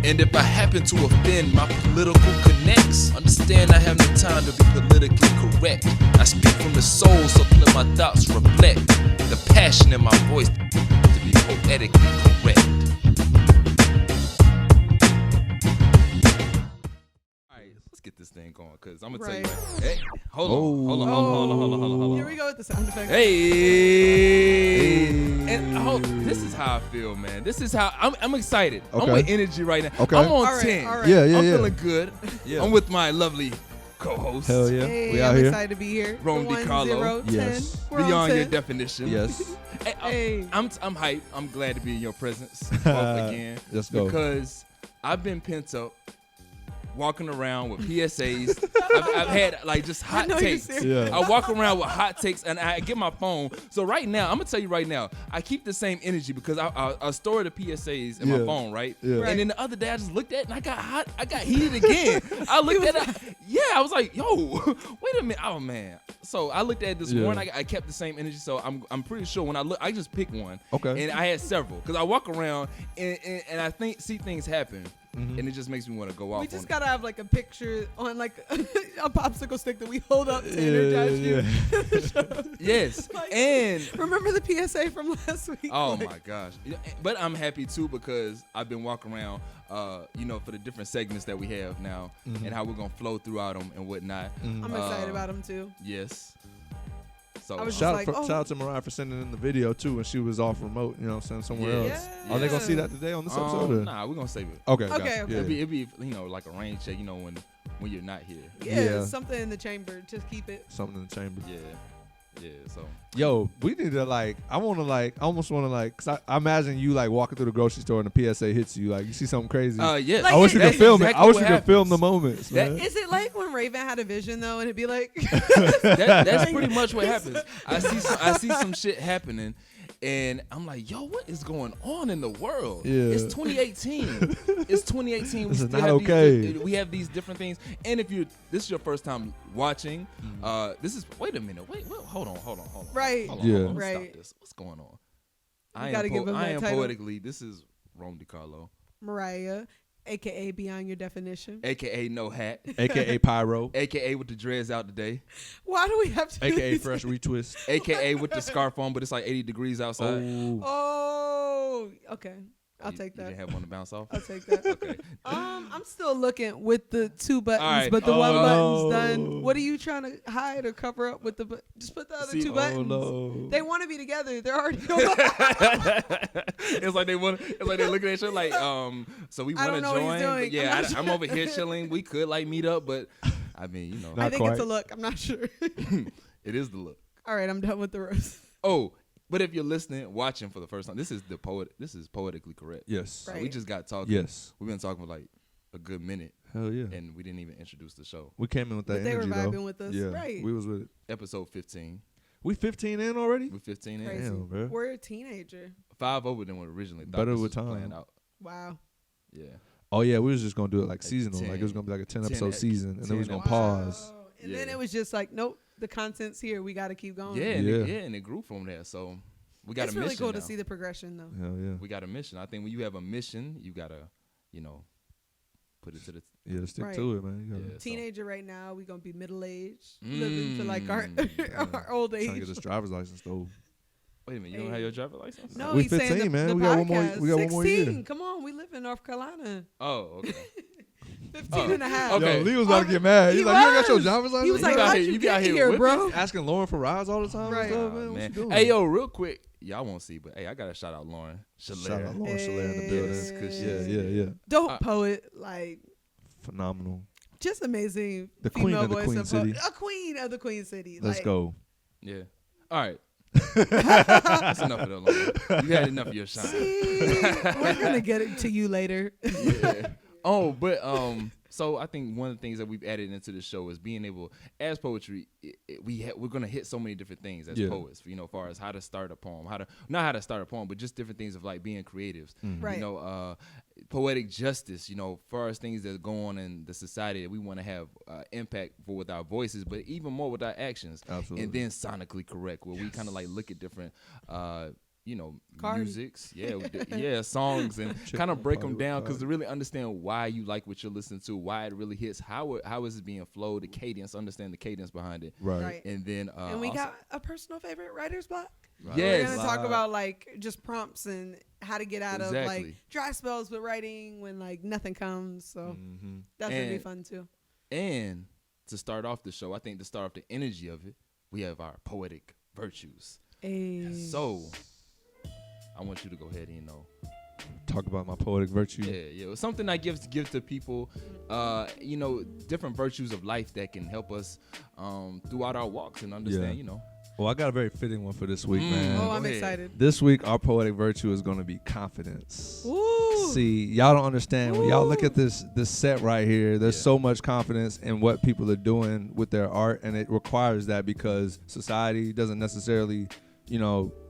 And if I happen to offend my political connects, understand I have no time to be politically correct. I speak from the soul, so let my thoughts reflect the passion in my voice to be poetically correct. Alright, let's get this thing going, cause I'm gonna tell you. Hey, hold on. Here we go with the sound effects. Hey. And this is how I feel, man. This is how I'm excited. Okay. I'm with energy right now. Okay. I'm on All right, 10. all right. Yeah. I'm feeling good. Yeah. I'm with my lovely co-host. Hell yeah. Hey, We out I'm here. excited to be here. Rome The DiCarlo. 1, 0, 10. Yes. We're on Beyond 10. your definition. Yes. Hey. I'm hyped. I'm glad to be in your presence once again. Let's go. Because I've been pent up, walking around with PSAs. I've had like just hot know you're takes. serious. Yeah. I walk around with hot takes and I get my phone. So right now, I'm gonna tell you right now, I keep the same energy because I store the PSAs in my Yeah. phone, right? Yeah. Right. And then the other day I just looked at it and I got hot. I got heated again. I looked at it. Yeah, I was like, yo, wait a minute. Oh man. So I looked at it this Yeah. morning. I kept the same energy. So I'm pretty sure when I look, I just picked one. Okay. And I had several because I walk around and I see things happen. Mm-hmm. And it just makes me want to go off. We just on gotta have like a picture on like a popsicle stick that we hold up to energize you. Yes. Like, And remember the PSA from last week? oh Like, my gosh. Yeah, but I'm happy too because I've been walking around, for the different segments that we have now and how we're gonna flow throughout them and whatnot. I'm excited about them too. Yes. So I was Shout, like, shout out to Mariah for sending in the video too when she was off remote, you know what I'm saying, somewhere Yeah. else. Yeah. Are they gonna see that today on this episode? Or? nah, we're gonna save it. Okay. Okay, gotcha. okay. Yeah. It'd be like a rain check, when you're not here. Yeah, Yeah. something in the chamber. Just keep it. Something in the chamber. Yeah. Yeah. So Yo, we need to I almost want to cause I imagine you like walking through the grocery store and the PSA hits you, like you see something crazy. yes. Like, I wish you could That's film it. exactly I wish what you could film the happens. moments, man. Is it like when Raven had a vision though, and it'd be like, That's pretty much what happens. I see some shit happening, and I'm like, yo, what is going on in the world? Yeah. It's 2018. It's 2018. This is still not have okay. we have these different things, and if this is your first time watching, wait a minute, hold on. Right. Hold on, Yeah. hold on, Right. Stop this. What's going on? You gotta give him I that am title. poetically. This is Rome DiCarlo, Mariah, aka Beyond Your Definition? aka No Hat, AKA Pyro, aka with the dreads out today, Why do we have to? do AKA these? Fresh Retwist. aka with the scarf on, but it's like 80 degrees outside. Oh. Oh, okay. I'll take You that. didn't have one to bounce off. I'll take that. Okay. I'm still looking with the 2 buttons, All right. but the one Oh, button's no. done. What are you trying to hide or cover up with the? Just put the other See, 2 oh, buttons. no. They want to be together. They're already. It's like they're looking at you like, so we I want to don't know what he's join, but doing. yeah, I'm not I'm sure. over here chilling. We could like meet up, but I mean, Not I think quite. it's a look. I'm not sure. it is the look. All right, I'm done with the roast. Oh, but if you're listening, watching for the first time, this is poetically correct. Yes. So Right. we just got talking. Yes. We've been talking for like a good minute, Hell yeah. and we didn't even introduce the show. We came in with that But they were energy vibing though. with us. Yeah. Right. We was with it. Episode 15. We 15 in already? We're 15 in. Crazy. Damn, bro. We're a teenager. 5 over than what originally thought Better this with was time. planned out. Wow. Yeah. Oh yeah, we was just gonna do it like Like seasonal. 10. Like it was gonna be like a 10 10 episode ep- season, and then we was 10 gonna pause. Wow. And then Yeah. it was just like, nope, the content's here. We got to keep going. Yeah, Yeah. and it grew from there. So we got It's a mission really cool now. to see the progression, though. Hell yeah. We got a mission. I think when you have a mission, you gotta, put it to the. Yeah, to stick Right. to it, man. You gotta Yeah, so- Teenager right now, we gonna be middle aged, living to like our Mm. our old trying to age. get this driver's license though. Wait a minute, you don't have your driver's license? No, We he's saying 15, the, man. the We got one more- podcast. we got one more year. 16. Come on, we live in North Carolina. Oh, okay. 15 and a half. Okay. Yo, Lee was about to get mad. He He's like, you ain't got your was. driver's license? He was You like, got how'd here- you you get got here here, whipping? bro? Asking Lauren for rides all the time Right. and stuff, Ah, man. What man. you doing? Hey, yo, real quick. Y'all won't see, but hey, I gotta shout out Lauren Shalair. Shout out Lauren Shalair in the Hey. building. Yes, 'cause she- Yeah. Dope poet, like Phenomenal. just amazing. The queen female of the voice Queen of City. A queen of the Queen City. Let's like, go. Yeah. All right. That's enough of that, Lauren. You had enough of your shine. See, we're gonna get it to you later. Yeah. Oh, but so I think one of the things that we've added into the show is being able, as poetry, we're gonna hit so many different things as Yeah. poets. As far as how to start a poem, not how to start a poem, but just different things of like being creatives. Right. Poetic justice. Far as things that go on in the society that we want to have impact for with our voices, but even more with our actions. Absolutely. And then sonically correct, where we kind of like look at different Cardi. musics, songs, and kind of break them down because to really understand why you like what you're listening to, why it really hits, how is it being flowed, the cadence, understand the cadence behind it, Right. and then and we got a personal favorite, writer's block. Yes. We're gonna talk about like just prompts and how to get out of Exactly. like dry spells with writing when like nothing comes. So that's gonna be fun too. And to start off the show, I think to start off the energy of it, we have our poetic virtues. So I want you to go ahead and Talk about my poetic virtue. Yeah. It's something I give to people, different virtues of life that can help us throughout our walks and understand, Well, I got a very fitting one for this week, man. Oh, I'm excited. This week, our poetic virtue is going to be confidence. Ooh. See, y'all don't understand. When y'all look at this set right here, there's so much confidence in what people are doing with their art, and it requires that because society doesn't necessarily,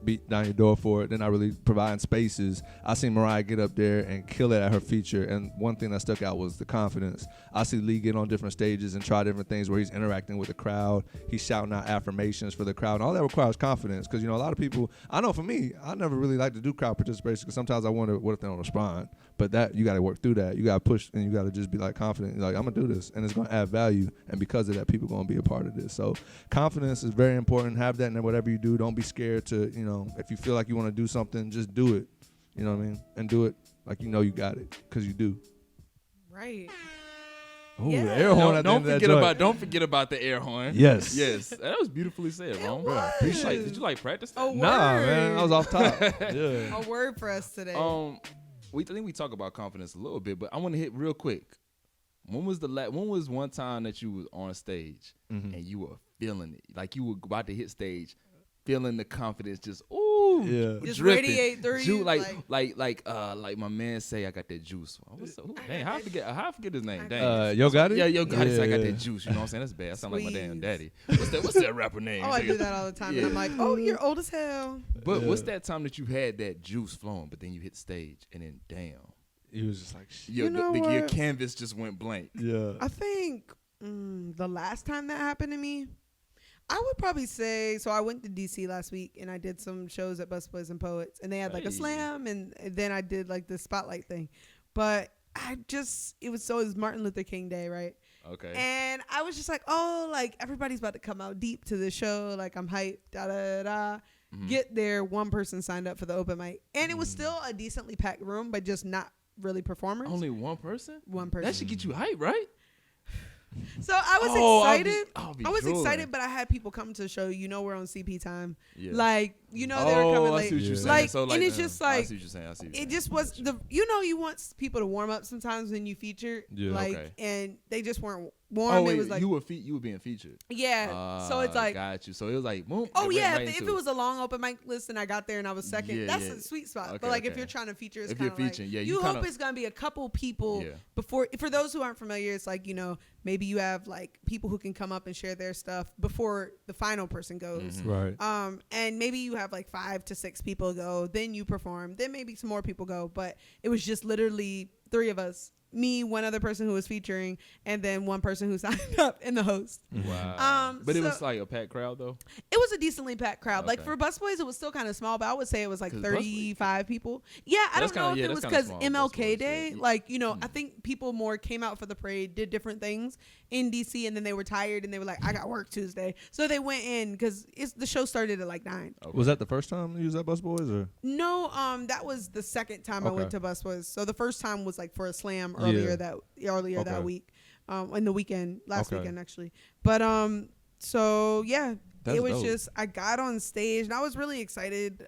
beat down your door for it. They're not really providing spaces. I seen Mariah get up there and kill it at her feature, and one thing that stuck out was the confidence. I see Lee get on different stages and try different things where he's interacting with the crowd. He's shouting out affirmations for the crowd, and all that requires confidence because, a lot of people, I know for me, I never really like to do crowd participation because sometimes I wonder what if they don't respond. But that, you got to work through that. You got to push, and you got to just be like confident. Like, I'm going to do this, and it's going to add value, and because of that, people going to be a part of this. So confidence is very important. Have that in whatever you do. Don't be scared to, if you feel like you want to do something, just do it. You know what I mean? And do it like you got it, because you do. Right. Oh, Yeah. the air horn at the end of that joint. Don't forget about the air horn. Yes. Yes. That was beautifully said, Ron. Did you practice that? A Nah, word. man. I was off top. Yeah. A word for us today. I think we talk about confidence a little bit, but I want to hit real quick. When was one time that you was on stage and you were feeling it? Like you were about to hit stage, feeling the confidence just Just dripping. radiate through you. Like my man say, I got that juice. How I forget his name? Dang. Yo Gotti? Yeah, Yo Gotti say I got Yeah. that juice. You know what I'm saying? That's bad. I sound like my damn daddy. What's that rapper name? Oh, I do that all the time. And I'm like, oh, you're old as hell. But what's that time that you had that juice flowing, but then you hit the stage and then damn. He was just like, shit. Your canvas just went blank. Yeah. I think the last time that happened to me, I would probably say, so I went to DC last week and I did some shows at Busboys and Poets, and they had like a slam, and then I did like the spotlight thing. But it was Martin Luther King Day, right? Okay. And I was just like, oh, like everybody's about to come out deep to the show. Like I'm hyped, da da da. Get there, one person signed up for the open mic, and it was still a decently packed room, but just not really performers. Only one person? One person. That should get you hyped, right? So I was excited. I was excited, but I had people come to the show. We're on CP time. Yeah. Like, they were coming late. I see what you're saying. Like, So, and it's just like, I see what you're saying. I see what you're it saying. just was you want people to warm up sometimes when you feature. Yeah. Like, Okay. and they just weren't warm. Oh, wait, it was like, you were being featured. yeah. So it's like, got you. So it was like, boom. oh it went yeah, right if into it was a long open mic list and I got there and I was second, Yeah, that's yeah. a sweet spot. Okay, But like if okay. you're trying to feature, it's If kind you're of like featuring, yeah, you you hope kinda- it's gonna be a couple people Yeah. before. For those who aren't familiar, it's like maybe you have like people who can come up and share their stuff before the final person goes. Right. And maybe you have like 5 to 6 people go, then you perform, then maybe some more people go. But it was just literally 3 of us, me, one other person who was featuring, and then one person who signed up, and the host. Wow. But it so- was like a packed crowd though. It was a decently packed crowd. Like Okay. for Busboys, it was still kind of small, but I would say it was like 'Cause 35 people. Yeah, I That's don't know kinda- yeah, if it was that's kinda because small, MLK Busboys, Day. yeah. Like, I think people more came out for the parade, did different things in DC, and then they were tired and they were like, I got work Tuesday. So they went in because the show started at like 9. Okay. Was that the first time you was at Busboys or? No, that was the second time I went to Okay. Busboys. So the first time was like for a slam Yeah. earlier that Okay. week, in the weekend, last Okay. weekend actually. But so yeah, That's it was dope. just I got on stage and I was really excited.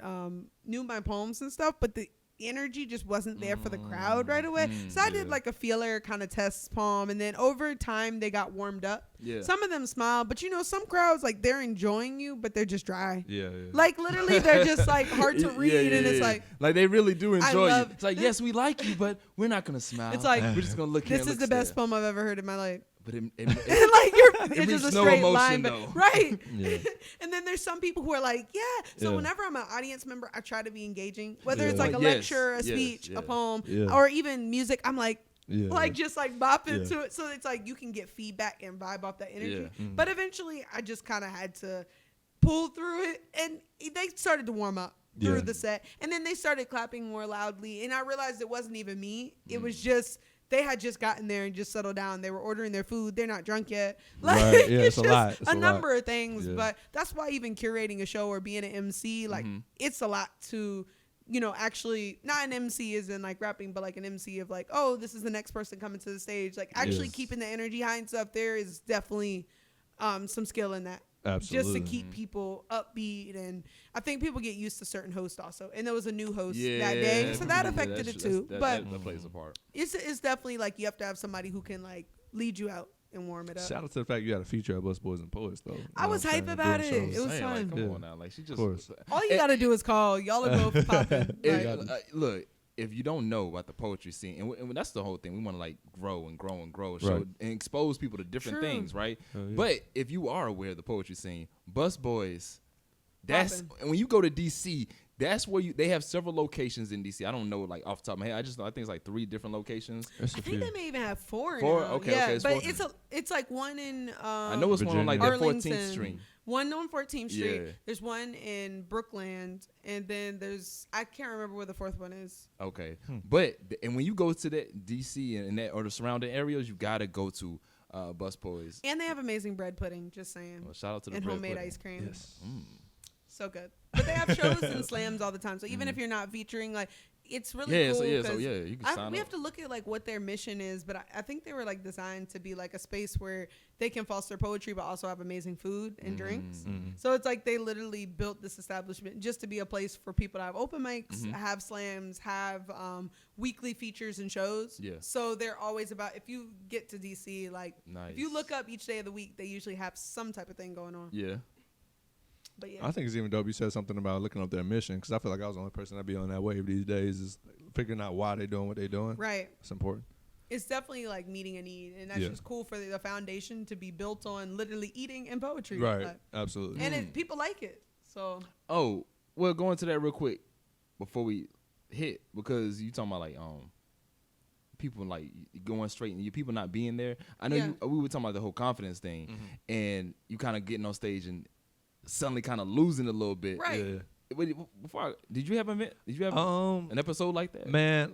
Knew my poems and stuff, but the energy just wasn't there for the crowd right away. So I did yeah. like a feeler kind of test poem, and then over time they got warmed up. Yeah. Some of them smiled, but some crowds like they're enjoying you, but they're just dry. Yeah. Like literally, they're just like hard to read, and it's like they really do enjoy you. love- It's like, yes, we like you, but we're not gonna smile. It's like, we're just gonna look here this and is look the best stare. poem I've ever heard in my life. But And like it's just a reached no straight emotion, line, though. but right. Yeah. And then there's some people who are like, yeah. So Yeah. whenever I'm an audience member, I try to be engaging, whether Yeah. it's like a Like, yes, lecture, a yes, speech, yeah. a poem, Yeah. or even music. I'm like, Yeah. just like bop Yeah. into it. So it's like you can get feedback and vibe off that energy. Yeah. But eventually, I just kind of had to pull through it, and they started to warm up. through the set. And then they started clapping more loudly. And I realized it wasn't even me. It was just, they had just gotten there and just settled down. They were ordering their food. They're not drunk yet. Like, Right. Yeah, it's a just lot. It's a a number lot. of things. Yeah. But that's why even curating a show or being an MC, like, it's a lot to, you know, actually, not an MC as in like rapping, but like an MC of like, oh, this is the next person coming to the stage. Like, actually keeping the energy high and stuff, there is definitely some skill in that. Absolutely. Just to keep people upbeat. And I think people get used to certain hosts also. And there was a new host that day. So that affected it too. But that plays a part. it's definitely like you have to have somebody who can like lead you out and warm it up. Shout out to the fact you had a feature at Bus Boys and Poets though. I was hype about it. It was Saying, fun. like, come on now, like she just. All you got to do is call. Y'all are both popping. Look, if you don't know about the poetry scene, and that's the whole thing, we want to like grow and grow and grow, show Right. and expose people to different True. things, right? Yeah. But if you are aware of the poetry scene, Bus Boys, that's Poppin'. and when you go to DC, that's where they have several locations in DC. I don't know like off the top of my head. I just know I think it's like 3 different locations. That's a I think few. they may even have 4 4? now. Okay, yeah, okay, it's but 4. it's like one in I know it's one on like Virginia. that Arlington. 14th Street. One on 14th Street. Yeah. There's one in Brookland, and then there's I can't remember where the 4th one is. Okay, but and when you go to that DC and that or the surrounding areas, you gotta go to Bus Boys. And they have amazing bread pudding. Just saying. Well, shout out to the And bread homemade pudding. ice cream. Yes. So good. But they have shows and slams all the time. So even if you're not featuring, like, it's really Yeah, cool. so yeah, 'cause you can sign we up. have to look at like what their mission is, but I think they were like designed to be like a space where they can foster poetry, but also have amazing food and drinks. So it's like they literally built this establishment just to be a place for people to have open mics, have slams, have weekly features and shows. Yeah. So they're always about, if you get to DC, like if you Nice. look up each day of the week, they usually have some type of thing going on. Yeah. But yeah. I think it's even dope you said something about looking up their mission because I feel like I was the only person that be on that wave these days is figuring out why they doing what they doing. Right. It's important. It's definitely like meeting a need, and that's Yeah. just cool for the foundation to be built on literally eating and poetry. Right. Like, Absolutely. and people like it. So Oh, well, go into that real quick before we hit because you talking about like people like going straight and you people not being there. I know Yeah. we were talking about the whole confidence thing, and you kind of getting on stage and suddenly kind of losing a little bit. Right. Yeah. Wait, did you have an episode like that? Man,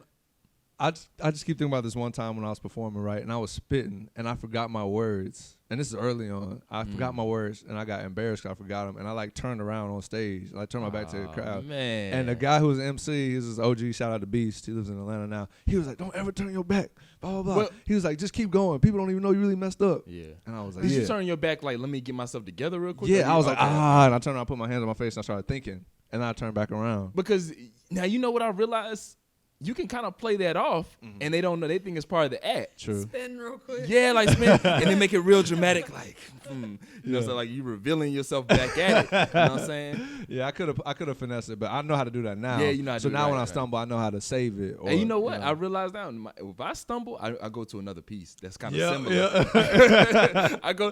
I just keep thinking about this one time when I was performing, right? And I was spitting and I forgot my words. And this is early on. I forgot my words and I got embarrassed 'cause I forgot them. And I like turned around on stage. I turned my back to the crowd. Man. And the guy who was MC, he's this OG, shout out to Beast. He lives in Atlanta now. He was like, don't ever turn your back. Blah, blah, blah. Well- he was like, just keep going. People don't even know you really messed up. Yeah. And I was like, Did yeah. you turn your back like, let me get myself together real quick? Yeah, I was like, Okay. and I turned around, put my hands on my face, and I started thinking. And I turned back around. Because now you know what I realized? You can kind of play that off, and they don't know. They think it's part of the act. True. spin real quick. Yeah, like spin, and then make it real dramatic, like you know, so like you revealing yourself back at it. You know what I'm saying? Yeah, I could have finessed it, but I know how to do that now. Yeah, you know how to so do it, now when right, I right. stumble, I know how to save it. Or, And you know what? I realized now, if I stumble, I go to another piece that's kind of Yeah, similar. yeah. I'll be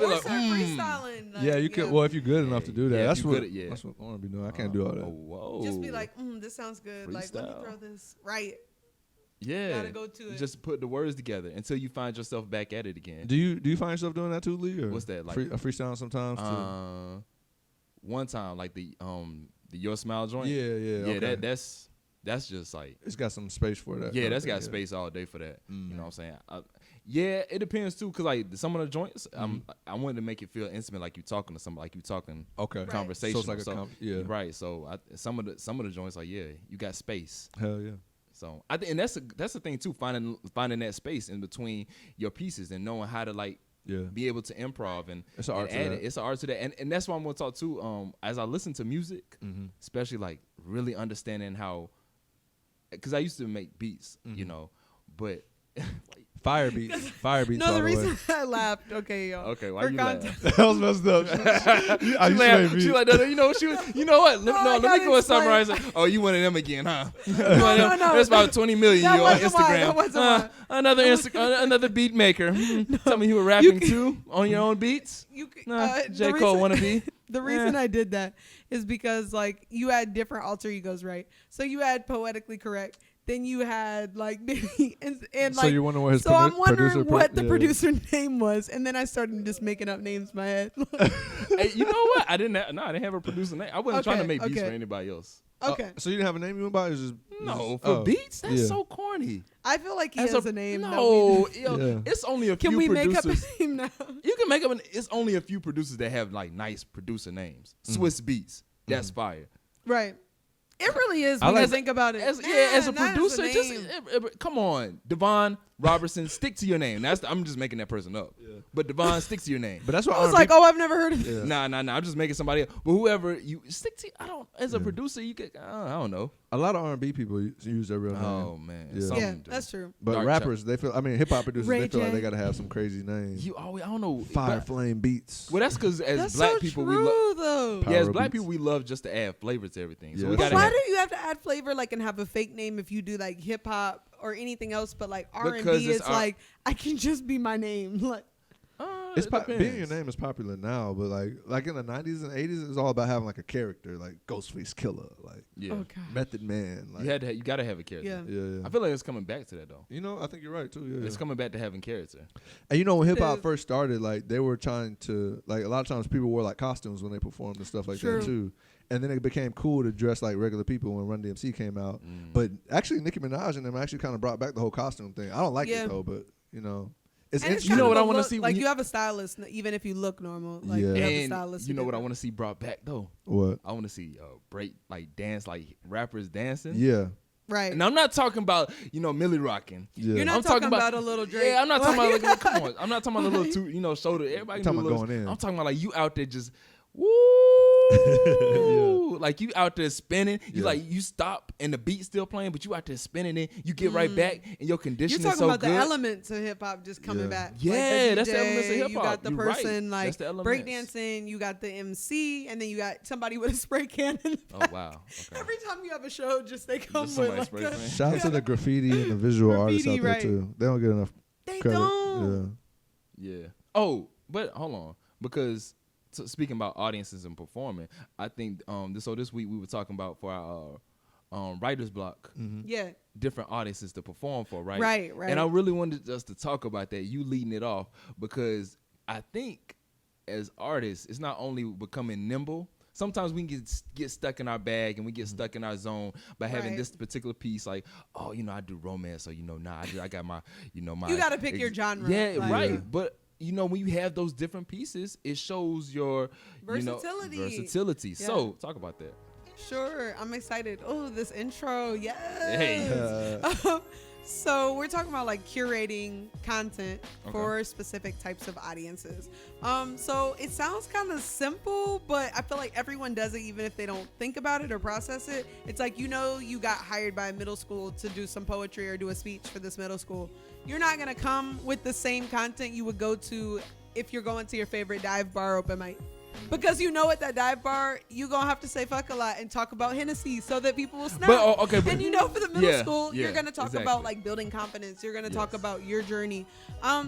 Or like, start freestyling. Like, Yeah, you could. Well, if you're good enough to do that, Yeah, if that's you what. good at- yeah. That's what I want to be doing. I can't do all that. Oh, whoa. just be like, this sounds good. Like, let me Freestyle. throw this. Right. yeah, gotta go to it. Just put the words together until you find yourself back at it again. Do you find yourself doing that too, Lee? Or What's that, like- a freestyle sometimes too? One time, like the Your Smile joint. Yeah, yeah. Okay. that's just like. It's got some space for that. Yeah, Okay, that's got yeah. space all day for that. You know what I'm saying? Yeah, it depends too, cause like some of the joints, I wanted to make it feel intimate, like you talking to somebody, like you talking Okay. conversation. So it's like a yeah. Right. So some of the joints, like you got space. Hell yeah. So I think, and that's the thing too, finding that space in between your pieces and knowing how to like Yeah. be able to improv and It's an art to add that. it. It's an art to that, and that's why I'm gonna talk too. As I listen to music, especially like really understanding how, because I used to make beats, you know, but Fire beats. Fire beats. No, by the the way. reason I laughed. Okay, y'all. okay, why For you context- laugh? That was messed up. I used to make She beats. like, no, you know, you know what? I Let me gotta go and explain. summarize it. Oh, you one of them again, huh? You one of them? no. There's about 20 million That you on wasn't why, that Instagram. wasn't why. Another beat maker. Tell me you were rapping too on your own beats. You could, Nah, the J. Cole reason- wanna be. The reason I did that is because like you had different alter egos, right? So you had Poetically Correct, then you had like maybe and So like you're wondering what his so I'm producer wondering what the yeah. producer name was, and then I started just making up names in my head. Hey, you know what? I didn't have a producer name. I wasn't trying to Okay, make beats okay. for anybody else. Okay. So you didn't have a name you went by? It was just No, for oh, beats, that's yeah. so corny. I feel like he As has a name. that No, we- yo, Yeah. it's only a Can few we make up producers. a name now? You can make up it's only a few producers that have like nice producer names. Swiss Beats, that's fire. Right. It really is I when like- you think about it. As a Man, that is producer, just name. come on, Devon Robertson, stick to your name. I'm just making that person up. But Devon, stick to your name. But that's what I was R&B like, oh, I've never heard of it. Yeah. Nah. I'm just making somebody else. But whoever you stick to, as a producer, you could, I don't know. A lot of R&B people use their real name. Oh man, Yeah. some Yeah, do. that's true. But Dark rappers, they feel. I mean, hip hop producers, Ray they feel like J. they gotta have some crazy names. You always, I don't know. Fire but- Flame Beats. Well, that's because as That's black so people, true, we love. though. Power Yeah, as black beats. people, we love just to add flavor to everything. So Yeah, we that's gotta But why have, do you have to add flavor, like, and have a fake name if you do like hip hop or anything else? But like R&B, Because it's it's like I can just be my name. Like, It's it being depends. your name is popular now, but like in the 90s and 80s, it was all about having like a character, like Ghostface Killer, like Yeah, oh god, Method Man. Like, you gotta have a character. yeah. yeah. I feel like it's coming back to that though. You know, I think you're right too. Yeah. It's coming back to having character. And you know, when hip hop is. first started, like they were trying to, like a lot of times people wore like costumes when they performed and stuff like True. that too. And then it became cool to dress like regular people when Run DMC came out. But actually, Nicki Minaj and them actually kind of brought back the whole costume thing. I don't like Yeah. it though, but you know, it's And it's interesting. You know kind what of I a wanna look, see when Like you- you have a stylist, even if you look normal. Like Yeah. you have a And stylist. you to know do what I that. want to see brought back though? What? I want to see break like dance like rappers dancing. Yeah. Right. And I'm not talking about Millie rocking. Yeah. You're not I'm talking about a little Drake. Yeah, I'm not talking about like come on. I'm not talking about a little shoulder. Everybody can Talking do a about little, going in. I'm talking about like you out there just woo. Like you out there spinning. You Yeah. like you stop and the beat's still playing, but you out there spinning it. You get right back and your You're condition talking is so about good. the elements of hip hop just coming Yeah. back. Yeah, like that's the elements of DJ, hip You hop. got the You're right. person like That's the elements. breakdancing. You got the MC, and then you got somebody with a spray can. In the Oh back. wow. Okay. Every time you have a show, just they come Just with somebody like spray a, can. Shout out to the graffiti and the visual artists out Graffiti, there right. too. They don't get enough they credit. don't. Yeah. Oh, but hold on, because speaking about audiences and performing, I think this week we were talking about for our writer's block, Yeah. different audiences to perform for, right? Right, right. And I really wanted us to talk about that. You leading it off because I think as artists, it's not only becoming nimble. Sometimes we can get stuck in our bag and we get stuck in our zone by having Right. this particular piece. Like, oh, I do romance, or I got my, my. You gotta pick your genre, Yeah, like- right. Yeah. But when you have those different pieces, it shows your Versatility. versatility. Yeah. So talk about that. Sure. I'm excited. Oh, this intro. Yes. Hey. So we're talking about like curating content Okay. for specific types of audiences. So it sounds kind of simple, but I feel like everyone does it even if they don't think about it or process it. It's like, you got hired by a middle school to do some poetry or do a speech for this middle school. You're not going to come with the same content you would go to if you're going to your favorite dive bar open mic. Because at that dive bar, you're going to have to say fuck a lot and talk about Hennessy so that people will snap. But, okay, but- and for the middle Yeah, school, you're yeah, going to talk exactly. about like building confidence. You're going to talk Yes. about your journey.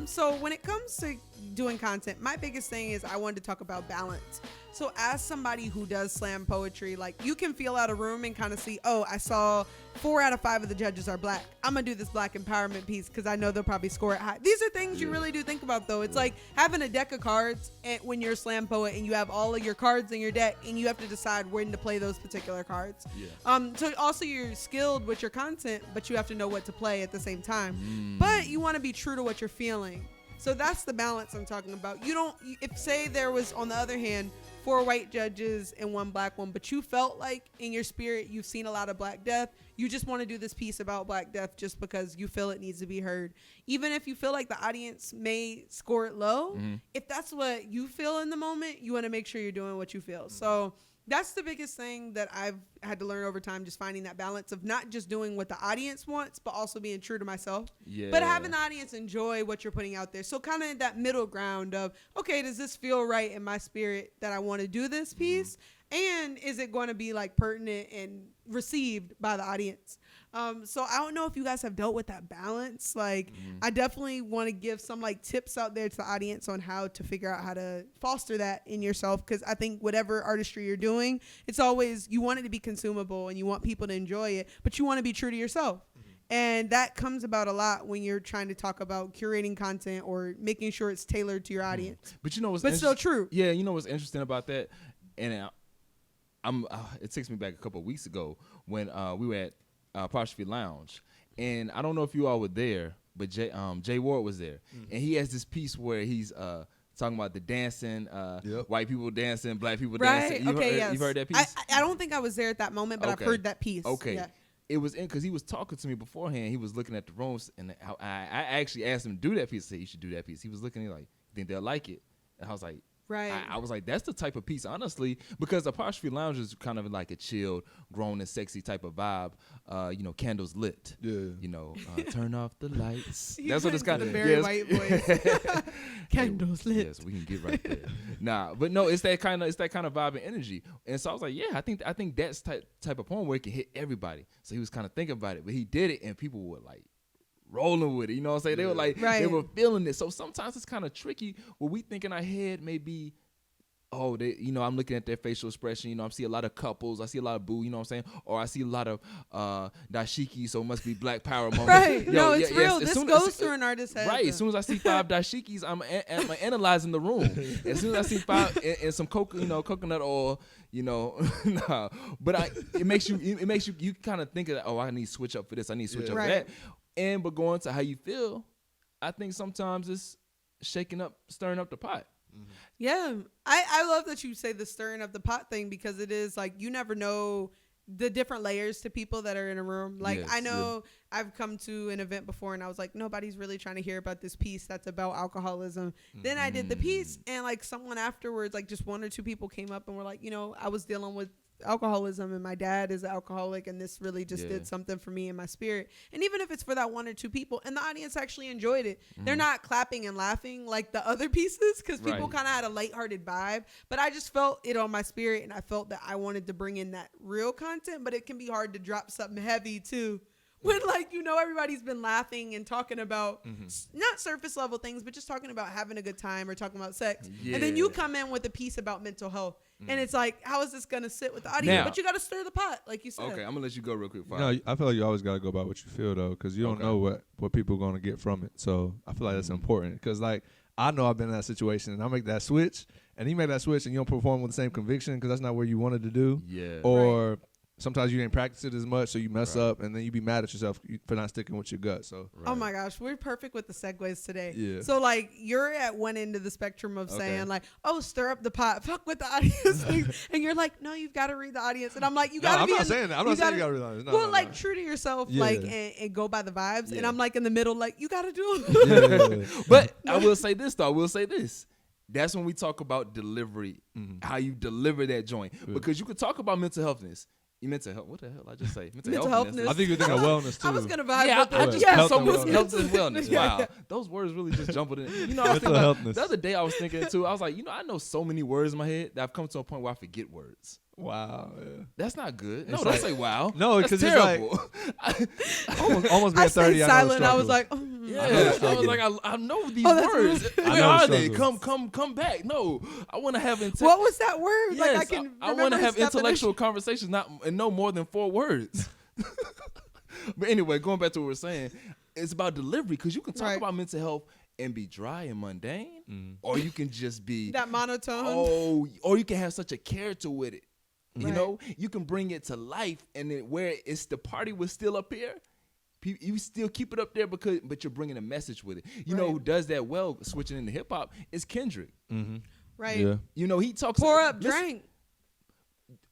So when it comes to doing content, my biggest thing is I wanted to talk about balance. So as somebody who does slam poetry, like you can feel out a room and kind of see, oh, I saw 4 out of 5 of the judges are black. I'm going to do this black empowerment piece because I know they'll probably score it high. These are things you really do think about, though. It's like having a deck of cards when you're a slam poet and you have all of your cards in your deck and you have to decide when to play those particular cards. Yeah. So also you're skilled with your content, but you have to know what to play at the same time. But you want to be true to what you're feeling. So that's the balance I'm talking about. If say there was, on the other hand, 4 white judges and 1 black one, but you felt like in your spirit you've seen a lot of Black death, you just want to do this piece about Black death just because you feel it needs to be heard. Even if you feel like the audience may score it low, if that's what you feel in the moment, you want to make sure you're doing what you feel. So that's the biggest thing that I've had to learn over time, just finding that balance of not just doing what the audience wants, but also being true to myself. Yeah. But having the audience enjoy what you're putting out there. So kind of that middle ground of, okay, does this feel right in my spirit that I want to do this piece? And is it going to be like pertinent and received by the audience? So I don't know if you guys have dealt with that balance. Like I definitely want to give some like tips out there to the audience on how to figure out how to foster that in yourself. Cause I think whatever artistry you're doing, it's always, you want it to be consumable and you want people to enjoy it, but you want to be true to yourself. And that comes about a lot when you're trying to talk about curating content or making sure it's tailored to your audience. But what's But still true. Yeah, what's interesting about that, and It takes me back a couple of weeks ago when we were at Apostrophe Lounge, and I don't know if you all were there, but Jay Ward was there, and he has this piece where he's talking about the dancing, white people dancing, black people dancing. You've heard that piece? I don't think I was there at that moment, but I've heard that piece. Okay. Yeah. It was because he was talking to me beforehand. He was looking at the rooms, and I actually asked him to do that piece. I said, you should do that piece. He was looking at me like, think they'll like it? And I was like, right. I was like, that's the type of piece, honestly, because Apostrophe Lounge is kind of like a chilled, grown and sexy type of vibe. Candles lit. Yeah. Turn off the lights. He That's what went it's kind to of. the very white voice. Candles lit. Yes, we can get right there. But no, it's that kind of vibe and energy. And so I was like, yeah, I think that's type of poem where it can hit everybody. So he was kind of thinking about it, but he did it, and people were like rolling with it. You know what I'm saying? They were like, they were feeling it. So sometimes it's kind of tricky. What we think in our head may be, I'm looking at their facial expression. I see a lot of couples. I see a lot of boo, you know what I'm saying? Or I see a lot of dashiki, so it must be Black Power moment. Right. It's real. This goes through an artist's head. Right. As soon as I see 5 dashikis, I'm analyzing the room. As soon as I see 5 and some coconut oil, nah. But it makes you kind of think of that, I need to switch up for this. I need to switch up for that. But going to how you feel, I think sometimes it's stirring up the pot. Yeah. I love that you say the stirring up the pot thing, because it is like, you never know the different layers to people that are in a room. Like, yes, I know I've come to an event before and I was like, nobody's really trying to hear about this piece that's about alcoholism. Then I did the piece, and like someone afterwards, like just 1 or 2 people came up and were like, I was dealing with alcoholism and my dad is an alcoholic, and this really just did something for me in my spirit. And even if it's for that 1 or 2 people, and the audience actually enjoyed it, they're not clapping and laughing like the other pieces, because people kind of had a lighthearted vibe, but I just felt it on my spirit, and I felt that I wanted to bring in that real content. But it can be hard to drop something heavy too when everybody's been laughing and talking about not surface level things, but just talking about having a good time or talking about sex. And then you come in with a piece about mental health. And it's like, how is this going to sit with the audience? But you got to stir the pot, like you said. Okay, I'm going to let you go real quick. No, I feel like you always got to go by what you feel, though, because you don't know what people are going to get from it. So I feel like that's important, because, I know I've been in that situation, and I make that switch, and you make that switch, and you don't perform with the same conviction because that's not what you wanted to do. Yeah. Or sometimes you didn't practice it as much, so you mess up, and then you be mad at yourself for not sticking with your gut. So. Oh my gosh, we're perfect with the segues today. Yeah. So you're at one end of the spectrum of saying stir up the pot, fuck with the audience, and you're like, no, you've got to read the audience, and I'm like, you got to. I'm not saying that. I'm not saying you got to read the audience. No, true to yourself, and go by the vibes, and I'm in the middle, you got to do it. But I will say this though. That's when we talk about delivery, how you deliver that joint, because you could talk about mental healthness. Mental health. What the hell I just say? Mental healthness. I think you're thinking of wellness too. I was gonna vibe. Yeah, with I just got so much health and wellness. Yeah. Wow, those words really just jumbled in. I was thinking the other day I was thinking too. I was like, I know so many words in my head that I've come to a point where I forget words. Wow, yeah. That's not good. No, don't say wow. No, because it's terrible. almost being 30. I silent. I was like, yeah. I was like, I know these words. Where are they? Come back. No, I want to have. What was that word? Yes, I want to have intellectual conversations, and no more than 4 words. But anyway, going back to what we're saying, it's about delivery, because you can talk about mental health and be dry and mundane, or you can just be that monotone. Or you can have such a character with it. You can bring it to life, and then where it's the party was still up here, you still keep it up there but you're bringing a message with it. You know who does that well, switching into hip hop, is Kendrick. Right. Yeah. He talks. Pour up, drink,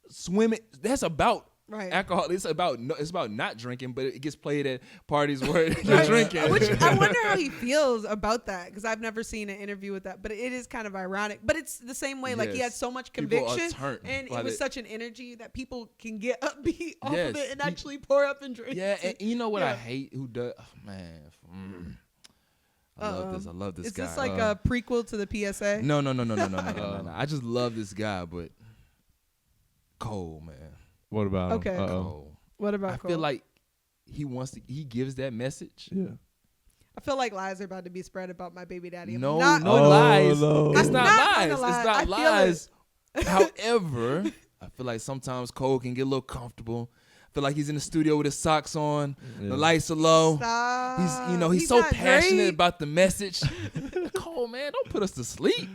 swimming. That's about. Right. Alcohol. It's about not drinking, but it gets played at parties where you're drinking. Which I wonder how he feels about that, because I've never seen an interview with that. But it is kind of ironic. But it's the same way. He had so much conviction, and it was such an energy that people can get upbeat off of it and actually pour up and drink. Yeah, and you know what I hate? Who does? Oh, man. I love this guy. Is this like a prequel to the PSA? No. I just love this guy, but Cole, man. What about him? Okay. Cole. What about Cole? I feel like he gives that message. Yeah. I feel like lies are about to be spread about my baby daddy. No lies. No. It's not lies. It's not lies. However, I feel like sometimes Cole can get a little comfortable. I feel like he's in the studio with his socks on. Yeah. The lights are low. Stop. He's so passionate about the message. Cole, man, don't put us to sleep.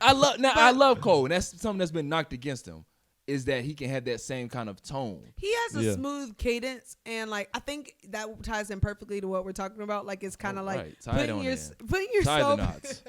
I love Cole, and that's something that's been knocked against him. is that he can have that same kind of tone. He has a smooth cadence, and like I think that ties in perfectly to what we're talking about. Like it's kind of like putting yourself. Tie the knots.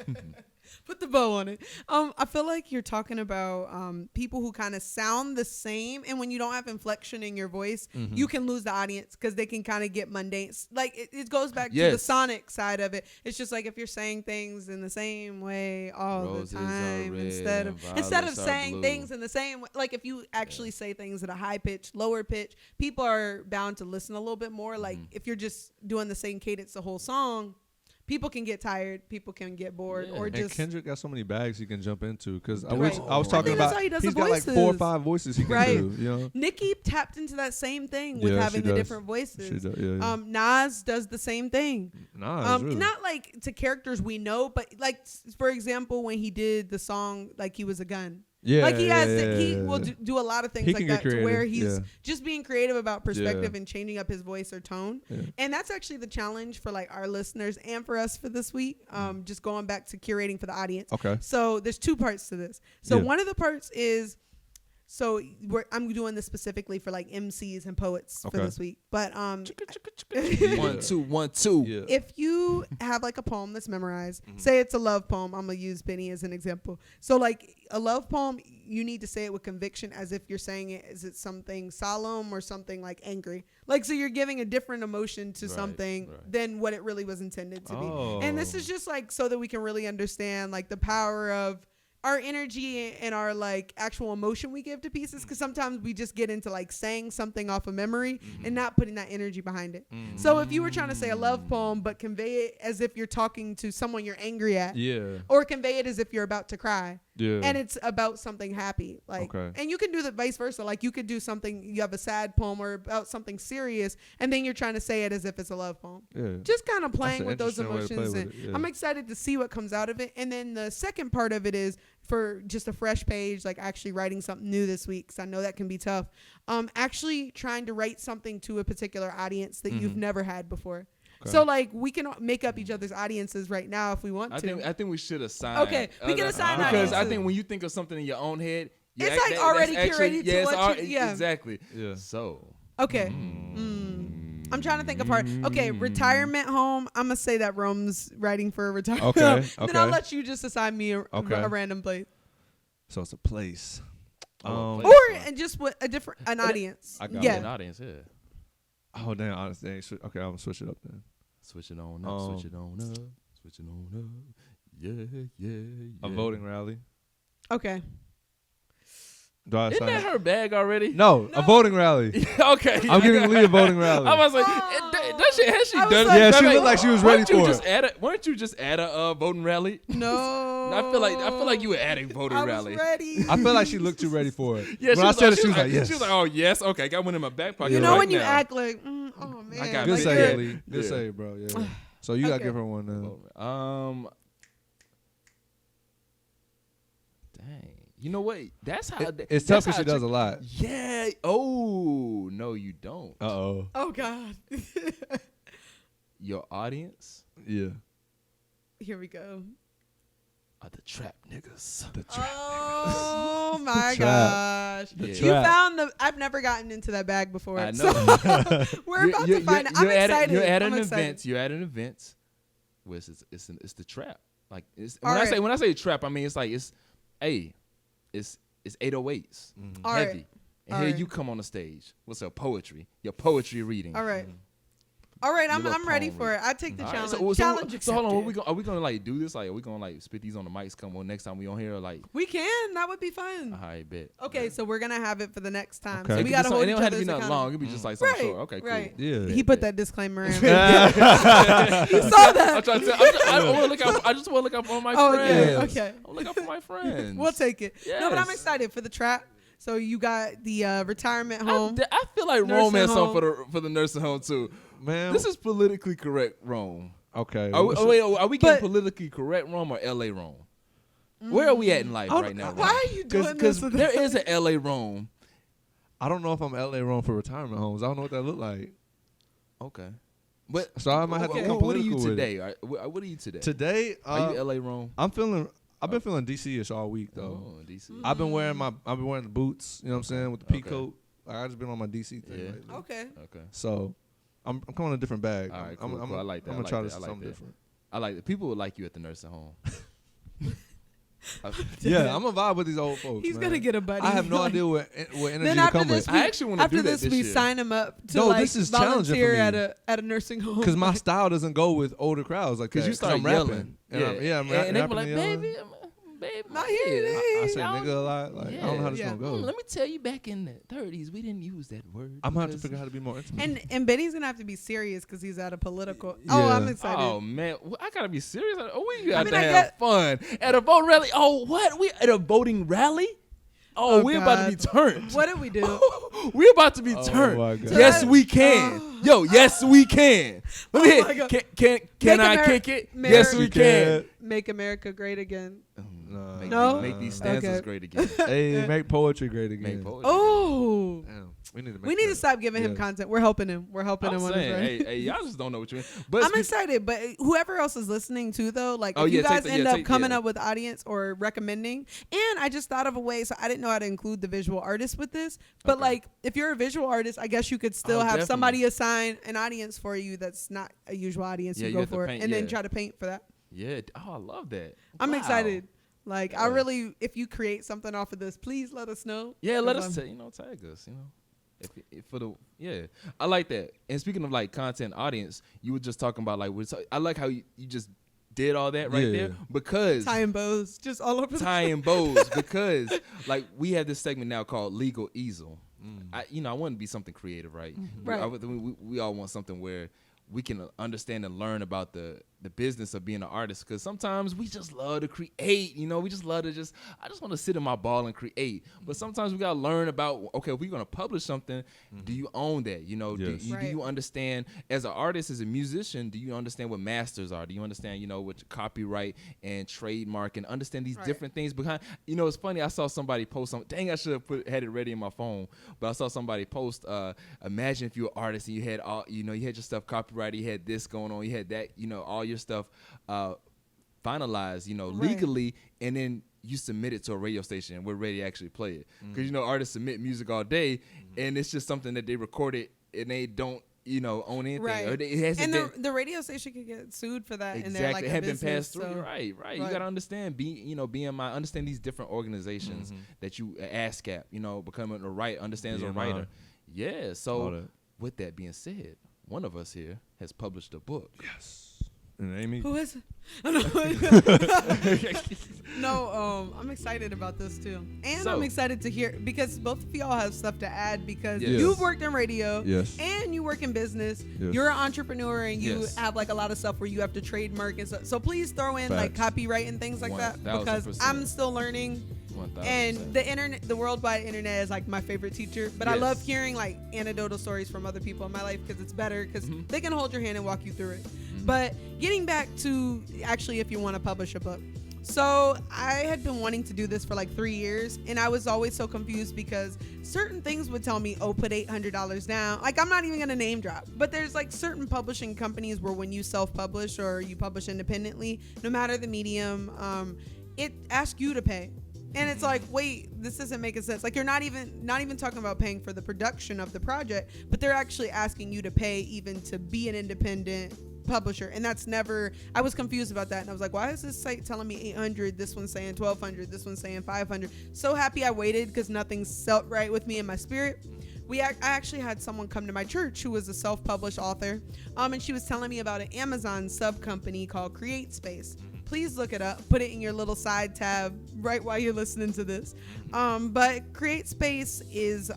Put the bow on it. I feel like you're talking about people who kind of sound the same, and when you don't have inflection in your voice, you can lose the audience because they can kind of get mundane. Like it goes back to the sonic side of it. It's just like if you're saying things in the same way all Roses the time instead of saying things in the same way. Like if you actually say things at a high pitch, lower pitch, people are bound to listen a little bit more. Like if you're just doing the same cadence the whole song, people can get tired, people can get bored, or just. And Kendrick got so many bags he can jump into because I Right. was talking about he's got like 4 or 5 voices he can do. You know, Nicki tapped into that same thing with having the different voices. She does, yeah. Nas does the same thing. Really. Not like to characters we know, but like for example, when he did the song "Like He Was a Gun." Yeah, like he will do a lot of things he like that to where he's yeah. just being creative about perspective and changing up his voice or tone. Yeah. And that's actually the challenge for like our listeners and for us for this week. Just going back to curating for the audience. Okay. So there's 2 parts to this. So one of the parts is, I'm doing this specifically for like MCs and poets for this week. But 1 2 1 2. Yeah. If you have like a poem that's memorized, say it's a love poem, I'm gonna use Benny as an example. So like a love poem, you need to say it with conviction as if you're saying it as it's something solemn or something like angry. Like so you're giving a different emotion to something than what it really was intended to be. And this is just like so that we can really understand like the power of our energy and our like actual emotion we give to pieces, because sometimes we just get into like saying something off of memory and not putting that energy behind it. So if you were trying to say a love poem but convey it as if you're talking to someone you're angry at, or convey it as if you're about to cry, and it's about something happy, like and you can do the vice versa. Like you could do something, you have a sad poem or about something serious, and then you're trying to say it as if it's a love poem. Just kind of playing with those emotions, and I'm excited to see what comes out of it. And then the second part of it is for just a fresh page, like actually writing something new this week, because I know that can be tough. Actually trying to write something to a particular audience that you've never had before. So like we can make up each other's audiences right now if we want to. I think we should assign. Okay, we can assign because audiences. I think when you think of something in your own head, it's like already curated to what you. Exactly. Yeah. So. Okay. I'm trying to think of hard. Okay, retirement home. I'm gonna say that Rome's writing for a retirement home. Then I'll let you just assign me a random place. So it's a place. Or and just with an audience. I got an audience. Yeah. Oh damn! Honestly, okay, I'm gonna switch it up then. Switch it on up. Switch it on up. Switch it on up. Yeah. A voting rally. Okay. Isn't that her bag already? No, a voting rally. Okay. I'm giving Lee a voting rally. I was like, has she done it? Yeah, she looked like she was ready for it. Why don't you just add a voting rally? No. I feel like you were adding voting rally. I was ready. I feel like she looked too ready for it. Yeah, when I said it, she was like, yes. She was like, oh, yes. Okay, got one in my back pocket. You know right when you now. act like, oh, man. I got Good like save, Lee. Good save, bro. Yeah. So you got to give her one now. Dang. You know what? That's how. It's tough because she does a lot. Yeah. Oh, no, you don't. Uh-oh. Oh, God. Your audience? Yeah. Here we go. Are the trap niggas. The trap Oh, niggas. my gosh. You found I've never gotten into that bag before. I know. So we're about to find it. I'm excited. You're at an event. You're at an event. Where it's the trap. Like when I say trap, I mean it's like it's 808s, heavy. And here you come on the stage. What's up? Poetry. Your poetry reading. All right. All right, I'm ready for it. I take the challenge. So Challenge accepted. hold on. Are we gonna like do this? Like, are we gonna like spit these on the mics? Come on, next time we on here, like we can. That would be fun. All right, bet. Okay, so we're gonna have it for the next time. Okay. So we gotta hold it each don't have to other's be nothing long. It could be just like something short. Okay, cool. Right. Yeah. He put that disclaimer in. He saw that. I'm trying to tell. I just want to look up on my friends. Okay. I'm look up for my friends. We'll take it. Yes. No, but I'm excited for the trap. So you got the retirement home. I feel like Rome has something for the nursing home too. Man, this is politically correct Rome. Okay. Are we getting politically correct Rome or L.A. Rome? Where are we at in life right now? Why are you doing this? Because there is an L.A. Rome. I don't know if I'm L.A. Rome for retirement homes. I don't know what that look like. Okay. But so I might have to become political. What are you today? What are you today? Today, are you L.A. Rome? I'm feeling I've been feeling DC-ish all week though. Oh, DC. I've been wearing the boots. You know what I'm saying, with the pea coat. I just been on my DC thing. Yeah. Lately. Okay. Okay. So I'm coming in a different bag. All right, I'm cool. I like that. I'm I gonna like try that. this I like something that. different. I like it. People would like you at the nursing home. Yeah, I'm a vibe with these old folks. He's man. gonna get a buddy. I have no idea what energy Then to after come this, with. we, I actually wanna after do that this, this we year. sign him up to No, like this is challenging for volunteer me. at a nursing home. Because my style doesn't go with older crowds like that. Because you start I'm yelling. rapping. I'm and they be rapping like, and yelling. baby, Not here, I say y'all- nigga a lot. Like, I don't know how this Yeah. gonna go. Let me tell you, back in the 30s, we didn't use that word. I'm gonna have to because- figure out how to be more intimate. and Benny's gonna have to be serious because he's at a political. Oh, Yeah. I'm excited. Oh man, I gotta be serious. Oh, we got mean, to I have get- fun at a voting rally. Oh, what? We at a voting rally? Oh, Oh, we're about to be God. turned. What did we do? We're about to be Oh, turned. my God. Yes, we can. Yo, yes, we can. Let me Oh, my hear. God. Can Make I Ameri- kick it? Ameri- Yes, we You can. Make America great again. Make, No? make these stanzas Okay. great again. Hey, make poetry great again. Make poetry. Oh, Damn, we need to. Make we need to that. stop giving him Yes. content. We're helping him. We're helping I'm him on saying, his run. hey, y'all just don't know what you mean. But I'm excited, but whoever else is listening too, though, like Oh, if yeah, you take guys the- end yeah, up take- coming yeah. up with audience or recommending, and I just thought of a way, so I didn't know how to include the visual artist with this, but Okay. like if you're a visual artist, I guess you could still Oh, have definitely. somebody assign an audience for you that's not a usual audience Yeah, you you go have to for, paint, and then yeah. try to paint for that. yeah. Oh, I love that. I'm Wow. excited. Like I Yeah. really, if you create something off of this, please let us know. Yeah, let 'Cause us I'm- tag us, if for the I like that. And speaking of like content audience, you were just talking about like I like how you just did all that right Yeah. there because tying bows just all over the tying bows because like we have this segment now called Legal Easel. I want to be something creative, right? Right. We all want something where we can understand and learn about the business of being an artist, because sometimes we just love to create, we just love to I just want to sit in my ball and create. But sometimes we got to learn about, okay, if we're going to publish something, do you own that? Yes. Do Right. you understand, as an artist, as a musician, do you understand what masters are? Do you understand, what copyright and trademark, and understand these Right. different things behind? It's funny, I saw somebody post something. Dang, I should have had it ready in my phone. But I saw somebody post, imagine if you were an artist and you had all, you had your stuff copyrighted, you had this going on, you had that, all your stuff finalized, Right. legally, and then you submit it to a radio station and we're ready to actually play it. Because, artists submit music all day and it's just something that they recorded and they don't, own anything. Right. Or it hasn't And been. the radio station could get sued for that. And they're Exactly, like it a had been business, passed through. so- Right. You Right. gotta understand, understand these different organizations that you ASCAP, becoming a writer, understand as a BMI. writer. Yeah. All So that. with that being said, one of us here has published a book. Yes. And Amy. Who is it? No, I'm excited about this too. And So- I'm excited to hear, because both of y'all have stuff to add, because Yes. you've worked in radio Yes. and you work in business. Yes. You're an entrepreneur and you Yes. have like a lot of stuff where you have to trademark and stuff. So please throw in like Facts. copyright and things like that, because 1000%. I'm still learning. 1000%. And the internet, the worldwide internet is like my favorite teacher. But I Yes. love hearing like anecdotal stories from other people in my life, because it's better, because they can hold your hand and walk you through it. But getting back to actually if you want to publish a book. So I had been wanting to do this for like 3 years, and I was always so confused because certain things would tell me, oh, put $800 down. Like, I'm not even going to name drop, but there's like certain publishing companies where when you self-publish or you publish independently, no matter the medium, it asks you to pay. And it's like, wait, this isn't making sense. Like, you're not even talking about paying for the production of the project, but they're actually asking you to pay even to be an independent publisher. And that's never, I was confused about that. And I was like, why is this site telling me 800? This one's saying 1200. This one's saying 500. So happy I waited, because nothing felt right with me in my spirit. I actually had someone come to my church who was a self-published author. And she was telling me about an Amazon sub company called Create Space. Please look it up. Put it in your little side tab right while you're listening to this. But Create Space is,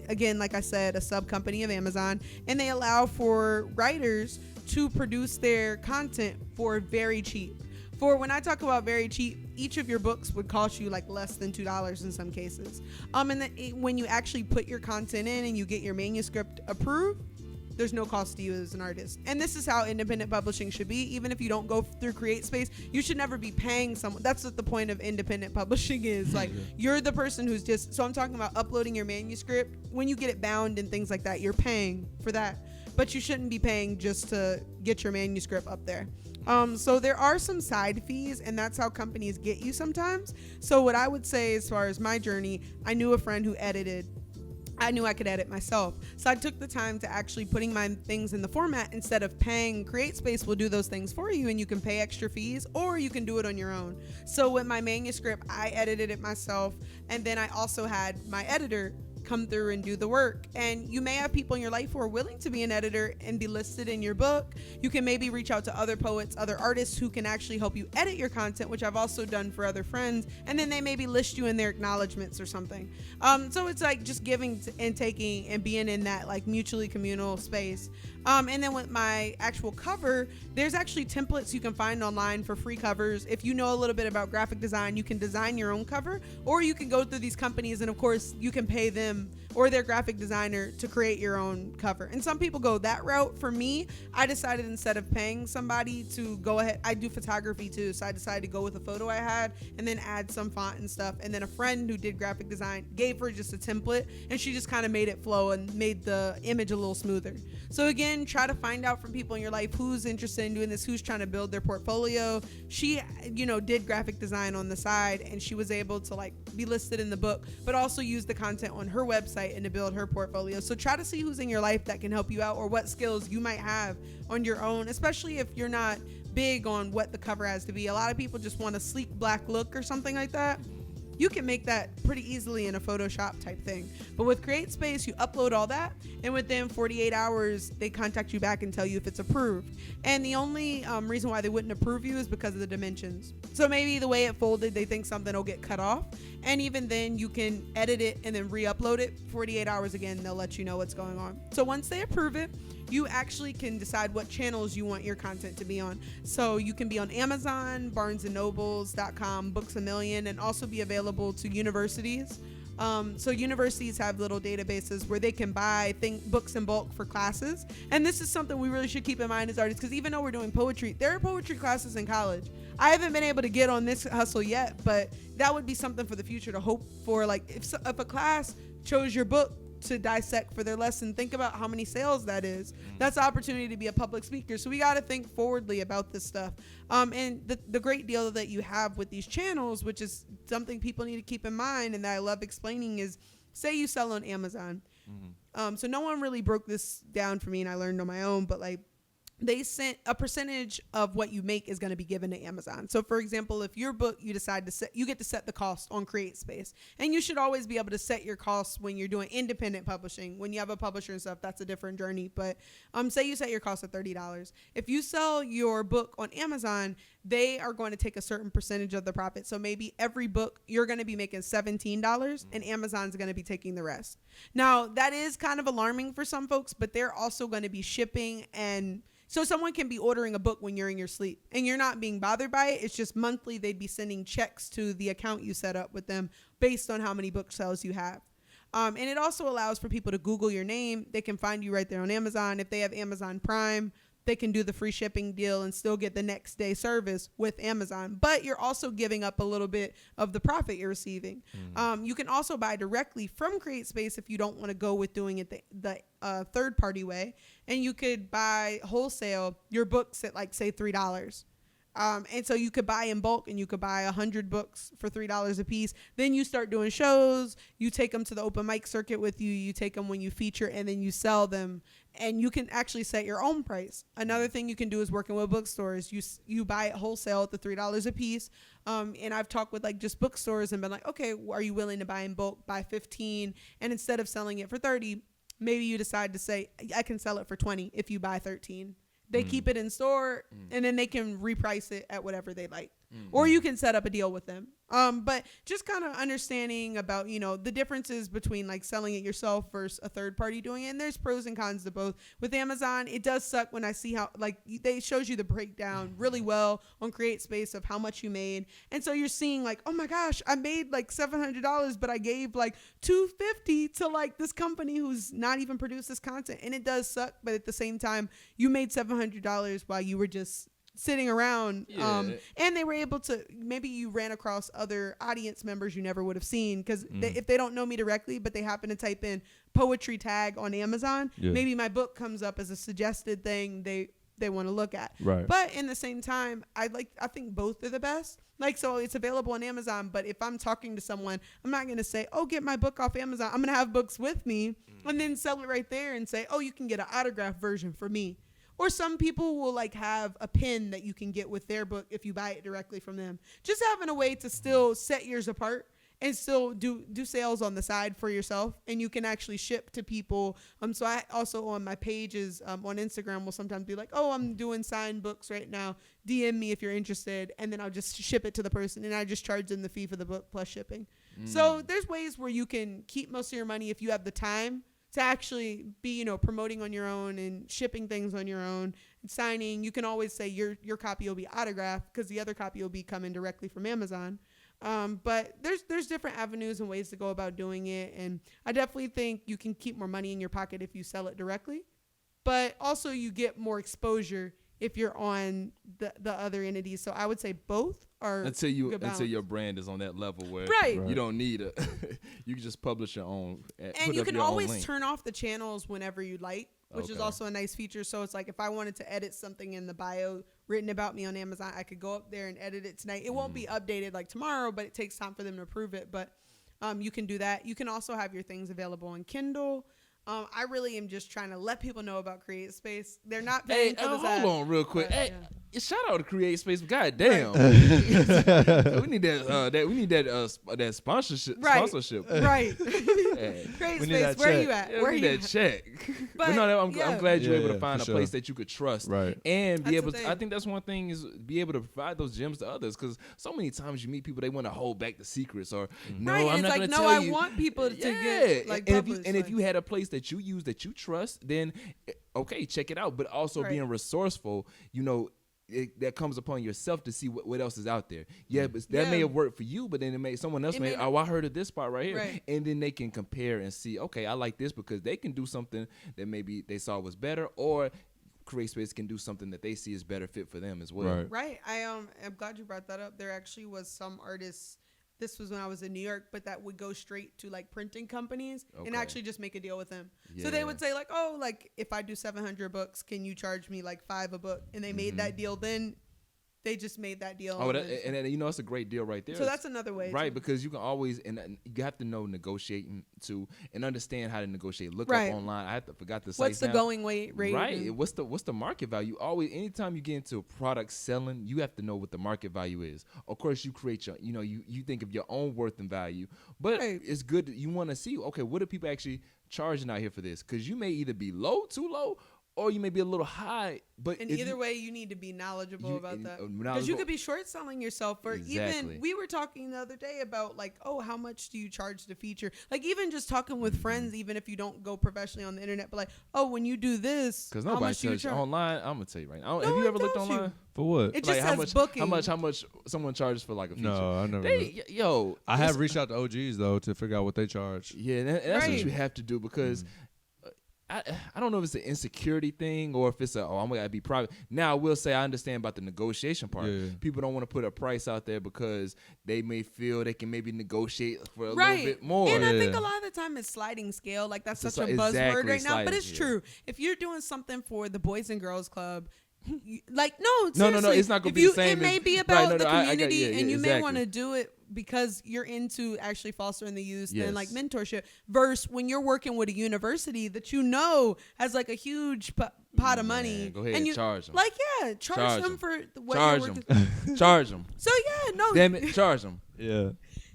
again, like I said, a sub company of Amazon, and they allow for writers to produce their content for very cheap. For when I talk about very cheap, each of your books would cost you like less than $2 in some cases. And then when you actually put your content in and you get your manuscript approved, there's no cost to you as an artist. And this is how independent publishing should be. Even if you don't go through Create Space, you should never be paying someone. That's what the point of independent publishing is. Like, you're the person who's just, so I'm talking about uploading your manuscript. When you get it bound and things like that, you're paying for that. but you shouldn't be paying just to get your manuscript up there. So there are some side fees, and that's how companies get you sometimes. So what I would say, as far as my journey, I knew a friend who edited. I knew I could edit myself. So I took the time to actually putting my things in the format instead of paying. CreateSpace will do those things for you, and you can pay extra fees, or you can do it on your own. So with my manuscript, I edited it myself, and then I also had my editor come through and do the work. And you may have people in your life who are willing to be an editor and be listed in your book. You can maybe reach out to other poets, other artists who can actually help you edit your content, which I've also done for other friends, and then they maybe list you in their acknowledgments or something. So it's like just giving and taking and being in that like mutually communal space. And then with my actual cover, there's actually templates you can find online for free covers. If you know a little bit about graphic design, you can design your own cover, or you can go through these companies and of course you can pay them or their graphic designer to create your own cover. And some people go that route. For me, I decided instead of paying somebody to go ahead, I do photography too, so I decided to go with a photo I had and then add some font and stuff. And then a friend who did graphic design gave her just a template, and she just kind of made it flow and made the image a little smoother. So again, try to find out from people in your life who's interested in doing this, who's trying to build their portfolio. She, did graphic design on the side, and she was able to like be listed in the book, but also use the content on her website and to build her portfolio. So try to see who's in your life that can help you out, or what skills you might have on your own, especially if you're not big on what the cover has to be. A lot of people just want a sleek black look or something like that. You can make that pretty easily in a Photoshop type thing. But with CreateSpace, you upload all that, and within 48 hours, they contact you back and tell you if it's approved. And the only reason why they wouldn't approve you is because of the dimensions. So maybe the way it folded, they think something will get cut off. And even then, you can edit it and then re-upload it. 48 hours again, they'll let you know what's going on. So once they approve it, you actually can decide what channels you want your content to be on. So you can be on Amazon, BarnesandNobles.com, Books A Million, and also be available to universities. So universities have little databases where they can buy books in bulk for classes. And this is something we really should keep in mind as artists, because even though we're doing poetry, there are poetry classes in college. I haven't been able to get on this hustle yet, but that would be something for the future to hope for. Like if a class chose your book to dissect for their lesson, think about how many sales that is. That's an opportunity to be a public speaker. So we got to think forwardly about this stuff. And the great deal that you have with these channels, which is something people need to keep in mind and that I love explaining, is say you sell on Amazon. So no one really broke this down for me, and I learned on my own, but like they sent a percentage of what you make is going to be given to Amazon. So for example, if your book, you decide to set, you get to set the cost on CreateSpace, and you should always be able to set your costs when you're doing independent publishing. When you have a publisher and stuff, that's a different journey. But say you set your cost at $30. If you sell your book on Amazon, they are going to take a certain percentage of the profit. So maybe every book you're going to be making $17 and Amazon's going to be taking the rest. Now that is kind of alarming for some folks, but they're also going to be shipping, and so someone can be ordering a book when you're in your sleep and you're not being bothered by it. It's just monthly they'd be sending checks to the account you set up with them based on how many book sales you have. And it also allows for people to Google your name. They can find you right there on Amazon. If they have Amazon Prime, they can do the free shipping deal and still get the next day service with Amazon. But you're also giving up a little bit of the profit you're receiving. You can also buy directly from CreateSpace if you don't want to go with doing it the third party way. And you could buy wholesale your books at like say $3. And so you could buy in bulk, and you could buy 100 books for $3 a piece. Then you start doing shows. You take them to the open mic circuit with you. You take them when you feature, and then you sell them. And you can actually set your own price. Another thing you can do is working with bookstores. You buy it wholesale at the $3 a piece. And I've talked with like just bookstores and been like, okay, are you willing to buy in bulk? Buy 15, and instead of selling it for 30, maybe you decide to say, I can sell it for 20 if you buy 13. They keep it in store, and then they can reprice it at whatever they like. Or you can set up a deal with them. But just kind of understanding about, the differences between like selling it yourself versus a third party doing it. And there's pros and cons to both. With Amazon, it does suck when I see how like they shows you the breakdown really well on CreateSpace of how much you made. And so you're seeing like, oh my gosh, I made like $700, but I gave like $250 to like this company who's not even produced this content. And it does suck. But at the same time, you made $700 while you were just sitting around. Yeah. And they were able to, maybe you ran across other audience members you never would have seen, because if they don't know me directly, but they happen to type in poetry tag on Amazon, maybe my book comes up as a suggested thing they want to look at. Right. But in the same time, I think both are the best. Like, so it's available on Amazon, but if I'm talking to someone, I'm not going to say, oh, get my book off Amazon. I'm going to have books with me and then sell it right there and say, oh, you can get an autographed version for me. Or some people will like have a pin that you can get with their book if you buy it directly from them. Just having a way to still set yours apart and still do sales on the side for yourself, and you can actually ship to people. So I also, on my pages on Instagram, will sometimes be like, oh, I'm doing signed books right now. DM me if you're interested, and then I'll just ship it to the person, and I just charge them the fee for the book plus shipping. So there's ways where you can keep most of your money if you have the time to actually be, promoting on your own and shipping things on your own and signing. You can always say your copy will be autographed because the other copy will be coming directly from Amazon. But there's different avenues and ways to go about doing it. And I definitely think you can keep more money in your pocket if you sell it directly. But also you get more exposure if you're on the other entities. So I would say both are until your brand is on that level where you don't need a you can just publish your own, and you can always turn off the channels whenever you like, which is also a nice feature. So it's like if I wanted to edit something in the bio written about me on Amazon, I could go up there and edit it tonight. It won't be updated like tomorrow, but it takes time for them to approve it. But you can do that. You can also have your things available on Kindle. I really am just trying to let people know about Create Space. They're not paying for this ad, hold on real quick. but, Hey, yeah. shout out to Create Space. God damn. We need that sponsorship. Right. Sponsorship. Right. Hey, Create We need Space. that Where check. you at? yeah, Where we you need at? that check. But, But no, I'm yeah. glad you're able Yeah, to find for a sure. place that you could trust. Right. And be That's able the to, thing. I think that's one thing, is be able to provide those gems to others, because so many times you meet people, they want to hold back the secrets, or no, Right, I'm it's not like, going to no, tell I you. want people to Yeah. get like and published. if you had a place that you use that you trust, then okay, check it out. But also being resourceful, that comes upon yourself to see what else is out there. Yeah, but that may have worked for you, but then someone else may, I heard of this part right here. Right. And then they can compare and see, okay, I like this because they can do something that maybe they saw was better, or Create Space can do something that they see is better fit for them as well. Right. I'm glad you brought that up. There actually was some artists, this was when I was in New York, but that would go straight to like printing companies and actually just make a deal with them. So they would say like, oh, like if I do 700 books, can you charge me like $5 a book? And they made that deal. Then they just made that deal. Oh, and it's a great deal right there. So that's another way. Right, too. because you can always, and you have to know negotiating too, and understand how to negotiate. Look Right. up online. forgot the What's sites the now. going rate? Right. and- What's the market value? Always, anytime you get into a product selling, you have to know what the market value is. Of course, you create your, you think of your own worth and value, but Right. it's good. You want to see, okay, what are people actually charging out here for this? Because you may either be too low, or you may be a little high. But And if either you- way, you need to be knowledgeable about that. Because knowledgeable- you could be short selling yourself. Or Exactly. even, we were talking the other day about like, oh, how much do you charge to feature? Like even just talking with friends, even if you don't go professionally on the internet, but like, oh, when you do this, Because how nobody much do you tells you charge? online. I'm gonna tell you right now. No Have you one ever looked tells you. online? For what? It just how says much? booking. How much someone charges for like a feature? No, I never. Yo, I have reached out to OGs though to figure out what they charge. Yeah, and that's Right. what you have to do, because I don't know if it's an insecurity thing or if it's I'm gonna be private. Now I will say I understand about the negotiation part. Yeah. People don't want to put a price out there because they may feel they can maybe negotiate for a Right. little bit more. And I think Yeah. a lot of the time it's sliding scale. Like that's It's such a exactly buzzword right now, but sliding, it's yeah. true. If you're doing something for the Boys and Girls Club, like No, seriously, it's not gonna if be you, the same It may as- be right, about no, the no, I got- community, yeah, and you may exactly. want to do it because you're into actually fostering the youth Yes. and like mentorship. Versus when you're working with a university that you know has like a huge pot of money, Man, go ahead and and you charge 'em. like charge Charge them 'em. for what Charge you're them. working. Charge them. So yeah, no, Damn it, charge them. Yeah.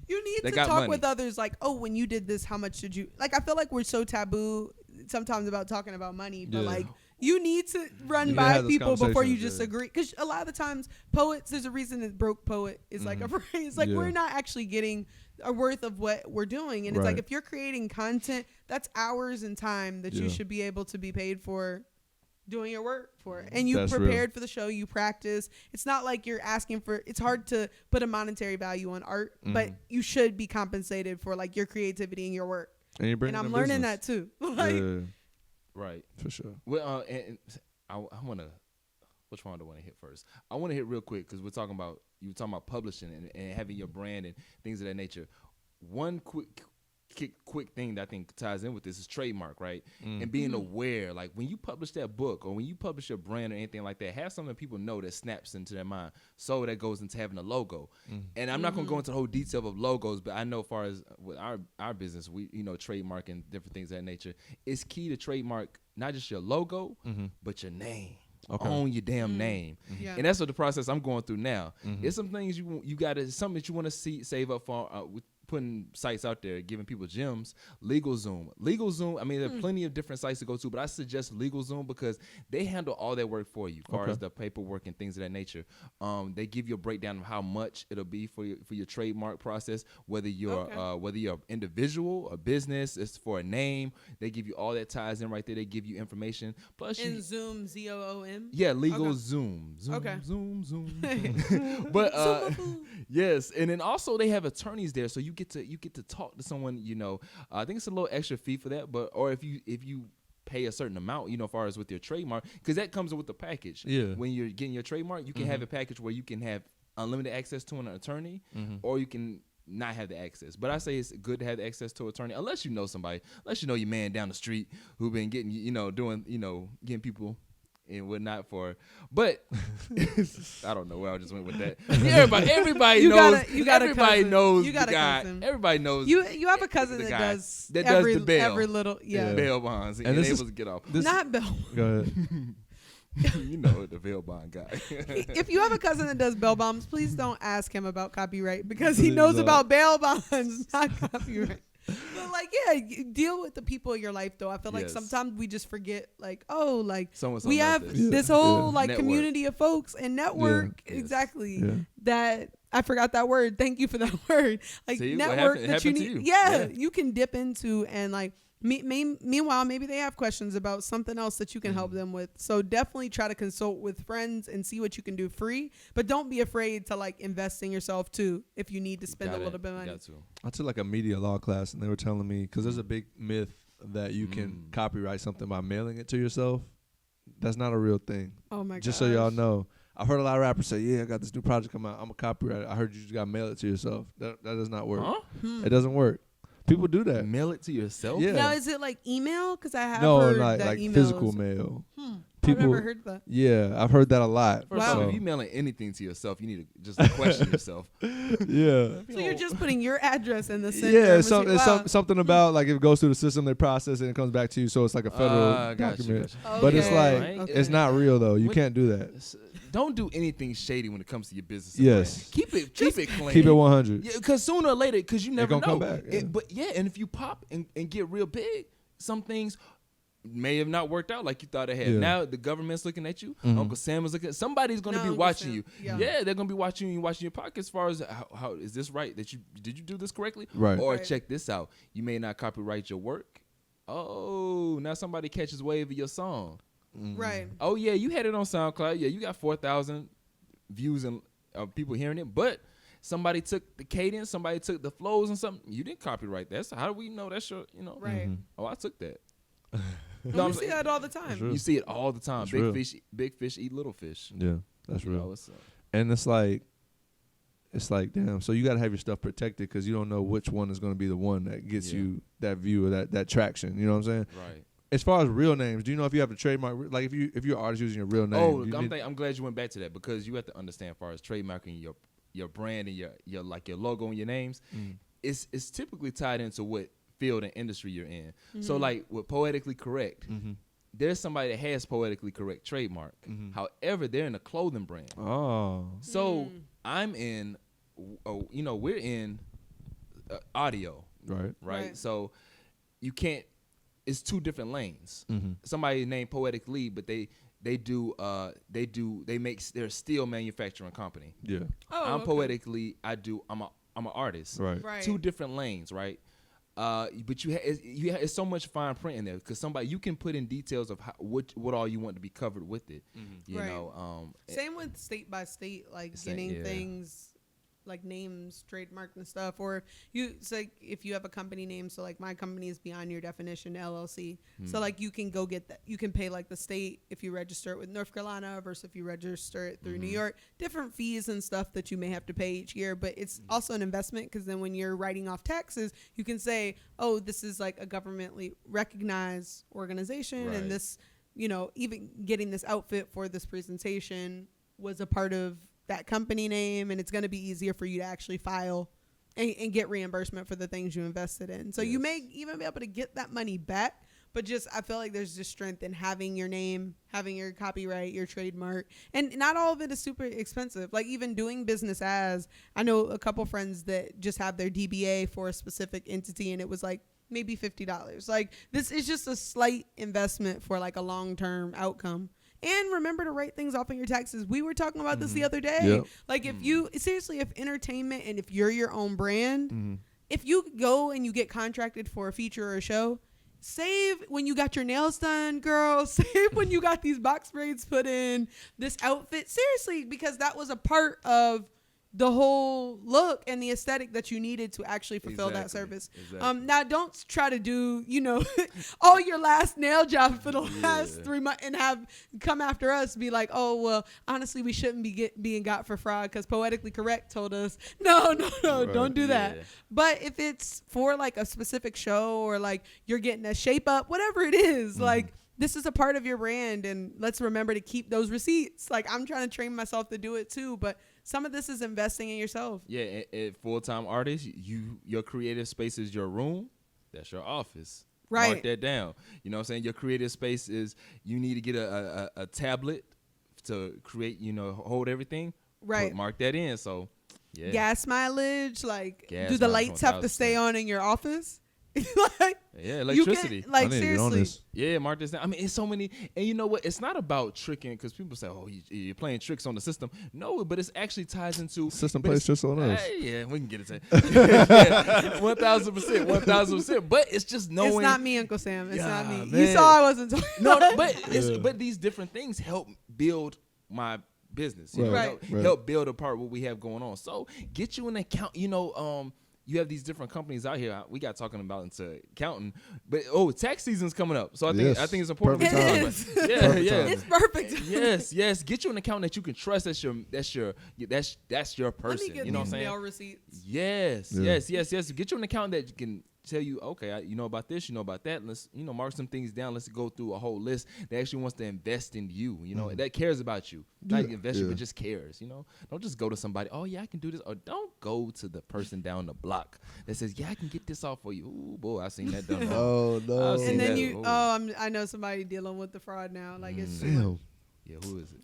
you need They to got talk money. with others like, oh, when you did this, how much did you like? I feel like we're so taboo sometimes about talking about money, but Yeah. like you need to run You gotta by have those people before you conversations, just yeah. agree. Because a lot of the times, poets, there's a reason that broke poet is like a phrase. Like Yeah. we're not actually getting a worth of what we're doing, and it's like Right. if you're creating content, that's hours and time that you Yeah. should be able to be paid for. Doing your work for it. And you That's real. prepared for the show, you practice. It's not like you're asking for, it's hard to put a monetary value on art, but you should be compensated for like your creativity and your work. And you bring. And I'm learning that too. Like, Yeah, Right. for sure. Well, and I want to which one do I want to hit first? I want to hit real quick because you were talking about publishing and having your brand and things of that nature. One quick thing that I think ties in with this is trademark, right? And being aware, like when you publish that book or when you publish your brand or anything like that, have something people know that snaps into their mind. So that goes into having a logo. And I'm not going to go into the whole detail of logos, but I know as far as with our business, we, trademark and different things of that nature, it's key to trademark not just your logo, but your name. Okay. Own your damn name. Yeah. And that's what the process I'm going through now. It's some things you got to, something that you want to save up for, with putting sites out there, giving people gems. LegalZoom, I mean, there are plenty of different sites to go to, but I suggest LegalZoom because they handle all that work for you, as far as the paperwork and things of that nature. They give you a breakdown of how much it'll be for your trademark process, whether you're an individual, a business, it's for a name. They give you all that ties in right there. They give you information. Plus, Zoom, ZOOM. Yeah, LegalZoom. Zoom. But yes, and then also they have attorneys there, so you get to talk to someone. I think it's a little extra fee for that, or if you pay a certain amount, as far as with your trademark, because that comes with the package. Yeah. When you're getting your trademark, you can have a package where you can have unlimited access to an attorney, or you can not have the access. But I say it's good to have the access to an attorney, unless you know somebody, unless you know your man down the street who been getting, getting people and whatnot but I don't know where I just went with that. Everybody knows. Everybody knows the guy. Everybody knows. You have a cousin that does the bail. Every little bail bonds and able to get off. Not bail. Go ahead. The bail bond guy. If you have a cousin that does bail bonds, please don't ask him about copyright because he knows about bail bonds, not copyright. But deal with the people in your life though. I feel like sometimes we just forget we have this whole community of folks and network that I forgot that word. Thank you for that word. Network that you need. You can dip into and meanwhile, maybe they have questions about something else that you can help them with. So definitely try to consult with friends and see what you can do free. But don't be afraid to invest in yourself too if you need to spend a little bit of money. I took a media law class and they were telling me, because there's a big myth that you can copyright something by mailing it to yourself. That's not a real thing. Oh my god! Just so y'all know. I've heard a lot of rappers say, "Yeah, I got this new project coming out. I'm a copyright. I heard you just got to mail it to yourself." That does not work. It doesn't work. People do that. Mail it to yourself? Yeah. Now, is it email? Because I have heard that email physical mail. I've never heard that. Yeah, I've heard that a lot. First of all, if you mailing anything to yourself, you need to just question yourself. Yeah. So you're just putting your address in the center. Yeah, something about if it goes through the system, they process it and it comes back to you, so it's like a federal document. Okay. But it's it's not real though. You can't do that. Don't do anything shady when it comes to your business. Yes. Keep it clean. Keep it 100. Yeah, because sooner or later, because you never know. Come back. Yeah. And if you pop and get real big, some things may have not worked out like you thought it had. Now the government's looking at you. Uncle Sam is looking. Somebody's going to be watching you. Yeah, they're going to be watching you, watching your pockets. As far as how is this right? Did you do this correctly? Right. Or check this out. You may not copyright your work. Oh, now somebody catches wave of your song. Right. Oh yeah, you had it on SoundCloud. Yeah, you got 4,000 views and people hearing it. But somebody took the cadence, somebody took the flows and something. You didn't copyright that. So how do we know that's your? Right. Oh, I took that. You see that all the time. You see it all the time. Big fish eat little fish. Yeah, that's real. And it's like, damn. So you got to have your stuff protected because you don't know which one is going to be the one that gets you that view or that traction. You know what I'm saying? Right. As far as real names, do you know if you have to trademark? Like if you're an artist using your real name. I'm glad you went back to that because you have to understand as far as trademarking your brand and your logo and your names. It's typically tied into what field and industry you're in. So with Poetically Correct, there's somebody that has Poetically Correct trademark. However, they're in a clothing brand. Oh. So I'm in, we're in audio. Right. So you can't. It's two different lanes. Somebody named Poetic Lee, but they're a steel manufacturing company. Yeah. I'm Poetic Lee. I'm an artist. Right. Two different lanes. Right. But it's so much fine print in there because you can put in details of what all you want to be covered with it. You know. Same with state by state, getting things like names trademarked and stuff, or it's like if you have a company name, so like my company is Beyond Your Definition LLC, so like you can go get that, you can pay like the state if you register it with North Carolina versus if you register it through New York, different fees and stuff that you may have to pay each year, but it's also an investment, because then when you're writing off taxes, you can say, oh, this is like a governmentally recognized organization, and this, you know, even getting this outfit for this presentation was a part of that company name, and it's going to be easier for you to actually file and get reimbursement for the things you invested in. So you may even be able to get that money back, but just I feel like there's just strength in having your name, having your copyright, your trademark, and not all of it is super expensive. Like even doing business as, I know a couple friends that just have their DBA for a specific entity, and it was like maybe $50. Like this is just a slight investment for like a long-term outcome. And remember to write things off on your taxes. We were talking about this the other day. Yep. Like if you, seriously, if entertainment and if you're your own brand, if you go and you get contracted for a feature or a show, save when you got your nails done, girl. Save when you got these box braids put in, this outfit. Seriously, because that was a part of the whole look and the aesthetic that you needed to actually fulfill that service. Now don't try to do, you know, all your last nail job for the last 3 months and have come after us, be like, oh, well, honestly, we shouldn't be being got for fraud because Poetically Correct told us, no, right. Don't do that. But if it's for like a specific show or like you're getting a shape up, whatever it is, like, this is a part of your brand, and let's remember to keep those receipts. Like I'm trying to train myself to do it too, but some of this is investing in yourself. Yeah, full-time artist, your creative space is your room. That's your office. Right. Mark that down. You know what I'm saying? Your creative space is, you need to get a tablet to create, you know, hold everything. Right. Mark that in. So, yeah. Gas mileage, like, Gas do the mileage, lights have to stay on in your office? Like, yeah, electricity. Like seriously. Yeah, mark this down. I mean, it's so many, and you know what? It's not about tricking, because people say, "Oh, you're playing tricks on the system." No, but it actually ties into system plays tricks on us. Yeah, we can get it. 1,000%. But it's just knowing. It's not me, Uncle Sam. It's not me. Man. You saw I wasn't talking. No, but these different things help build my business. You know, Right. help build apart what we have going on. So get you an account. You know, you have these different companies out here. We got talking about into accounting, but tax season's coming up. So I think it's important. Perfect time. It's perfect. Yes. Get you an accountant that you can trust. That's your person. Let me get you know what I'm these saying? mail receipts. Yes. Get you an accountant that can tell you, okay, you know about this, you know about that. Let's, you know, mark some things down. Let's go through a whole list that actually wants to invest in you. You know, that cares about you. Not invest you, but just cares. You know, don't just go to somebody. Oh yeah, I can do this. Or don't go to the person down the block that says, yeah, I can get this off for you. Ooh, boy, I seen that done. Oh no. And then I know somebody dealing with the fraud now. Like it's Damn. Yeah, who is it?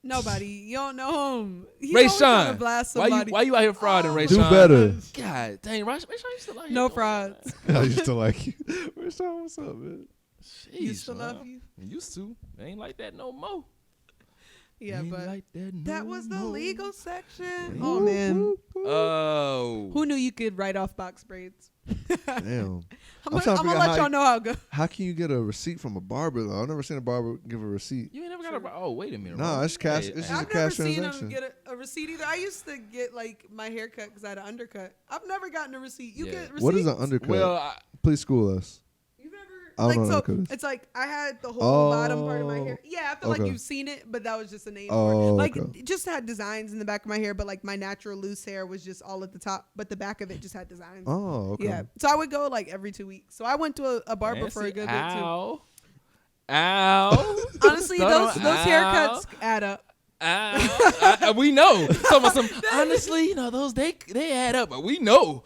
Nobody. You don't know him. Ray Sean. Why you out here frauding, Ray Do Sean? better. God dang, Ray Sean used to like you. No frauds. I used to like you. Ray Sean, what's up, man? Used to love you. Used to. Ain't like that no more. Yeah, Ain't but like that was the more. legal section. Oh man. Oh. Who knew you could write off box braids? Damn. I'm gonna let y'all know how it goes. How can you get a receipt from a barber though? I've never seen a barber give a receipt. You ain't never got a. Oh, wait a minute. Nah, bro. it's cash. Hey, It's just a I've never cash seen transaction. them get a receipt either. I used to get like my hair cut because I had an undercut. I've never gotten a receipt. You Yeah. get receipts? What is an undercut? Well, Please school us. You've never I don't like know what so undercut is. it's like I had the whole bottom part of my Oh. hair. Yeah, I feel like Okay. you've seen it, but that was just a name Oh, for it. Like okay. it just had designs in the back of my hair, but like my natural loose hair was just all at the top, but the back of it just had designs. Oh, okay. Yeah. So I would go like every 2 weeks. So I went to a barber man, for a see, good bit too. Ow. Honestly, Start those on haircuts add up. Ow. We know. Honestly, you know, those they add up, but we know.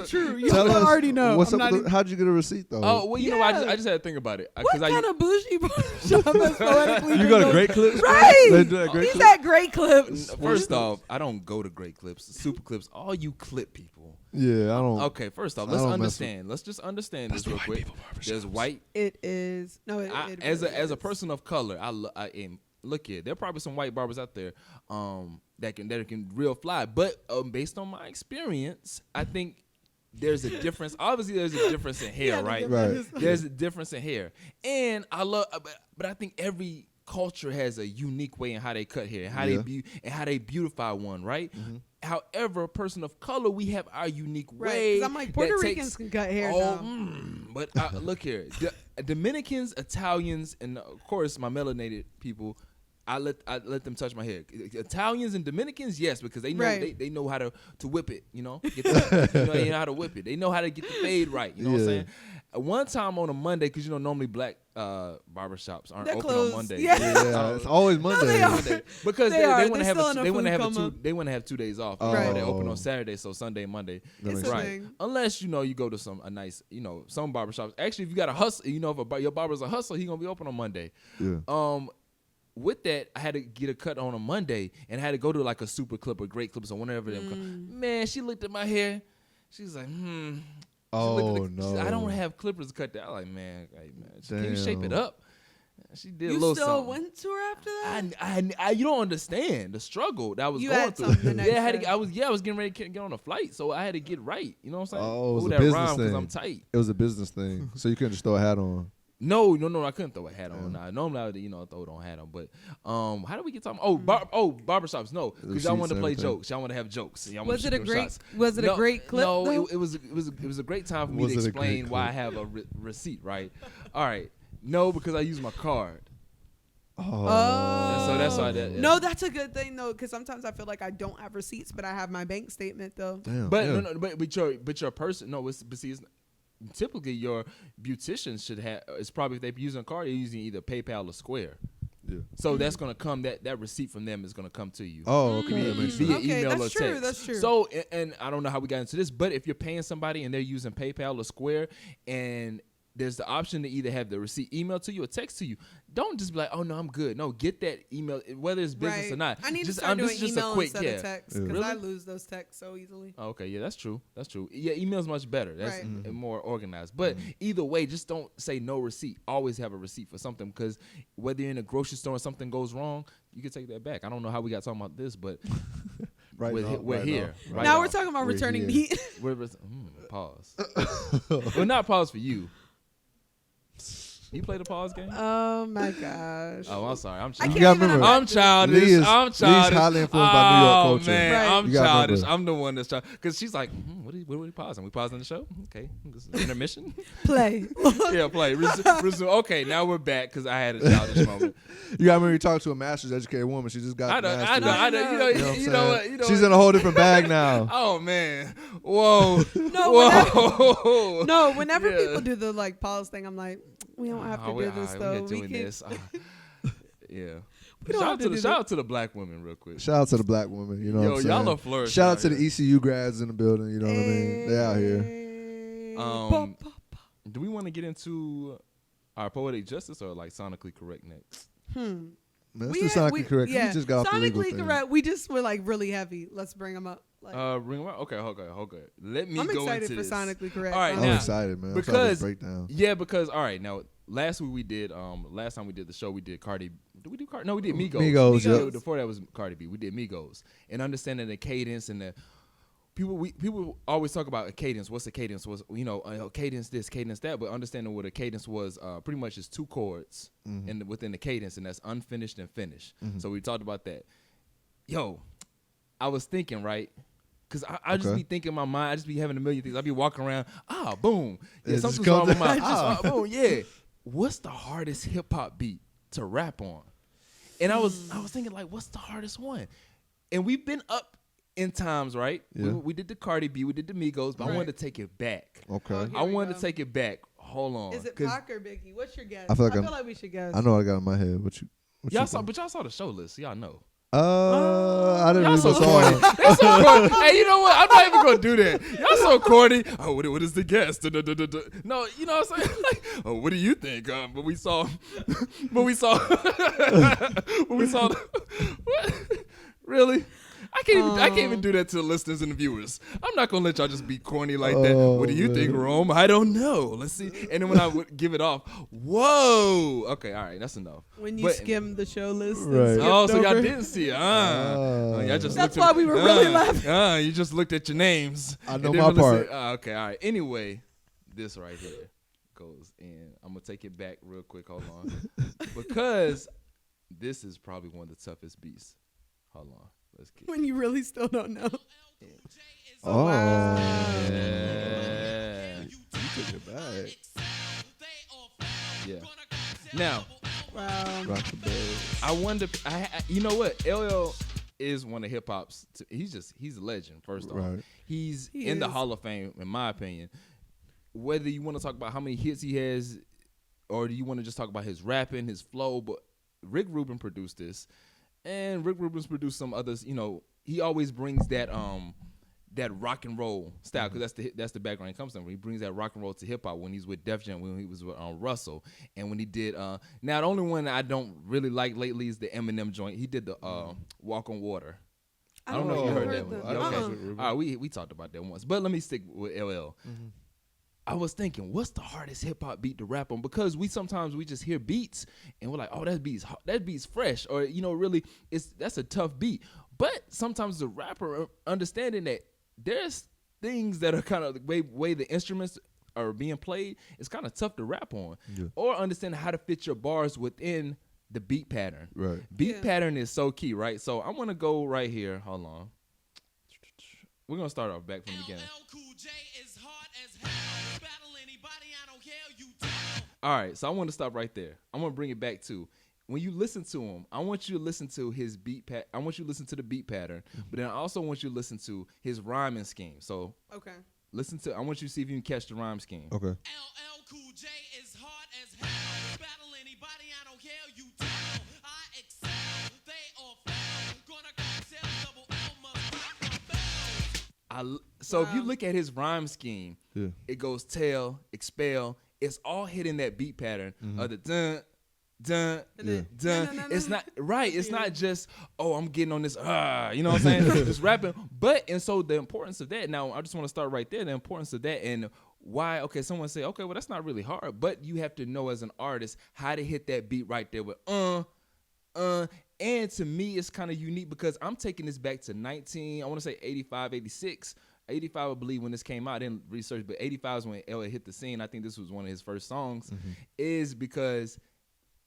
True. You Tell us, already know. What's I'm up not with how'd you get a receipt though? Oh, well, you know, I Yeah. just had to think about it. What kind of bougie barbershop is poetically? you go to Great Clips? Right. They do that Great He's Clips? at Great Clips. First off, I don't go to Great Clips, Super Clips, all you clip people. Yeah, I don't. Okay, first off, I let's don't mess understand. Let's just understand this real quick. There's white. It is. No, As a person of color, I am. Look here, there are probably some white barbers out there that can real fly. But based on my experience, I think there's a difference. Obviously, there's a difference in hair, right? Right. There's a difference in hair, and I love. But I think every culture has a unique way in how they cut hair and how Yeah. how they beautify one, right? Mm-hmm. However, a person of color, we have our unique Right. way. 'Cause I'm like, Puerto that Ricans takes- can cut hair Oh, now. but look here, Dominicans, Italians, and of course my melanated people. I let them touch my hair. Italians and Dominicans, yes, because they know Right. they know how to whip it. You know, they know how to whip it. They know how to get the fade right. You know what I'm Yeah. saying? One time on a Monday, because normally black barbershops aren't They're open closed. on Monday. Yeah. Yeah, it's always Monday. they are. Monday. Because They they, are. want to They're have still in a they want to food have coma. they want to have 2 days off. Right. They open Oh. on Saturday, so Sunday, Monday. That It's makes a Right. thing. Unless you go to a nice some barbershops. Actually, if you got a hustle, if your barber's a hustle, he gonna be open on Monday. Yeah. With that, I had to get a cut on a Monday and I had to go to like a Super Clip or Great Clips or whatever them. Man, she looked at my hair. She was like, She Oh, looked at no. She said, I don't have clippers to cut that. I'm like, man, can you shape it Damn. up? She did a You little still something. went to her after that? You don't understand the struggle that I was You going had through. something the next Yeah, I had day. to, I was getting ready to get on a flight, so I had to get right. You know what I'm saying? Oh, it was Ooh, a that business rhyme 'cause thing. I'm tight. It was a business thing, so you couldn't just throw a hat on. No, I couldn't throw a hat on. Nah, normally I would, throw it on hat on. But how do we get talking? Barbershops. No, because y'all Receipts wanted to and play everything. jokes. Y'all want to have jokes. Y'all wanna Was shoot it a them great? shots. Was it No, a great clip? No, though? it was a great time for me Was to it a great explain why I clip? have a receipt. Right. All right. No, because I use my card. Oh. So that's why that. No, that's a good thing though, because sometimes I feel like I don't have receipts, but I have my bank statement though. Damn. But yeah. but your person typically your beautician should have. It's probably if they're using a card, they're using either PayPal or Square. Yeah. So that's gonna come. That receipt from them is gonna come to you. Oh, okay. Via, That makes via sense. Okay, email that's or true, text. that's true. So and I don't know how we got into this, but if you're paying somebody and they're using PayPal or Square, and there's the option to either have the receipt emailed to you or text to you. Don't just be like, oh no, I'm good. No, get that email, whether it's business Right. or not. I need to Just, start doing this is just a email quick, instead yeah. of text Yeah. because I Really? lose those texts so easily. Oh, okay, yeah, that's true. That's true. Yeah, email's much better. That's Right. more organized. But either way, just don't say no receipt. Always have a receipt for something, because whether you're in a grocery store and something goes wrong, you can take that back. I don't know how we got talking about this, but Right we're, now, we're right here. now. Right now now. we're talking about We're returning here. meat. Pause. Well, not pause for you. You play the pause game? Oh my gosh. Oh, I'm sorry. I'm I childish. can't gotta even remember, I'm childish. Lee is- I'm Lee's childish. highly influenced by New York Oh, culture. man, Right. I'm You gotta childish. remember. I'm the one that's childish. Because she's like, what are we pausing? We pausing the show? Okay. This is intermission? Play. Yeah, play. Resume. Okay, now we're back because I had a childish moment. You got to remember you talk to a master's educated woman. She just got I know. master's. You know You know what? what I'm You know She's what? in a whole different bag now. Oh man! Whoa! No, Whoa! No, whenever Yeah. people do the like pause thing, I'm like, we don't have to Oh, do this though. We're We doing can. this. Yeah. We don't have to do Shout out to the black women real quick. Shout out to the black woman. You know Yo, what I'm y'all saying? are flourishing Shout out out to the here. ECU grads in the building. You know what I mean? They out here. Um, Do we want to get into our poetic justice or like sonically correct next? Man, let's We do had- sonically correct. Yeah. We just got off the legal Sonically thing. correct. We just were like really heavy. Let's bring them up. Like, Ring around. Okay. Let me I'm go excited into for this. sonically correct. All right, I'm now, excited, man. I'm excited because to break down. yeah, because all right, now last week we did last time we did the show we did Cardi. Did we do Cardi? No, we did Migos. Migos, yep. Before that was Cardi B. We did Migos, and understanding the cadence and the people always talk about a cadence. What's a cadence? Was cadence this, cadence that, but understanding what a cadence was pretty much is 2 chords and within the cadence, and that's unfinished and finished. So we talked about that. Yo, I was thinking, right? Because I just Okay. be thinking in my mind. I just be having a million things. I be walking around. Boom. Yeah, It just something's wrong comes with my. out. Boom. Yeah. What's the hardest hip hop beat to rap on? And I was thinking like, what's the hardest one? And we've been up in times, right? Yeah. We did the Cardi B, we did the Migos, but I Right. wanted to take it back. Okay. Oh, here I we wanted go. to take it back. Hold on. Is it 'Cause Pac or Biggie? What's your guess? I feel like we should guess. I know what I got in my head. What you y'all saw, think? but y'all saw the show list, so y'all know. I didn't Y'all even so saw corny. it. They so corny. Hey, you know what? I'm not even gonna do that. Y'all so corny. Oh, what is the guess? No, you know what I'm saying? Like, oh, what do you think? But we saw, but we saw, what? Really? I can't even do that to the listeners and the viewers. I'm not gonna let y'all just be corny like that. Oh, What do you think, man. Rome? I don't know. Let's see. And then when I would give it off, whoa. Okay, all right, that's enough. When you But- skim the show list. and Right. skipped Oh, so y'all over. didn't see it. Y'all just That's looked why we were really laughing. You just looked at your names. I and know didn't my really part. say- okay, all right. Anyway, this right here goes in. I'm gonna take it back real quick. Hold on, because this is probably one of the toughest beats. Hold on, let's get. When you really still don't know. Oh, Yeah. you took it back. Yeah. Now, Wow. Rock the boat. I wonder. You know what? LL is one of hip hop's. He's a legend. First off, Right. he's He in the is. Hall of Fame, in my opinion. Whether you want to talk about how many hits he has, or do you want to just talk about his rapping, his flow? But Rick Rubin produced this, and Rick Rubin's produced some others. You know, he always brings that rock and roll style, because that's the background he comes from. He brings that rock and roll to hip hop when he's with Def Jam, when he was with Russell, and when he did. Now the only one I don't really like lately is the Eminem joint. He did the Walk on Water. I don't know if you heard that one. I don't Okay. know. All right, we talked about that once, but let me stick with LL. I was thinking, what's the hardest hip hop beat to rap on? Because we sometimes just hear beats and we're like, oh, that beat's fresh, or really, that's a tough beat. But sometimes the rapper understanding that there's things that are kind of the way the instruments are being played, it's kind of tough to rap on, or understand how to fit your bars within the beat pattern. Right. Beat pattern is so key, right? So I'm gonna go right here. Hold on. We're gonna start off back from the beginning. All right, so I want to stop right there. I'm gonna bring it back to when you listen to him. I want you to listen to his beat I want you to listen to the beat pattern, but then I also want you to listen to his rhyming scheme. So Okay. I want you to see if you can catch the rhyme scheme. Okay. LL Cool J is hard as hell. Battle anybody, I don't care, you tell. I excel, they all fail. Gonna cocktail, double L must rock my bell. So if you Wow. look at his rhyme scheme, it goes tell, expel. It's all hitting that beat pattern of the dun, dun, then- dun. No. It's not right. It's not just, oh, I'm getting on this, you know what I'm saying? Just rapping. And so the importance of that. Now I just want to start right there. The importance of that and why. Okay, someone say, okay, well that's not really hard, but you have to know as an artist how to hit that beat right there with And to me, it's kind of unique because I'm taking this back to I want to say 85, 86. 85, I believe, when this came out. I didn't research, but 85 is when LA hit the scene. I think this was one of his first songs. Is because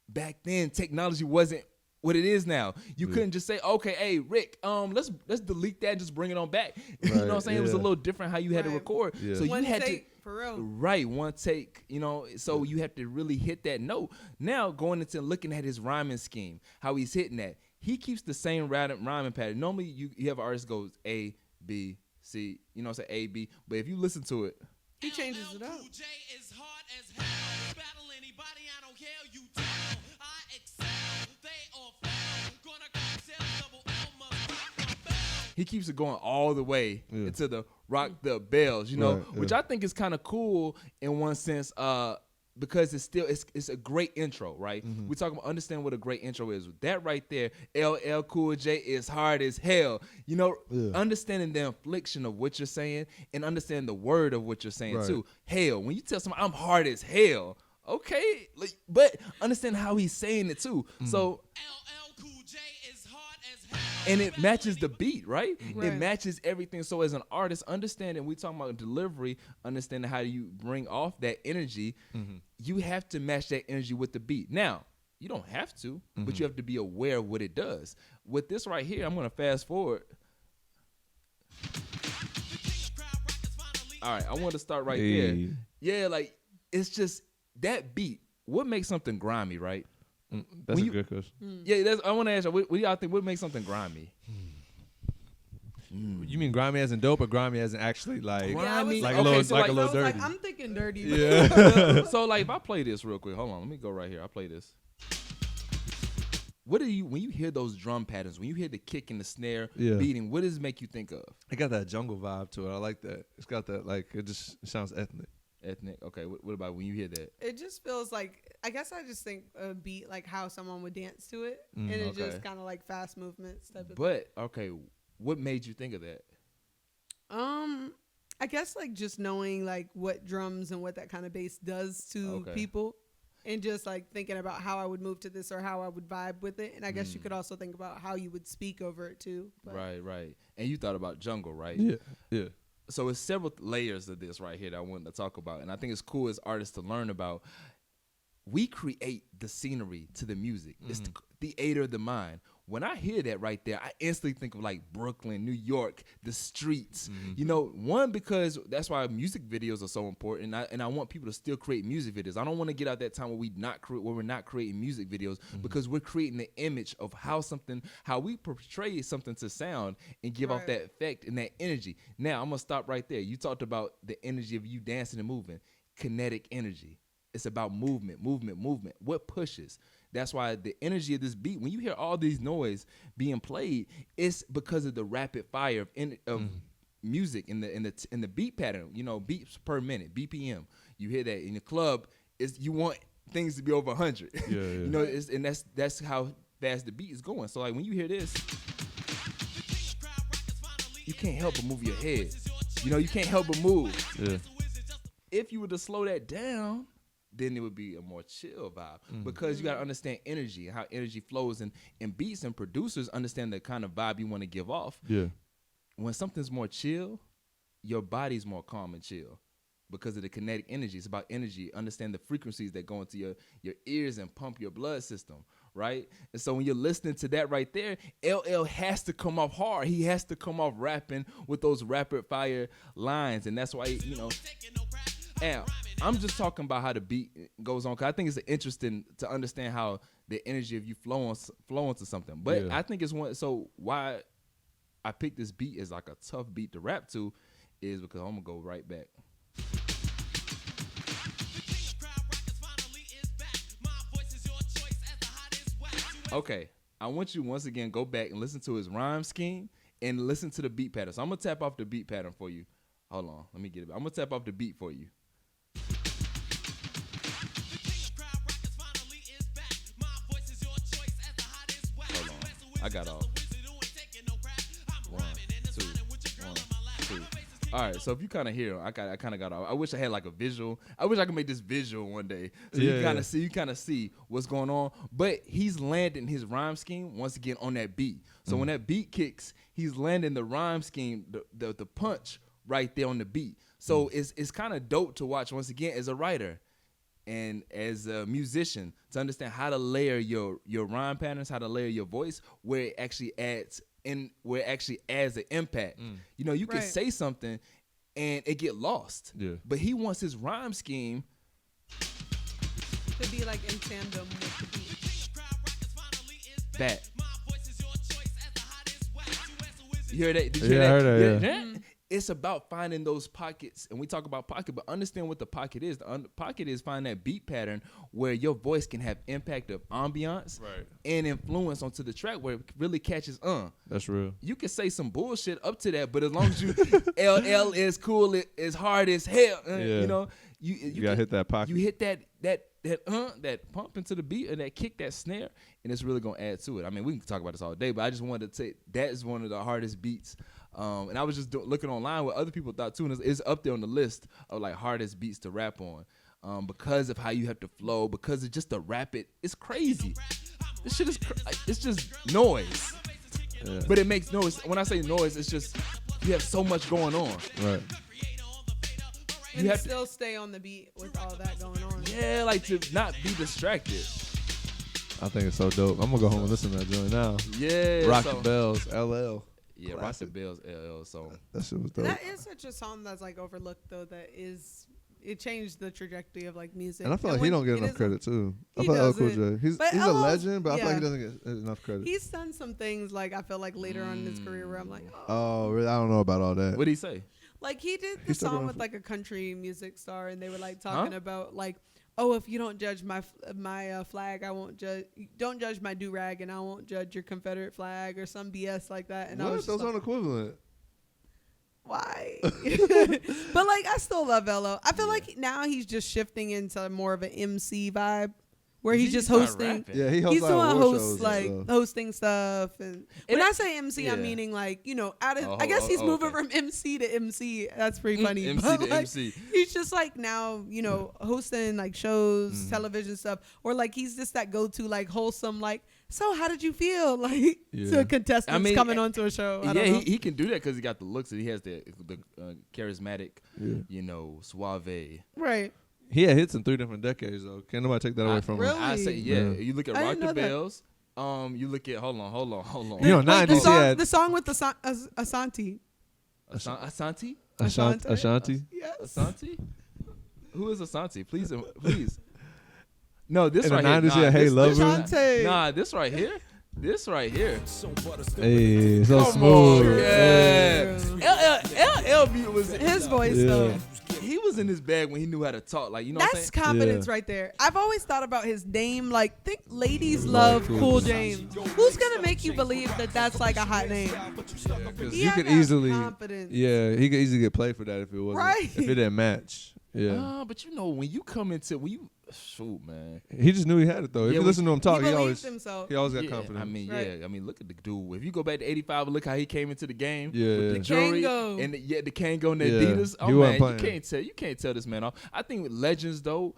back then technology wasn't what it is now. You couldn't just say, okay, hey Rick, let's delete that and just bring it on back. You know what I'm saying? It was a little different how you had to Right. record. Yeah. So you One had take, for real. Right, one take, so you have to really hit that note. Now, going into looking at his rhyming scheme, how he's hitting that, he keeps the same rhyming pattern. Normally, you have an artist goes A, B, C, say A, B, but if you listen to it, He changes it up. LL Cool J is hard as hell. Battle anybody, I don't care, you tell. I excel, they all fail. Gonna cocktail, double L must rock my bell. he keeps it going all the way into the rock the bells, Right, which I think is kind of cool in one sense, because it's a great intro, right? We talk about understand what a great intro is. That right there, LL Cool J is hard as hell. Understanding the infliction of what you're saying and understanding the word of what you're saying Right. too. Hell, when you tell someone I'm hard as hell, okay, but understand how he's saying it too. So. LL Cool J is hard as hell. And it matches the beat, right? Right. It matches everything. So as an artist, understanding, we talking about delivery, understanding how you bring off that energy, you have to match that energy with the beat. Now, you don't have to, but you have to be aware of what it does. With this right here, I'm going to fast forward. All right, I want to start right there. Hey. Yeah, it's just that beat. What makes something grimy, right? That's When a you- good question. Yeah, I want to ask you, what do y'all think? What makes something grimy? You mean grimy as in dope, or grimy as in actually like Yeah, I was like okay, a little so like like- a I little was dirty? like, I'm thinking dirty. Yeah. So if I play this real quick, hold on, let me go right here. I'll play this. When you hear those drum patterns, when you hear the kick and the snare beating, what does it make you think of? It got that jungle vibe to it. I like that. It's got that it sounds ethnic. Ethnic. Okay, what about when you hear that? It just feels like, I guess I just think a beat like how someone would dance to it, and it Okay. just kind of like fast movements type of. But okay, what made you think of that? I guess like just knowing like what drums and what that kind of bass does to Okay. people, and just like thinking about how I would move to this or how I would vibe with it, and I guess you could also think about how you would speak over it too. But Right. And you thought about jungle, right? Yeah. So it's several layers of this right here that I wanted to talk about, and I think it's cool as artists to learn about. we create the scenery to the music. It's the theater of the mind. When I hear that right there, I instantly think of like Brooklyn, New York, the streets. You know, one, because that's why music videos are so important, and I want people to still create music videos. I don't want to get out that time where we're not creating music videos, because we're creating the image of how we portray something to sound and give off that effect and that energy. Now I'm gonna stop right there. You talked about the energy of you dancing and moving, kinetic energy. It's about movement. What pushes? That's why the energy of this beat, when you hear all these noise being played, it's because of the rapid fire of music in the beat pattern. You know, beats per minute, BPM. You hear that in the club. You want things to be over 100. Yeah. You know, and that's how fast the beat is going. So like when you hear this, you can't help but move your head. You know, you can't help but move. Yeah. If you were to slow that down, then it would be a more chill vibe, because you got to understand energy and how energy flows, and beats and producers understand the kind of vibe you want to give off. Yeah. When something's more chill, your body's more calm and chill because of the kinetic energy. It's about energy. Understand the frequencies that go into your ears and pump your blood system, right? And so when you're listening to that right there, LL has to come off hard. He has to come off rapping with those rapid fire lines, and that's why, you know. And I'm just talking about how the beat goes on, because I think it's interesting to understand how the energy of you flow into something. But I think it's one. So why I picked this beat as like a tough beat to rap to is because I'm gonna go right back. Okay, I want you once again go back and listen to his rhyme scheme and listen to the beat pattern. So I'm gonna tap off the beat pattern for you. Hold on, let me get it back. I'm gonna tap off the beat for you. Hold on, I got off. 1, 2, 1, 2. All right, so if you kind of hear, I kind of got off. I wish I had like a visual. I wish I could make this visual one day, so you kind of see what's going on. But he's landing his rhyme scheme once again on that beat. So when that beat kicks, he's landing the rhyme scheme, the punch right there on the beat. So it's kind of dope to watch once again as a writer and as a musician to understand how to layer your rhyme patterns, how to layer your voice where it actually adds an impact. You know, you can say something and it get lost. Yeah. But he wants his rhyme scheme to be like in tandem with the beat. That. You hear that? Did you hear that? I heard that, Yeah. It's about finding those pockets, and we talk about pocket, but understand what the pocket is. The pocket is finding that beat pattern where your voice can have impact of ambiance and influence onto the track where it really catches on. That's real. You can say some bullshit up to that, but as long as you LL is cool, it is hard as hell. You know, you gotta hit that pocket. You hit that pump into the beat and that kick, that snare, and it's really gonna add to it. I mean, we can talk about this all day, but I just wanted to say that is one of the hardest beats. And I was just looking online what other people thought too, and it's up there on the list of like hardest beats to rap on, because of how you have to flow, because of just the rapid. It's crazy. This shit is it's just noise, but it makes noise. When I say noise, it's just you have so much going on. Right. You have to still stay on the beat with all that going on. Yeah, like to not be distracted. I think it's so dope. I'm gonna go home and listen to that joint now. Yeah. Rock the Bells, LL. Yeah, Rock the Bells, LL song. That shit was dope. That is such a song that's like overlooked though. It changed the trajectory of like music. And I feel like he don't get enough credit too. I He feel like Cool doesn't. J. He's a legend, but I feel like he doesn't get enough credit. He's done some things like I feel like later on in his career where I'm like, oh, really? I don't know about all that. What did he say? Like he did the song with like a country music star, and they were like talking about like, oh, if you don't judge my flag, I won't judge. Don't judge my do rag, and I won't judge your Confederate flag or some BS like that. And what? I was Those aren't equivalent. Why? But like, I still love LL. I feel like now he's just shifting into more of an MC vibe. Where he's just hosting. Yeah, he's doing like hosting stuff. And when I say MC, I'm meaning like, you know, I guess he's moving from MC to MC. That's pretty funny. MC but to like, MC. He's just like now, you know, hosting like shows, television stuff. Or like he's just that go-to like wholesome like, so how did you feel like to contestants coming onto a show? I don't know. He can do that because he got the looks and he has the charismatic, you know, suave. Right. He had hits in 3 different decades though. Can't nobody take that away from really? him. I say Yeah. You look at I didn't Rock the know that. Bells. You look at hold on. You know, Wait, 90s, he had the song with Asante. Asante? Ashanti. Yes. Asante? Who is Asante? Please. No, this In the right here. 90s, he had Hey Lover. Asante. Nah, this right here. Hey, so Come smooth. on, yeah. LL was His voice Yeah. though. He was in his bag when he knew how to talk. Like, you know what I'm That's saying? confidence Yeah. right there. I've always thought about his name. Like, think ladies love Cool James. Who's gonna make you believe that that's like a hot name? Because He you had could that easily, confidence. he could easily get played for that if it wasn't, Right. if it didn't match. Yeah, But shoot, man. he just knew he had it though. If Yeah, you listen to him talk, he he believed always himself. got Yeah, confidence. I mean, Right. I mean, look at the dude. If you go back to '85 and look how he came into the game Yeah. with the The jewelry Kango. and the Kango and the Yeah. Adidas. Oh He wasn't man, playing. you can't tell this man off. I think with legends though,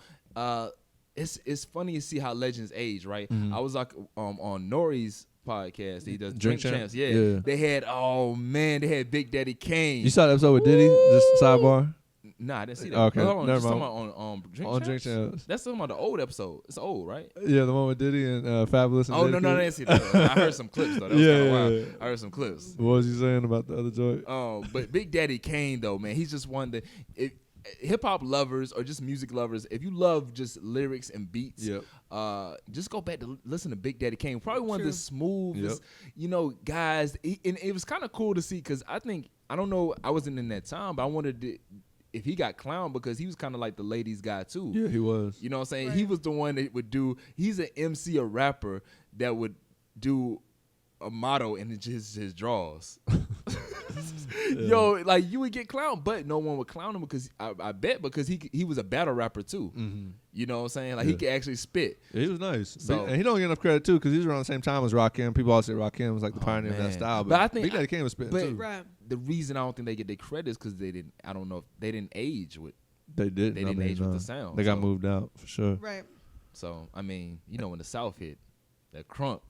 it's funny to see how legends age, right? Mhm. I was like on Nori's podcast. He does Drink Drink Champs? Champs. Yeah. Yeah. They had Big Daddy Kane. You saw the episode with Diddy? Just sidebar. Nah, I didn't see that. Okay, Hold on, never just talking mind. about on Drink On Champs? Drink Champs. That's talking about the old episode. It's old, right? Yeah, the one with Diddy and Fabulous. And Oh no, I didn't see that. I heard some clips though. That was Yeah, kind of wild. yeah. I heard some clips. What was he saying about the other joint? But Big Daddy Kane though, man, he's just one that hip hop lovers or just music lovers, if you love just lyrics and beats, Yep. just go back to listen to Big Daddy Kane. Probably one of True. the smoothest, guys. And it was kind of cool to see because I don't know, I wasn't in that time, but I wondered if he got clowned because he was kind of like the ladies guy too. Yeah, he was. You know what I'm saying? Right. He was the one that would do. He's an MC, a rapper that would do a motto in his draws. Yo, like you would get clowned, but no one would clown him because I bet because he was a battle rapper too. Mm-hmm. You know what I'm saying? Like he Yeah. could actually spit. Yeah, he was nice. So- And he don't get enough credit too because he was around the same time as Rakim. People always say Rakim was like the pioneer of man. that style, But I think Big Daddy Kane was spitting but- too. Right. The reason I don't think they get their credit is because they didn't. I don't know if they didn't age with. They didn't. They didn't age with the sound, They got so- moved out for sure. Right. So I mean, when the South hit, that crunk.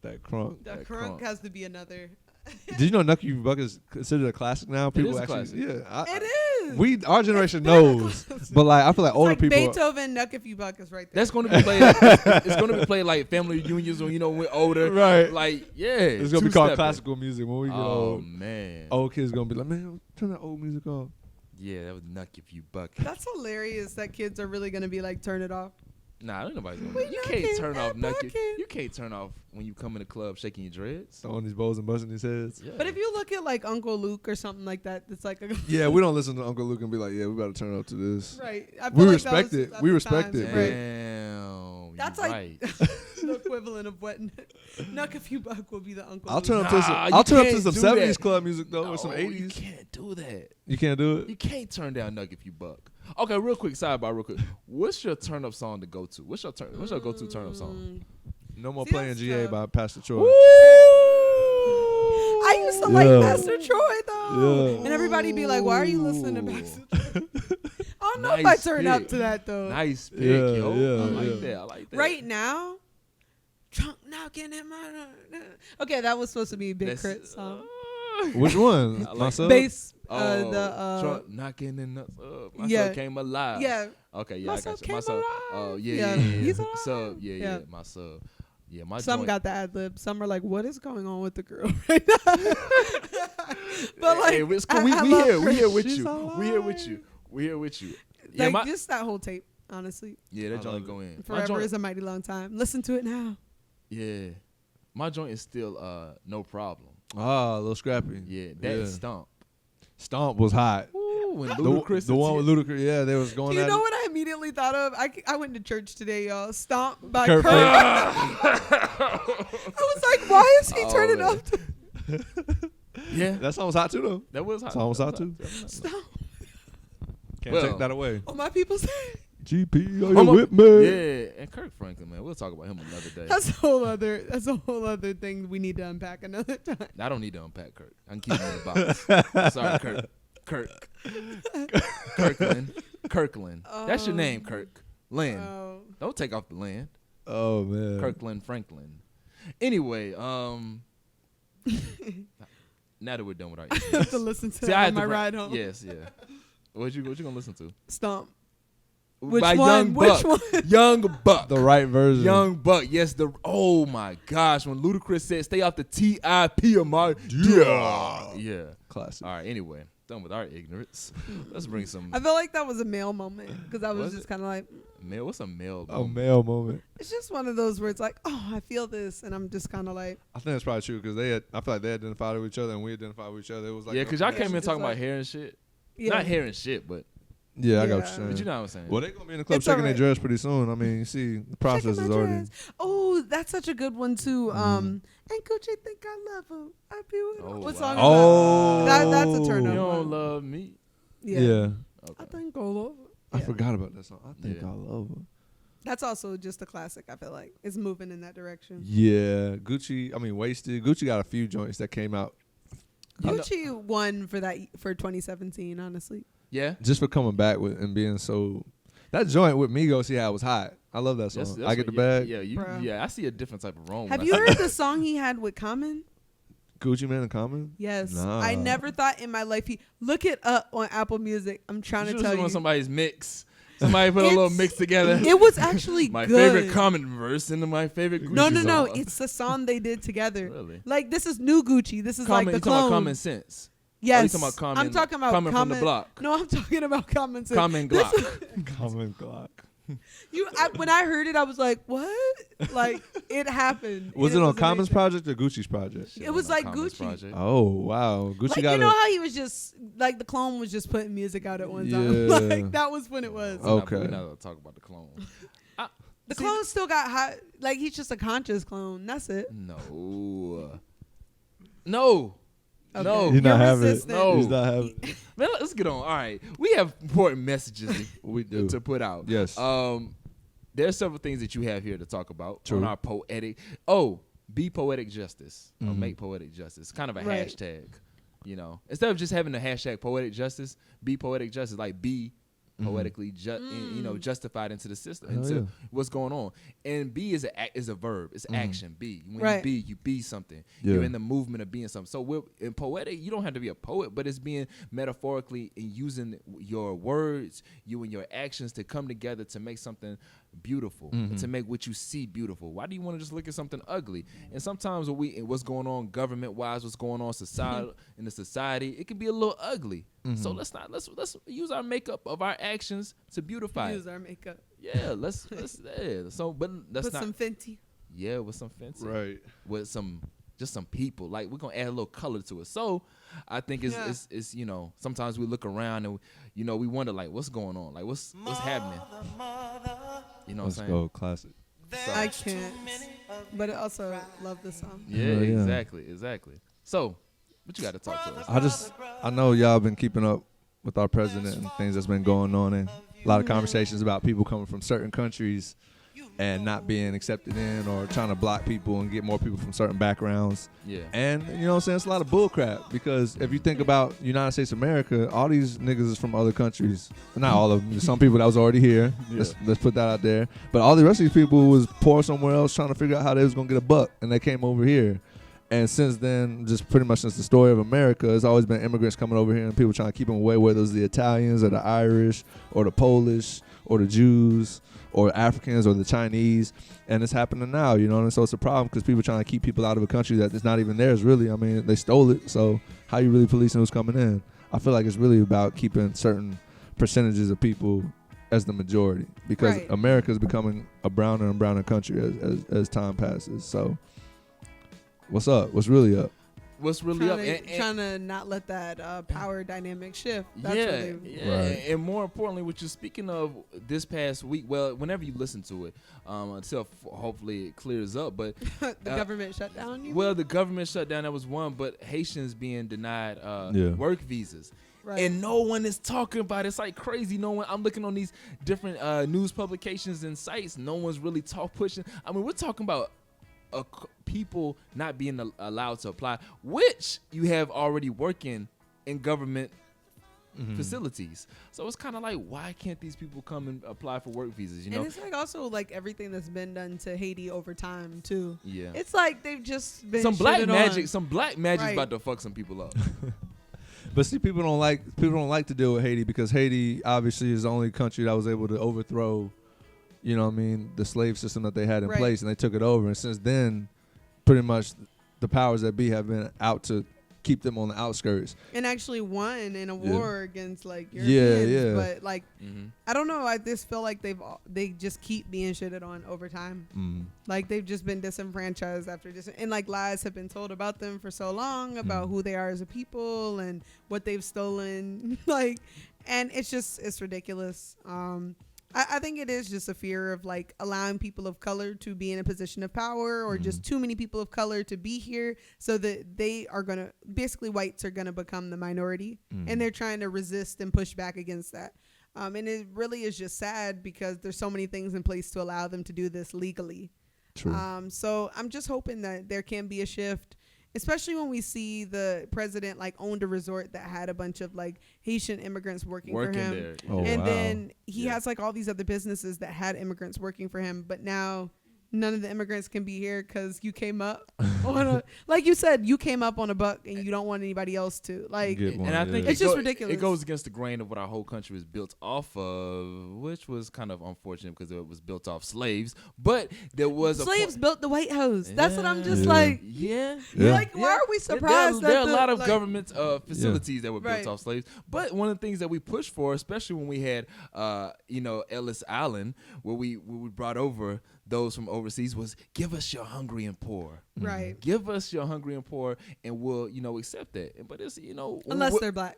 That crunk. The That crunk crunk. has to be another. Did you know Nucky Buck is considered a classic now? People is a actually, classic. yeah. It is. Our generation been a knows, but like I feel like It's older like people. Beethoven, Nuck If You Buck is right there. That's going to be played. It's going to be played like family reunions when we're older. Right. Like It's gonna be called two-stepping. classical music when we get Oh old. man. Old kids gonna be like, man, turn that old music off. Yeah, that was Nuck If You Buck. That's hilarious that kids are really going to be like, turn it off. Nah, ain't nobody's gonna. We You knocking can't turn off and Nuck. bucking. You can't turn off when you come in the club shaking your dreads. Throwing these bowls and busting these heads. Yeah. But if you look at like Uncle Luke or something like that, it's like a Yeah, we don't listen to Uncle Luke and be like, yeah, we gotta turn up to this. right. I We feel like respect that was it. at We the respect time. it, but- Right. Damn. That's you like right. the equivalent of what Nuck If You Buck will be the Uncle I'll Luke. turn up to Nah, some. you I'll turn up to can't some do '70s that. club music though, or some You '80s. can't do that. You can't do it. You can't turn down Nuck If You Buck. Okay, real quick, sidebar, real quick. What's your turn up song to go to? What's your go-to turn up song? No more See, playing that's GA tough. by Pastor Troy. I used to like Yeah. Pastor Troy though, Yeah. and everybody be like, "Why are you listening to Pastor Troy?" I don't know if I Nice turn up pick. to that though. Nice pick, Yeah, yo. yeah, I like yeah. that. I like that. Right now, trunk knocking in my. Okay, that was supposed to be a Big That's- Crit song. Which one? I like Myself? Bass. Oh, The Trump knocking in the my yeah. son came alive. yeah. Okay, yeah, My I got son you. came My son. alive. Oh, yeah, Yeah, yeah, yeah. he's Sub, alive. yeah, Yeah. yeah, my sub. Yeah, my Some joint. got the ad lib. Some are like, "What is going on with the girl right now?" But like, Hey, it's cool. I we love here. We Chris. here with She's you. We here with alive. you. We here with you. Yeah, Like my, just that whole tape, honestly, yeah, that I joint love go in. My forever joint, is a mighty long time. Listen to it now. yeah, my joint is still no problem. Ah, a little scrappy. Yeah, that stomp. Stomp was hot. Ooh, when The, Ludacris the one with Ludacris, yeah, they was going Do you at know it. what I immediately thought of? I went to church today, y'all. Stomp by Kurt Kurt. I was like, why is he Oh, turning man. up to Yeah, That song was hot too, though. that was hot. Song was That hot too. Stomp? Can't Well, take that away. All my people say GP, are you Hold on. with me? Yeah, and Kirk Franklin, man, we'll talk about him another day. that's a whole other thing we need to unpack another time. I don't need to unpack Kirk. I can keep him in the box. Sorry, Kirk. Kirkland. That's your name, Kirk. Lynn. Oh. Don't take off the land. Oh man. Kirkland Franklin. Anyway, now that we're done with our I have to listen to See, that I on had my to ride home. Yes, yeah. What you gonna listen to? Stomp. Which By one? Young Which Buck. one? Young Buck. The right version. Young Buck. Yes. Oh my gosh. When Ludacris said, "Stay off the TIP of my yeah." Classic. All right. Anyway, done with our ignorance. Let's bring some. I feel like that was a male moment because I was Was just it? kind of like, Male. What's a male? A moment? male moment. it's just one of those where it's like, oh, I feel this, and I'm just kind of like, I think that's probably true because I feel like they identified with each other and we identified with each other. It was like Yeah, because y'all okay. came in Just talking like- about hair and shit. yeah. Not hair and shit, but Yeah, I got what Yeah. you're saying. you know what I'm saying. Well, they're gonna be in the club It's shaking their alright. dress pretty soon. I mean, you see, the process Shaking is my already. dress. Oh, that's such a good one too. Mhm. And Gucci think I love him. I be with him. Oh, What wow. song Oh, is that? That's a turn You up. don't one. love me. Yeah. I Okay. think all over. I Yeah. forgot about that song. I think Yeah. I love her. That's also just a classic. I feel like it's moving in that direction. Yeah, Gucci. I mean, Wasted. Gucci got a few joints that came out You know- Gucci won for 2017. Honestly, Yeah. just for coming back with and being so. That joint with Migos he had was hot. I love that song. That's I get the what- bag. Yeah, Bruh. yeah. I see a different type of wrong. have when you I see heard that. the song he had with Common? Gucci Man and Common. Yes. Nah. I never thought in my life he look it up on Apple Music. I'm trying You to just tell want you. somebody's mix. Somebody put a little It's- mix together. It was actually My good. favorite Common verse and my favorite Gucci No. song. It's the song they did together. Really? Like this is new Gucci. This is Common, like you the talking about clone. Common Sense? Yes. Oh, you talking about Common? I'm talking about Common from the block. No, I'm talking about Common Sense. Common This Glock. Common Glock. When I heard it, I was like, "What?" Like it happened. Was And it on Common's amazing. project or Gucci's project? It was on like Common's Gucci. project. Oh wow, Gucci Like got you know a. how he was just like the clone was just putting music out at one time. Yeah. Like that was when it was. Okay. We're not gonna talk about the clone. The clone still got hot. Like he's just a conscious clone. That's it. No. No. Okay. No. He's not You're having it. resistant. No. He's not having it. Man, let's get on. All right. We have important messages We do. to put out. Yes. There are several things that you have here to talk about True. on our poetic. Oh, be poetic justice or Mhm. make poetic justice. Kind of a Right. hashtag. You know, instead of just having the hashtag poetic justice, be poetic justice. Like be poetically justified into the system, Hell into yeah. what's going on. And be is a verb. It's action. Be when Right. you be something. Yeah. You're in the movement of being something. So we're in poetic. You don't have to be a poet, but it's being metaphorically and using your words, you and your actions to come together to make something beautiful, to make what you see beautiful. Why do you want to just look at something ugly? And sometimes what's going on government wise, what's going on society in the society, it can be a little ugly. So let's use our makeup of our actions to beautify Use it. our makeup. Yeah, let's yeah. So, but that's Put not some Fenty. yeah with some fancy Right. with some people. Like we're gonna add a little color to it. So I think it's you know, sometimes we look around and we wonder like what's going on, like what's happening. You know Let's what I'm saying? go, classic. I can't. But I also love this song. Yeah, Yeah, yeah. exactly. So what you got to talk to us? I know y'all been keeping up with our president and things that's been going on, and a lot of conversations about people coming from certain countries and not being accepted in, or trying to block people and get more people from certain backgrounds. Yeah. And you know what I'm saying? It's a lot of bull crap, because if you think about United States of America, all these niggas is from other countries. Not all of them. There's some people that was already here. Let's put that out there. But all the rest of these people was poor somewhere else trying to figure out how they was going to get a buck, and they came over here. And since then, just pretty much since the story of America, it's always been immigrants coming over here and people trying to keep them away, whether it's the Italians or the Irish or the Polish or the Jews or Africans or the Chinese. And it's happening now, and so it's a problem because people trying to keep people out of a country that is not even theirs, really. I mean, they stole it, so how you really policing who's coming in? I feel like it's really about keeping certain percentages of people as the majority, because Right. America is becoming a browner and browner country as time passes. So what's up? What's really up? What's really up? Trying to not let that power dynamic shift. That's yeah, really yeah. Right. And more importantly, what you're speaking of this past week, well, whenever you listen to it, until hopefully it clears up, but the government shut down. well, the government shutdown, that was one, but Haitians being denied work visas. Right. And no one is talking about it. It's like crazy. No one. I'm looking on these different news publications and sites. No one's really pushing. I mean, we're talking about people not being allowed to apply, which you have already working in government facilities. So it's kind of like, why can't these people come and apply for work visas? And it's like also like everything that's been done to Haiti over time too. Yeah. It's like they've just been Some black shitting magic. on. Some black magic's Right. about to fuck some people up. But see, people don't like to deal with Haiti because Haiti obviously is the only country that was able to overthrow, you know what I mean, the slave system that they had in Right. place, and they took it over. And since then, pretty much the powers that be have been out to keep them on the outskirts. And actually won in a Yeah. war against like Yeah, Europeans. yeah. But like, Mm-hmm. I don't know. I just feel like they just keep being shitted on over time. Mm. Like they've just been disenfranchised after and like lies have been told about them for so long about who they are as a people and what they've stolen. Like, and it's ridiculous. I think it is just a fear of like allowing people of color to be in a position of power or just too many people of color to be here so that they are going to basically whites are going to become the minority and they're trying to resist and push back against that. And it really is just sad because there's so many things in place to allow them to do this legally. True. So I'm just hoping that there can be a shift, especially when we see the president like owned a resort that had a bunch of like Haitian immigrants working for him. there. Oh, And wow. then he Yeah. has like all these other businesses that had immigrants working for him, but now none of the immigrants can be here because you came up on a, like you said, you came up on a buck and you don't want anybody else to. Like, Get one, And I think yeah. It's just ridiculous. It goes against the grain of what our whole country was built off of, which was kind of unfortunate because it was built off slaves. But there was slaves built the White House. That's what I'm just Yeah. like. Yeah. Yeah. Like, why are we surprised? There are a that lot of like, government facilities that were built Right. off slaves. But one of the things that we pushed for, especially when we had, Ellis Island, where we brought over those from overseas, was give us your hungry and poor. Right. Give us your hungry and poor, and we'll, accept that. But it's, Unless they're black.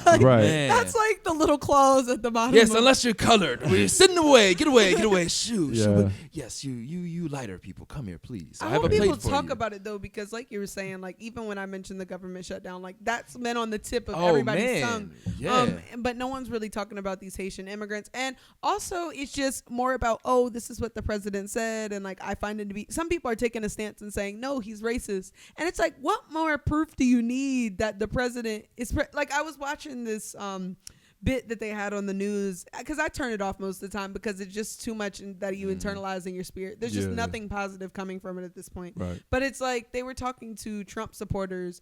Right. Man. That's like the little clause at the bottom. Yes, of- unless you're colored. We're sitting away. Get away. Shoo. Yeah. Yes, you lighter people, come here, please. I have hope a plate people for talk you. about it though, because like you were saying, like even when I mentioned the government shutdown, like that's been on the tip of Oh, everybody's man. tongue. Yeah. But no one's really talking about these Haitian immigrants. And also it's just more about, oh, this is what the president said. And like, I find it to be, some people are taking a stance and saying, no, he's racist. And it's like, what more proof do you need that the president is like, I was watching this, bit that they had on the news because I turn it off most of the time because it's just too much that you internalize in your spirit. There's just Yeah. nothing positive coming from it at this point. Right. But it's like they were talking to Trump supporters,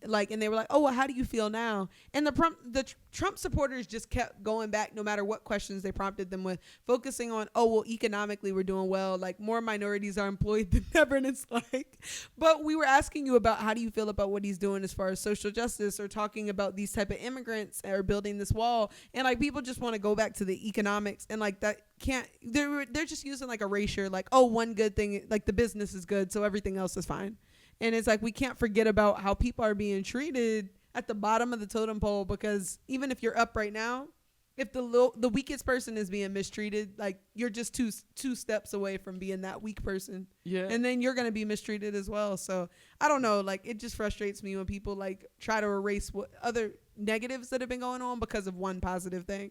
like, and they were like, "Oh, well, how do you feel now?" And the Trump supporters just kept going back, no matter what questions they prompted them with, focusing on, "Oh, well, economically we're doing well. Like more minorities are employed than ever." And it's like, but we were asking you about how do you feel about what he's doing as far as social justice, or talking about these type of immigrants or building this wall, and like people just want to go back to the economics, and like that can't. They're just using like erasure, like, oh, one good thing, like the business is good, so everything else is fine. And it's like we can't forget about how people are being treated at the bottom of the totem pole, because even if you're up right now, if the weakest person is being mistreated, like you're just two steps away from being that weak person. Yeah. And then you're going to be mistreated as well. So I don't know, like it just frustrates me when people like try to erase what other negatives that have been going on because of one positive thing.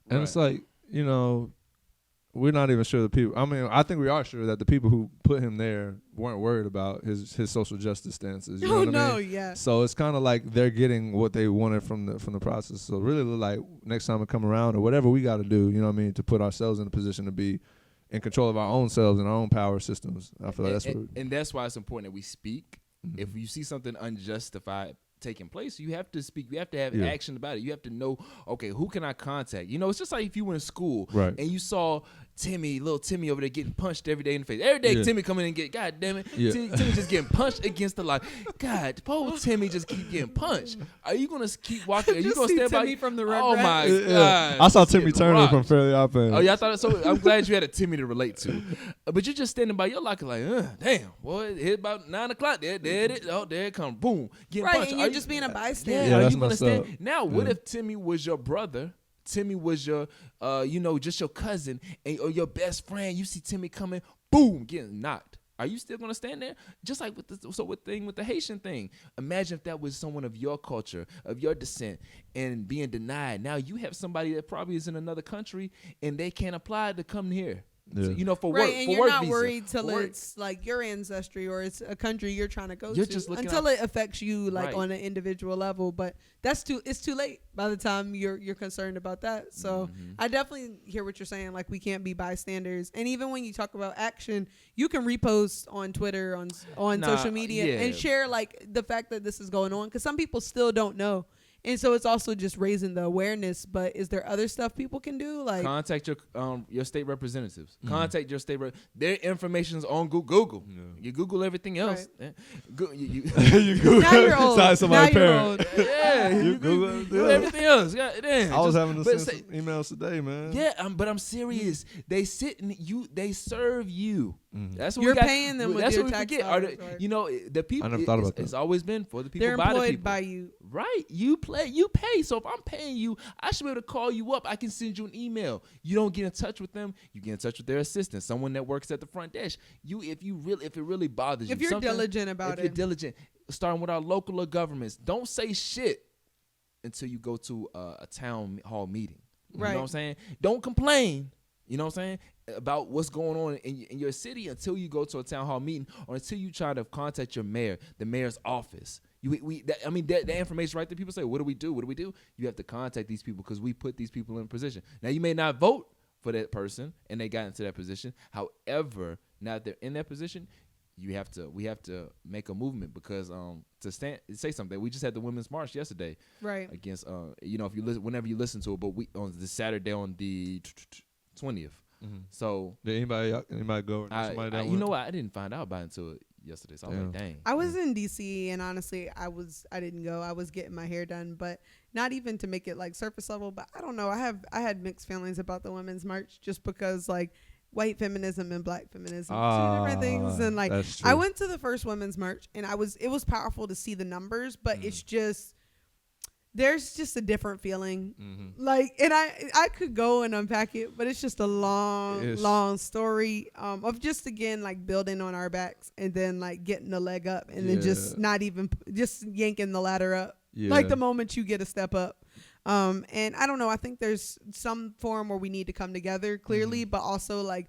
And it's like, we're not even sure the people. I mean, I think we are sure that the people who put him there weren't worried about his social justice stances. You know what I mean? Yeah. So it's kind of like they're getting what they wanted from the process. So really, like next time we come around or whatever we got to do, you know what I mean, to put ourselves in a position to be in control of our own selves and our own power systems. I feel like that's what. And that's why it's important that we speak. If you see something unjustified taking place, you have to speak. You have to have action about it. You have to know, okay, who can I contact? It's just like if you were in school Right. and you saw little Timmy over there getting punched every day in the face. Every day Timmy come in and get, God damn it, Yeah. Timmy just getting punched against the light. God, poor Timmy just keep getting punched. Are you gonna keep walking? Are you Just gonna see stand by? Timmy from the Oh Rugrats. my Yeah. God! I saw just Timmy getting Turner rocked. from Fairly Odd Parents. Oh yeah, I thought so. I'm glad you had a Timmy to relate to, but you're just standing by your locker like, damn, boy, it's about 9 o'clock. There it is. Oh, there it comes. Boom, getting Right, punched. and Are you're you- just being a Yeah, bystander. Yeah, are that's you gonna messed stand? up. Now, what Yeah. if Timmy was your brother? Timmy was your, just your cousin or your best friend. You see Timmy coming, boom, getting knocked. Are you still gonna stand there? Just like with the Haitian thing. Imagine if that was someone of your culture, of your descent, and being denied. Now you have somebody that probably is in another country and they can't apply to come here. Yeah. So, for Right, work, and for you're work not visa, worried till for work. it's like your ancestry or it's a country you're trying to go You're to, just looking until out- it affects you like Right. on an individual level. But it's too late by the time you're concerned about that. So Mm-hmm. I definitely hear what you're saying. Like we can't be bystanders. And even when you talk about action, you can repost on Twitter, on Nah, social media, yeah. and share like the fact that this is going on, because some people still don't know. And so it's also just raising the awareness. But is there other stuff people can do? Like, Contact your state representatives. Contact your state. Their information is on Google. Yeah. You Google everything else. Right. You now you're old. Sorry, somebody's now you're parent. old. yeah, You you Google Google everything else. Yeah, damn, I was just- having to but send some emails today, man. Yeah, but I'm serious. They sit and they serve you. That's what You're we got. paying them with That's your what we tax forget. dollars, right? You know, the people. I never thought about It's that. always been for the people. They're by the employed people. by you. Right, you pay. So if I'm paying you, I should be able to call you up. I can send you an email. You don't get in touch with them. You get in touch with their assistant, someone that works at the front desk. If it really bothers you, If you're diligent about if it. you're diligent, starting with our local governments, don't say shit until you go to a town hall meeting. You Right. know what I'm saying? Don't complain. You know what I'm saying? About what's going on in your city until you go to a town hall meeting or until you try to contact your mayor, the mayor's office. That information right there. People say, what do we do? What do we do? You have to contact these people because we put these people in position. Now, you may not vote for that person and they got into that position. However, now that they're in that position, we have to make a movement because to say something. We just had the Women's March yesterday, Right. against if you listen, whenever you listen to it, but we on this Saturday on the 20th. So Did anybody go? Or somebody that you went? know what? I didn't find out about it until yesterday. So I was like, Damn. dang. I was in DC and honestly I didn't go. I was getting my hair done, but not even to make it like surface level, but I don't know. I had mixed feelings about the Women's March just because like white feminism and black feminism, two different things. And like that's I true. went to the first Women's March and it was powerful to see the numbers, but it's just there's just a different feeling. Like, and I could go and unpack it, but it's just a long story of just again like building on our backs and then like getting the leg up and then just not even just yanking the ladder up. Like the moment you get a step up. And I don't know, I think there's some form where we need to come together clearly, but also like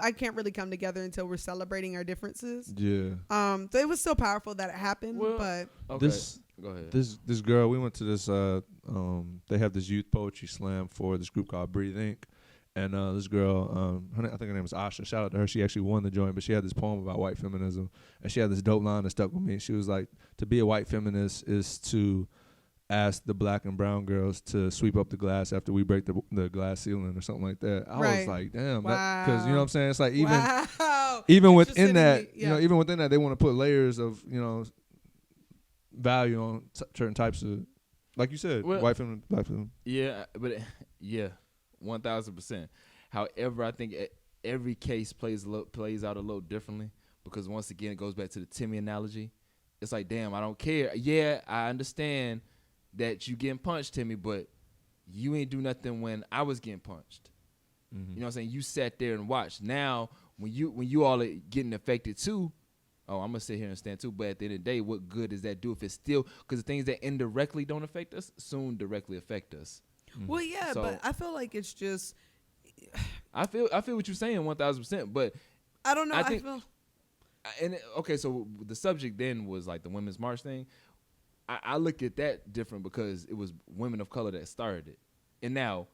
I can't really come together until we're celebrating our differences. Yeah. So it was so powerful that it happened, Well, but Okay. This- Go ahead. This girl, we went to this. They have this youth poetry slam for this group called Breathe Inc. And this girl, I think her name was Asha. Shout out to her. She actually won the joint, but she had this poem about white feminism, and she had this dope line that stuck with me. She was like, "To be a white feminist is to ask the black and brown girls to sweep up the glass after we break the glass ceiling," or something like that. I was Right. like, "Damn," Wow. because you know what I'm saying. It's like even wow. even Interested within in that, me, you know, yeah. even within that, they want to put layers of value on certain types of, like you said, Well- white feminism, black feminism. Yeah, but yeah, 1,000%. However, I think every case plays out a little differently because once again, it goes back to the Timmy analogy. It's like, damn, I don't care. Yeah, I understand that you getting punched, Timmy, but you ain't do nothing when I was getting punched. You know what I'm saying? You sat there and watched. Now, when you all are getting affected too, oh, I'm gonna sit here and stand too. But at the end of the day, what good does that do if it's still because the things that indirectly don't affect us soon directly affect us. Well, yeah, So- but I feel like it's just I feel what you're saying 1,000%, but I don't know. I I, think- feel okay, so the subject then was like the Women's March thing. I look at that different because it was women of color that started it, and now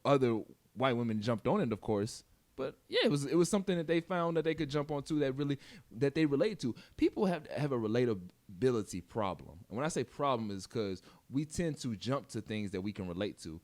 other white women jumped on it, of course. But yeah, it was something that they found that they could jump onto that they relate to. People have a relatability problem, and when I say problem, is because we tend to jump to things that we can relate to.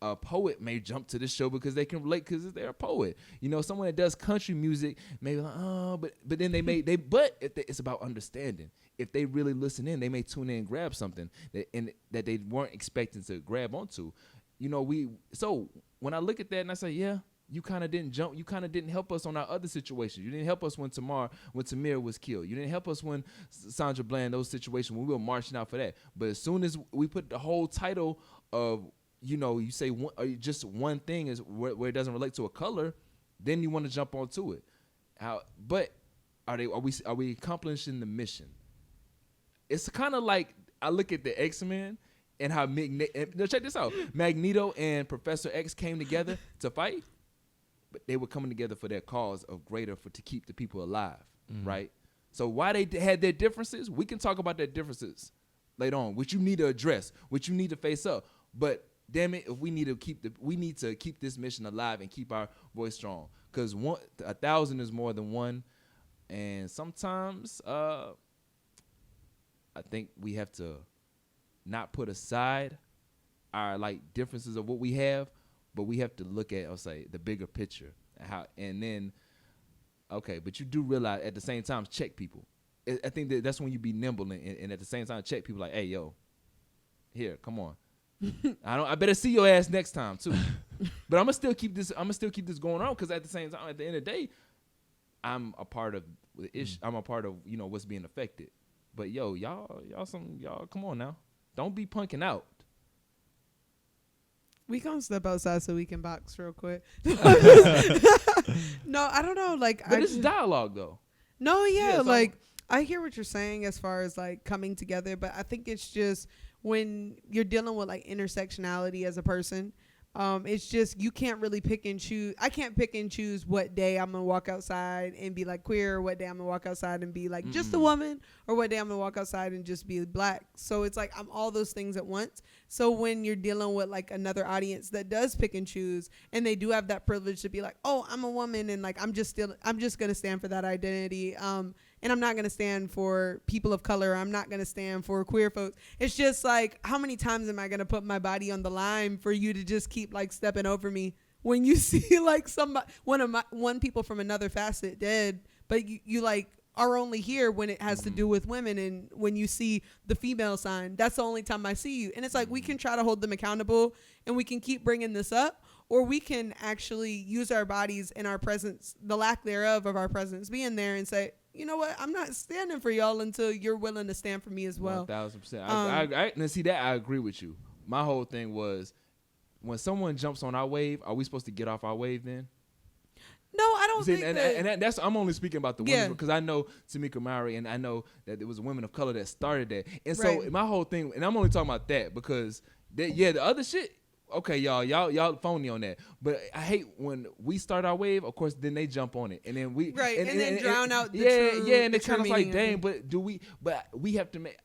A poet may jump to this show because they can relate because they're a poet. You know, someone that does country music may be like, oh, but then it's about understanding. If they really listen in, they may tune in and grab something that they weren't expecting to grab onto. You know, so when I look at that and I say, yeah, you kind of didn't jump. You kind of didn't help us on our other situations. You didn't help us when Tamir was killed. You didn't help us when Sandra Bland, those situations when we were marching out for that. But as soon as we put the whole title of, you know, you say just one thing is where it doesn't relate to a color, then you want to jump onto it. But are we accomplishing the mission? It's kind of like I look at the X-Men and how check this out. Magneto and Professor X came together to fight, but they were coming together for their cause of to keep the people alive, right? So why they had their differences, we can talk about their differences later on, which you need to address, which you need to face up. But damn it, if we need to keep this mission alive and keep our voice strong, because 1,000 is more than one, and sometimes I think we have to not put aside our like differences of what we have, but we have to look at, I'll say, the bigger picture. And then, okay, but you do realize at the same time, check people. I think that's when you be nimble and at the same time check people like, hey, yo, here, come on. I better see your ass next time too. But I'm gonna still keep this going on, because at the same time, at the end of the day, I'm a part of the issue. I'm a part of, you know, what's being affected. But yo, y'all come on now. Don't be punking out. We gonna step outside so we can box real quick. No, I don't know. Like, But it's dialogue though. No, yeah, so like I hear what you're saying as far as like coming together, but I think it's just when you're dealing with like intersectionality as a person, it's just you can't really pick and choose. I can't pick and choose what day I'm gonna walk outside and be like queer, or what day I'm gonna walk outside and be like just a woman, or what day I'm gonna walk outside and just be black. So it's like I'm all those things at once. So when you're dealing with like another audience that does pick and choose, and they do have that privilege to be like, oh, I'm a woman, and like I'm just gonna stand for that identity. And I'm not going to stand for people of color. I'm not going to stand for queer folks. It's just like, how many times am I going to put my body on the line for you to just keep like stepping over me when you see like one people from another facet dead, but you like are only here when it has to do with women, and when you see the female sign, that's the only time I see you. And it's like, we can try to hold them accountable and we can keep bringing this up, or we can actually use our bodies and our presence, the lack thereof of our presence being there, and say, you know what, I'm not standing for y'all until you're willing to stand for me as well. 1,000%. Now see that, I agree with you. My whole thing was, when someone jumps on our wave, are we supposed to get off our wave then? No, I don't think that's I'm only speaking about the women, because I know Tamika Mowry, and I know that there was women of color that started that. And so my whole thing, and I'm only talking about that because the other shit, okay, y'all phony on that. But I hate when we start our wave, of course, then they jump on it, and then we and then drown out the true, and it's kind of like, meaning. dang, but we have to make.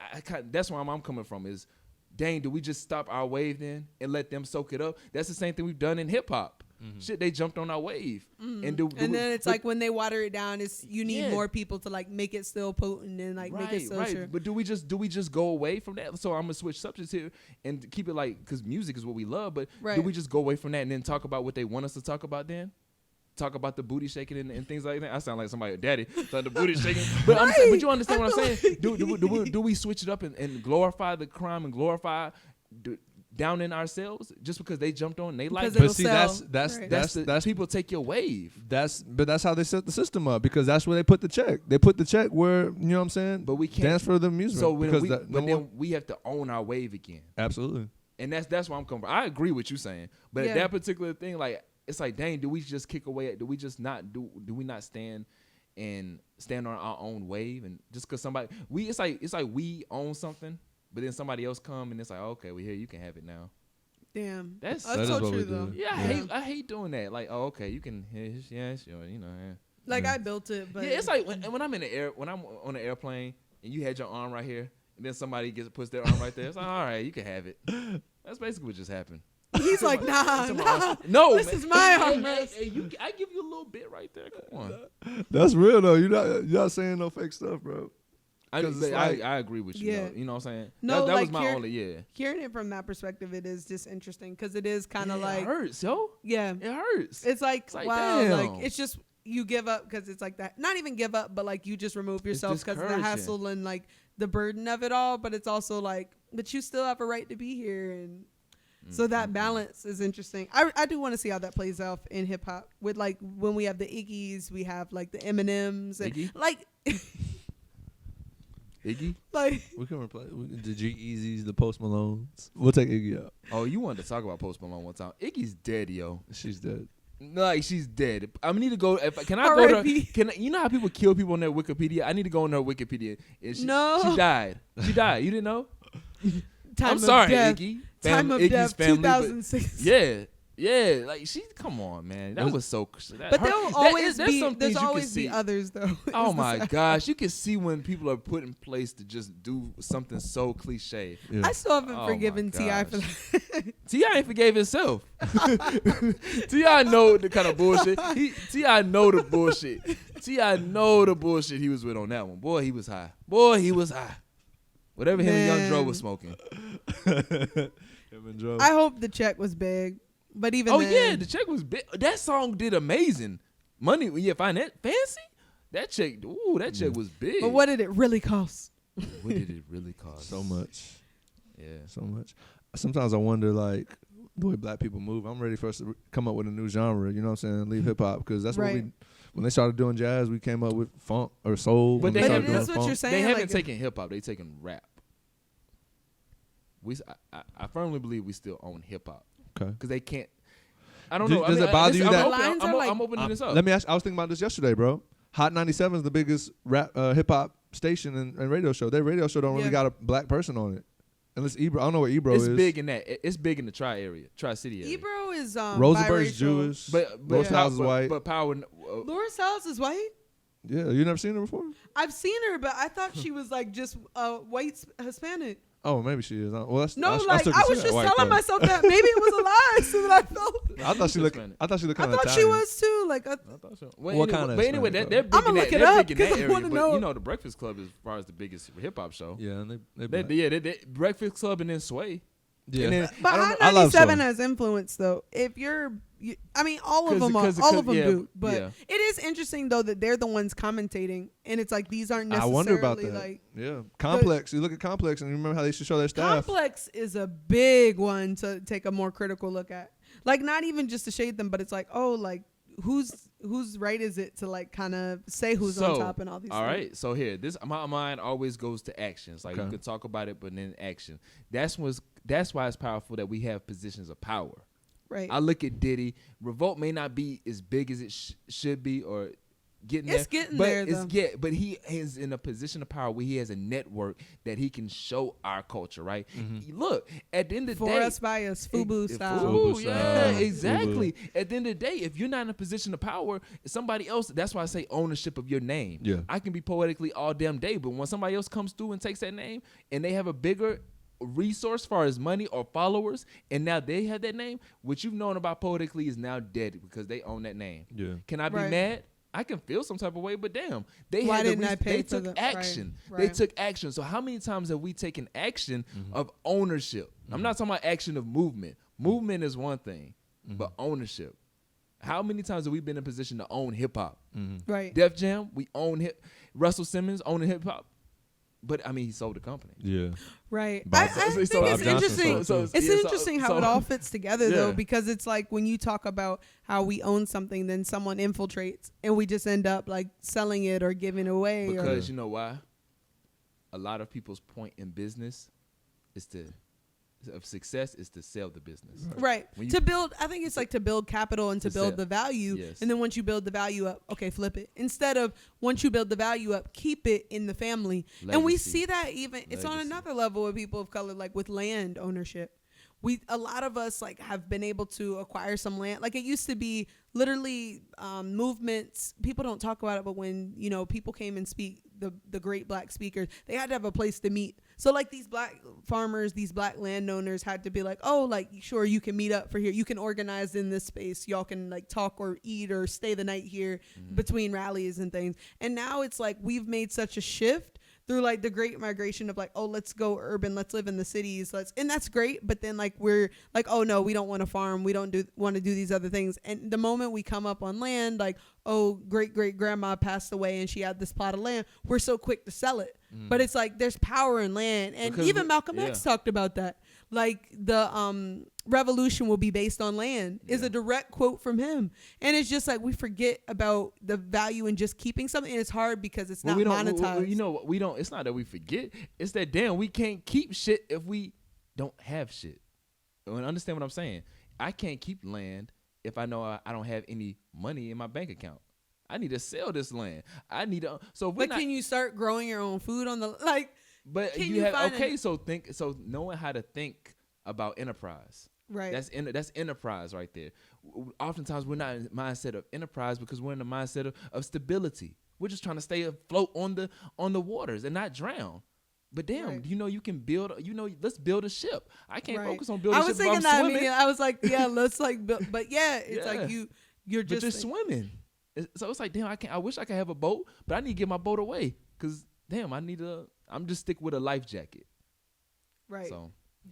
That's where I'm coming from is, dang, do we just stop our wave then and let them soak it up? That's the same thing we've done in hip hop. Shit, they jumped on our wave, and then it's like when they water it down, it's you need more people to like make it still potent and like make it still sure. But do we just go away from that? So I'm gonna switch subjects here and keep it like, because music is what we love. But do we just go away from that and then talk about what they want us to talk about then? Talk about the booty shaking and things like that. I sound like somebody, daddy, the booty shaking. But but you understand what I'm saying? Do we switch it up and glorify the crime and glorify down in ourselves just because they jumped on? They like, but see, that's people take your wave. That's how they set the system up, because that's where they put the check. They put the check where, you know what I'm saying. But we can't dance for the amusement. So then we have to own our wave again. Absolutely. And that's why I'm coming from. I agree with you saying, but at that particular thing, like, it's like, dang, do we just kick away? Do we just not do we not stand on our own wave? And just because it's like we own something, but then somebody else come and it's like, okay, we here, you can have it now. Damn, that's so true though. Yeah, I hate doing that. Like, oh, okay, you can, yeah, sure, you know. Yeah. Like I built it, but it's like when I'm in the air, when I'm on an airplane and you had your arm right here, and then somebody puts their arm right there. It's like, all right, you can have it. That's basically what just happened. He's like, nah. No, this is my arm. I give you a little bit right there. Come on. That's real though. You're not saying no fake stuff, bro. I agree with you. Yeah. Though. You know what I'm saying? No, that like was my only. Hearing it from that perspective, it is just interesting because it is kind of like it hurts, yo. Yeah, it hurts. It's like wow, damn. like it's just you give up because it's like that. Not even give up, but like you just remove yourself because of the hassle and like the burden of it all. But it's also like, but you still have a right to be here, and so that balance is interesting. I do want to see how that plays out in hip hop with like when we have the Iggy's, we have like the Eminems, and Iggy? like. Iggy? Like we can replace the G-Eazy's, the Post Malones. We'll take Iggy out. Oh, you wanted to talk about Post Malone one time. Iggy's dead, yo. She's dead. No, like she's dead. I need to go. Can I go to? You know how people kill people on their Wikipedia? I need to go on her Wikipedia. She died. She died. You didn't know? I'm sorry, death. Iggy. Time of Iggy's death, family, 2006. Yeah, like come on, man. That was so. But there'll always be. There's always be others though. Oh my gosh, you can see when people are put in place to just do something so cliche. Yeah. I still haven't forgiven T.I. for that. T.I. ain't forgave himself. T.I. know the kind of bullshit. T.I. know the bullshit. T.I. know the bullshit he was with on that one. Boy, he was high. Whatever him and Young Dro was smoking. Him and Joe. I hope the check was big, but even Oh then, yeah, the check was big. That song did amazing. Money, yeah, find that fancy. That check, that check was big. but what did it really cost? What did it really cost? so much. Yeah. So much. Sometimes I wonder, like, the way black people move. I'm ready for us to come up with a new genre, you know what I'm saying? Leave hip hop, because that's what Right. when they started doing jazz, we came up with funk or soul. But when they they But started it doing is what funk. you're saying. They haven't like, taken hip hop. They taken rap. I firmly believe we still own hip hop Okay. because they can't. I don't Do- know. does it bother you I'm that- open- Lines are like- I'm opening this up. Let me ask. I was thinking about this yesterday, bro. Hot 97 is the biggest rap hip hop station and radio show. Their radio show don't really Yeah. got a black person on it, unless Ebro. I don't know what Ebro It's is. big in that. It's big in the Tri-City area. Ebro is Rosenberg's biracial. Jewish. But Lois Yeah. House is white. But Power. Laura Salles is white. Yeah, you never seen her before? I've seen her, but I thought she was like just white Hispanic. Oh, maybe she is. Well, that's, No, I like still I was consider just that white, telling though. myself that maybe it was a lie, so that I felt. I thought she looked. Hispanic. I thought she looked I kind of. thought she was too. Like I thought so. Well, What anyway, kind of But anyway, Hispanic, they're though? big I'ma in look that. it They're up big in that 'cause I area. wanna But know. you know, the Breakfast Club is as far as the biggest hip hop show. Yeah, and they They, black. they Breakfast Club and then Sway. Yeah. And then, But I don't know- Hot I love 97 Sway. has influence though. If I mean, all of them yeah, do. But yeah. it is interesting though that they're the ones commentating, and it's like these aren't I necessarily wonder about that. like. Yeah, Complex. You look at Complex, and you remember how they used to show their staff. Complex is a big one to take a more critical look at. Like not even just to shade them, but it's like, oh, like whose right is it to like kind of say who's on top and all these all things. right, so here, my mind always goes to actions. Like Okay. you could talk about it, but then action. That's why it's powerful that we have positions of power. Right. I look at Diddy. Revolt may not be as big as it should be, or getting It's there. getting but there, it's though. but he is in a position of power where he has a network that he can show our culture. Right. Look, at the end of the For day, us by us, FUBU style. FUBU yeah, style. exactly. At the end of the day, if you're not in a position of power, somebody else. That's why I say ownership of your name. Yeah. I can be poetically all damn day, but when somebody else comes through and takes that name, and they have a bigger resource far as money or followers, and now they have that name, what you've known about poetically is now dead because they own that name. Yeah. Can I be Right. mad? I can feel some type of way, but damn, they Why had the didn't I pay they for took the- action. right, They right. took action. So how many times have we taken action of ownership? I'm not talking about action of movement. Movement is one thing, but ownership. How many times have we been in position to own hip hop? Right. Def Jam, we own Russell Simmons owning hip hop, but I mean he sold the company. Yeah. Right. Bob- I think so it's Bob Johnson interesting. sold too. It's yeah, interesting how so- it all fits together though, Yeah. because it's like when you talk about how we own something, then someone infiltrates, and we just end up like selling it or giving away. Or, Because you know why? A lot of people's point in business is of success is to sell the business. right. When you- To build, I think it's like to build capital and to To build sell. the value, Yes. and then once you build the value up, okay, flip it. Instead of once you build the value up, keep it in the family. And we Legacy. see that even it's on Legacy. another level with people of color, like with land ownership. A lot of us like have been able to acquire some land. Like it used to be literally movements. People don't talk about it, but when people came and speak, the great black speakers, they had to have a place to meet. So like these black farmers, these black landowners had to be like, oh, like sure, you can meet up for here. You can organize in this space. Y'all can like talk or eat or stay the night here between rallies and things. And now it's like we've made such a shift through like the great migration of like, oh, let's go urban, let's live in the cities, and that's great. But then like we're like, oh no, we don't want to farm, we don't want to do these other things. And the moment we come up on land, like, oh, great grandma passed away and she had this plot of land, we're so quick to sell it. But it's like there's power in land, and Because even Malcolm yeah. X talked about that. Like the revolution will be based on land is a direct quote from him. And it's just like we forget about the value in just keeping something, and it's hard because it's not monetized. We don't. It's not that we forget. It's that damn we can't keep shit if we don't have shit. And understand what I'm saying? I can't keep land if I know I don't have any money in my bank account. I need to sell this land. I need to. So if we're But not, can you start growing your own food on the like? But can you you have find okay. So knowing how to think about enterprise. Right. That's enterprise right there. Oftentimes we're not in the mindset of enterprise because we're in the mindset of stability. We're just trying to stay afloat on the waters and not drown. But damn, Right. you can build. Let's build a ship. I can't Right. focus on building. I a was ship thinking if that. I'm I swimming. mean, I was like, yeah, let's like, but yeah, it's Yeah. like you're But just you're swimming. So it's like, damn, I wish I could have a boat, but I need to get my boat away because damn, I'm just stick with a life jacket. right. So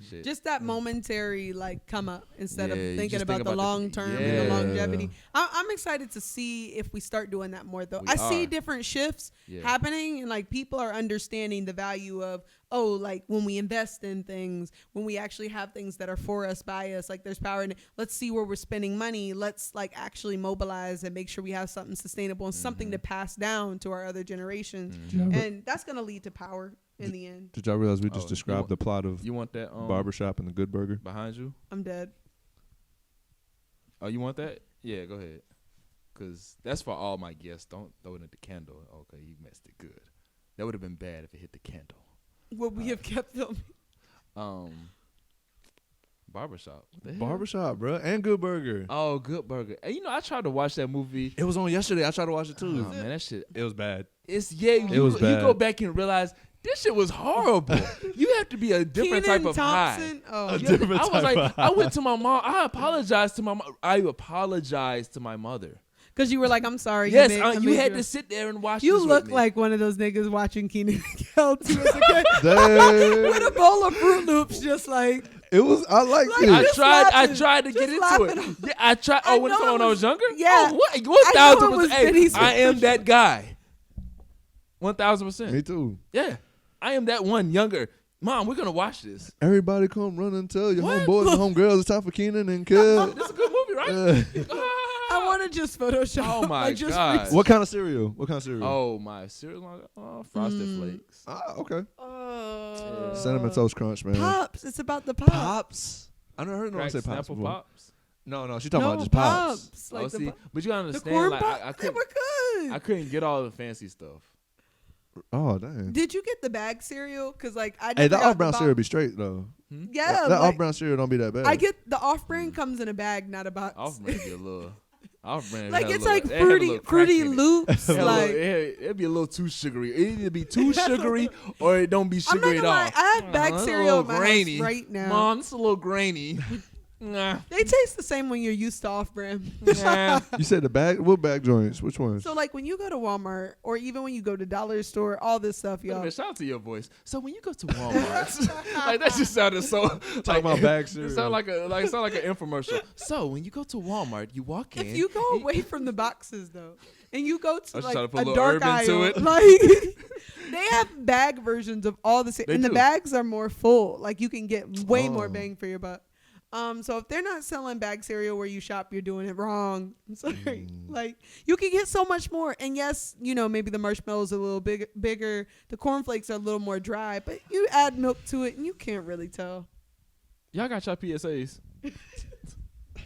Shit. Just that momentary like come up instead of Yeah, you thinking just about think the about the- long term and Yeah. the longevity. I'm excited to see if we start doing that more though. We I see are. different shifts Yeah. happening and like people are understanding the value of like when we invest in things, when we actually have things that are for us, by us, like there's power in it. Let's see where we're spending money. Let's like actually mobilize and make sure we have something sustainable and something to pass down to our other generations. And that's going to lead to power in the end. Did y'all realize we just Oh, you described want- the plot of You want that Barbershop and the Good Burger? behind you? I'm dead. Oh, you want that? Yeah, go ahead. Cause that's for all my guests. Don't throw it at the candle. Okay, you messed it good. That would have been bad if it hit the candle. Would we have kept filming? Barbershop. What the hell? Barbershop, bro, and Good Burger. Oh, Good Burger. And I tried to watch that movie. It was on yesterday. I tried to watch it Oh too. man, that shit. It was bad. It It was You bad. go back and realize this shit was horrible. You have to be a different Keenan type of high. Thompson. Oh, A You different have to- I was type like, of I went to my mom. I apologized to my mom. I apologized to my mother. because you were like, I'm sorry. Yes, I you made had to sit there and watch. You this look with me. like one of those niggas watching Keenan and Kel too as a kid. Damn. With a bowl of Fruit Loops, just like It was. I liked Like, it. I just tried. laughing. I tried to get Just into it. laughing. Yeah, I tried. I Oh, when know I it was younger. yeah. Oh, what? I know it 1,000%. was Hey, Vinny's I am that guy. 1,000%. Me too. Yeah, I am that one younger. Mom, we're gonna watch this. Everybody come run and tell your What? homeboys and homegirls it's time for Keenan and Kel. This is a good movie, right? I want to just Photoshop. Oh my like, just God. What kind of cereal? What kind of cereal? Oh my cereal, Frosted Flakes. Ah, okay. Oh. Cinnamon Toast Crunch, man. Pops. It's about the pops. Pops. I never heard no one Crack say Pops Snapple before. Pops. No, she's talking No, about just Pops. Like Oh, the, see, but you gotta the understand, corn like pops. I They couldn't, were good. I couldn't get all the fancy stuff. Oh, dang. Did you get the bag cereal? Because like I Hey, never that got off-brown the cereal box. be straight, though. Yeah, That like, off-brown cereal don't be that bad. I get the off-brand comes in a bag, not a box. Off brand be a little. Off brand like had a it's little- like it had a little crack fruity in it. loops. It had a little- like it'd be a little too sugary. It either be too sugary or it don't be I'm not sugary gonna at lie, all. I have bag It's a cereal little at my grainy. house right now. Mom, it's a little grainy. Nah. They taste the same when you're used to off-brand. Nah. You said the bag? What bag joints? Which ones? So like when you go to Walmart or even when you go to Dollar Store, all this stuff, Wait a y'all. minute, shout out to your voice. So when you go to Walmart, like that just sounded so. Talking about bag cereal. It sound like an infomercial. So when you go to Walmart, you walk in. If you go away from the boxes though, and you go to I was like trying to put a a little dark herb into aisle, it. like they have bag versions of all the same, They and the do. bags are more full. Like you can get way more Oh. bang for your buck. So if they're not selling bag cereal where you shop, you're doing it wrong. I'm sorry. Like you can get so much more. And yes, maybe the marshmallows are a little bigger. The cornflakes are a little more dry, but you add milk to it and you can't really tell. Y'all got your PSAs.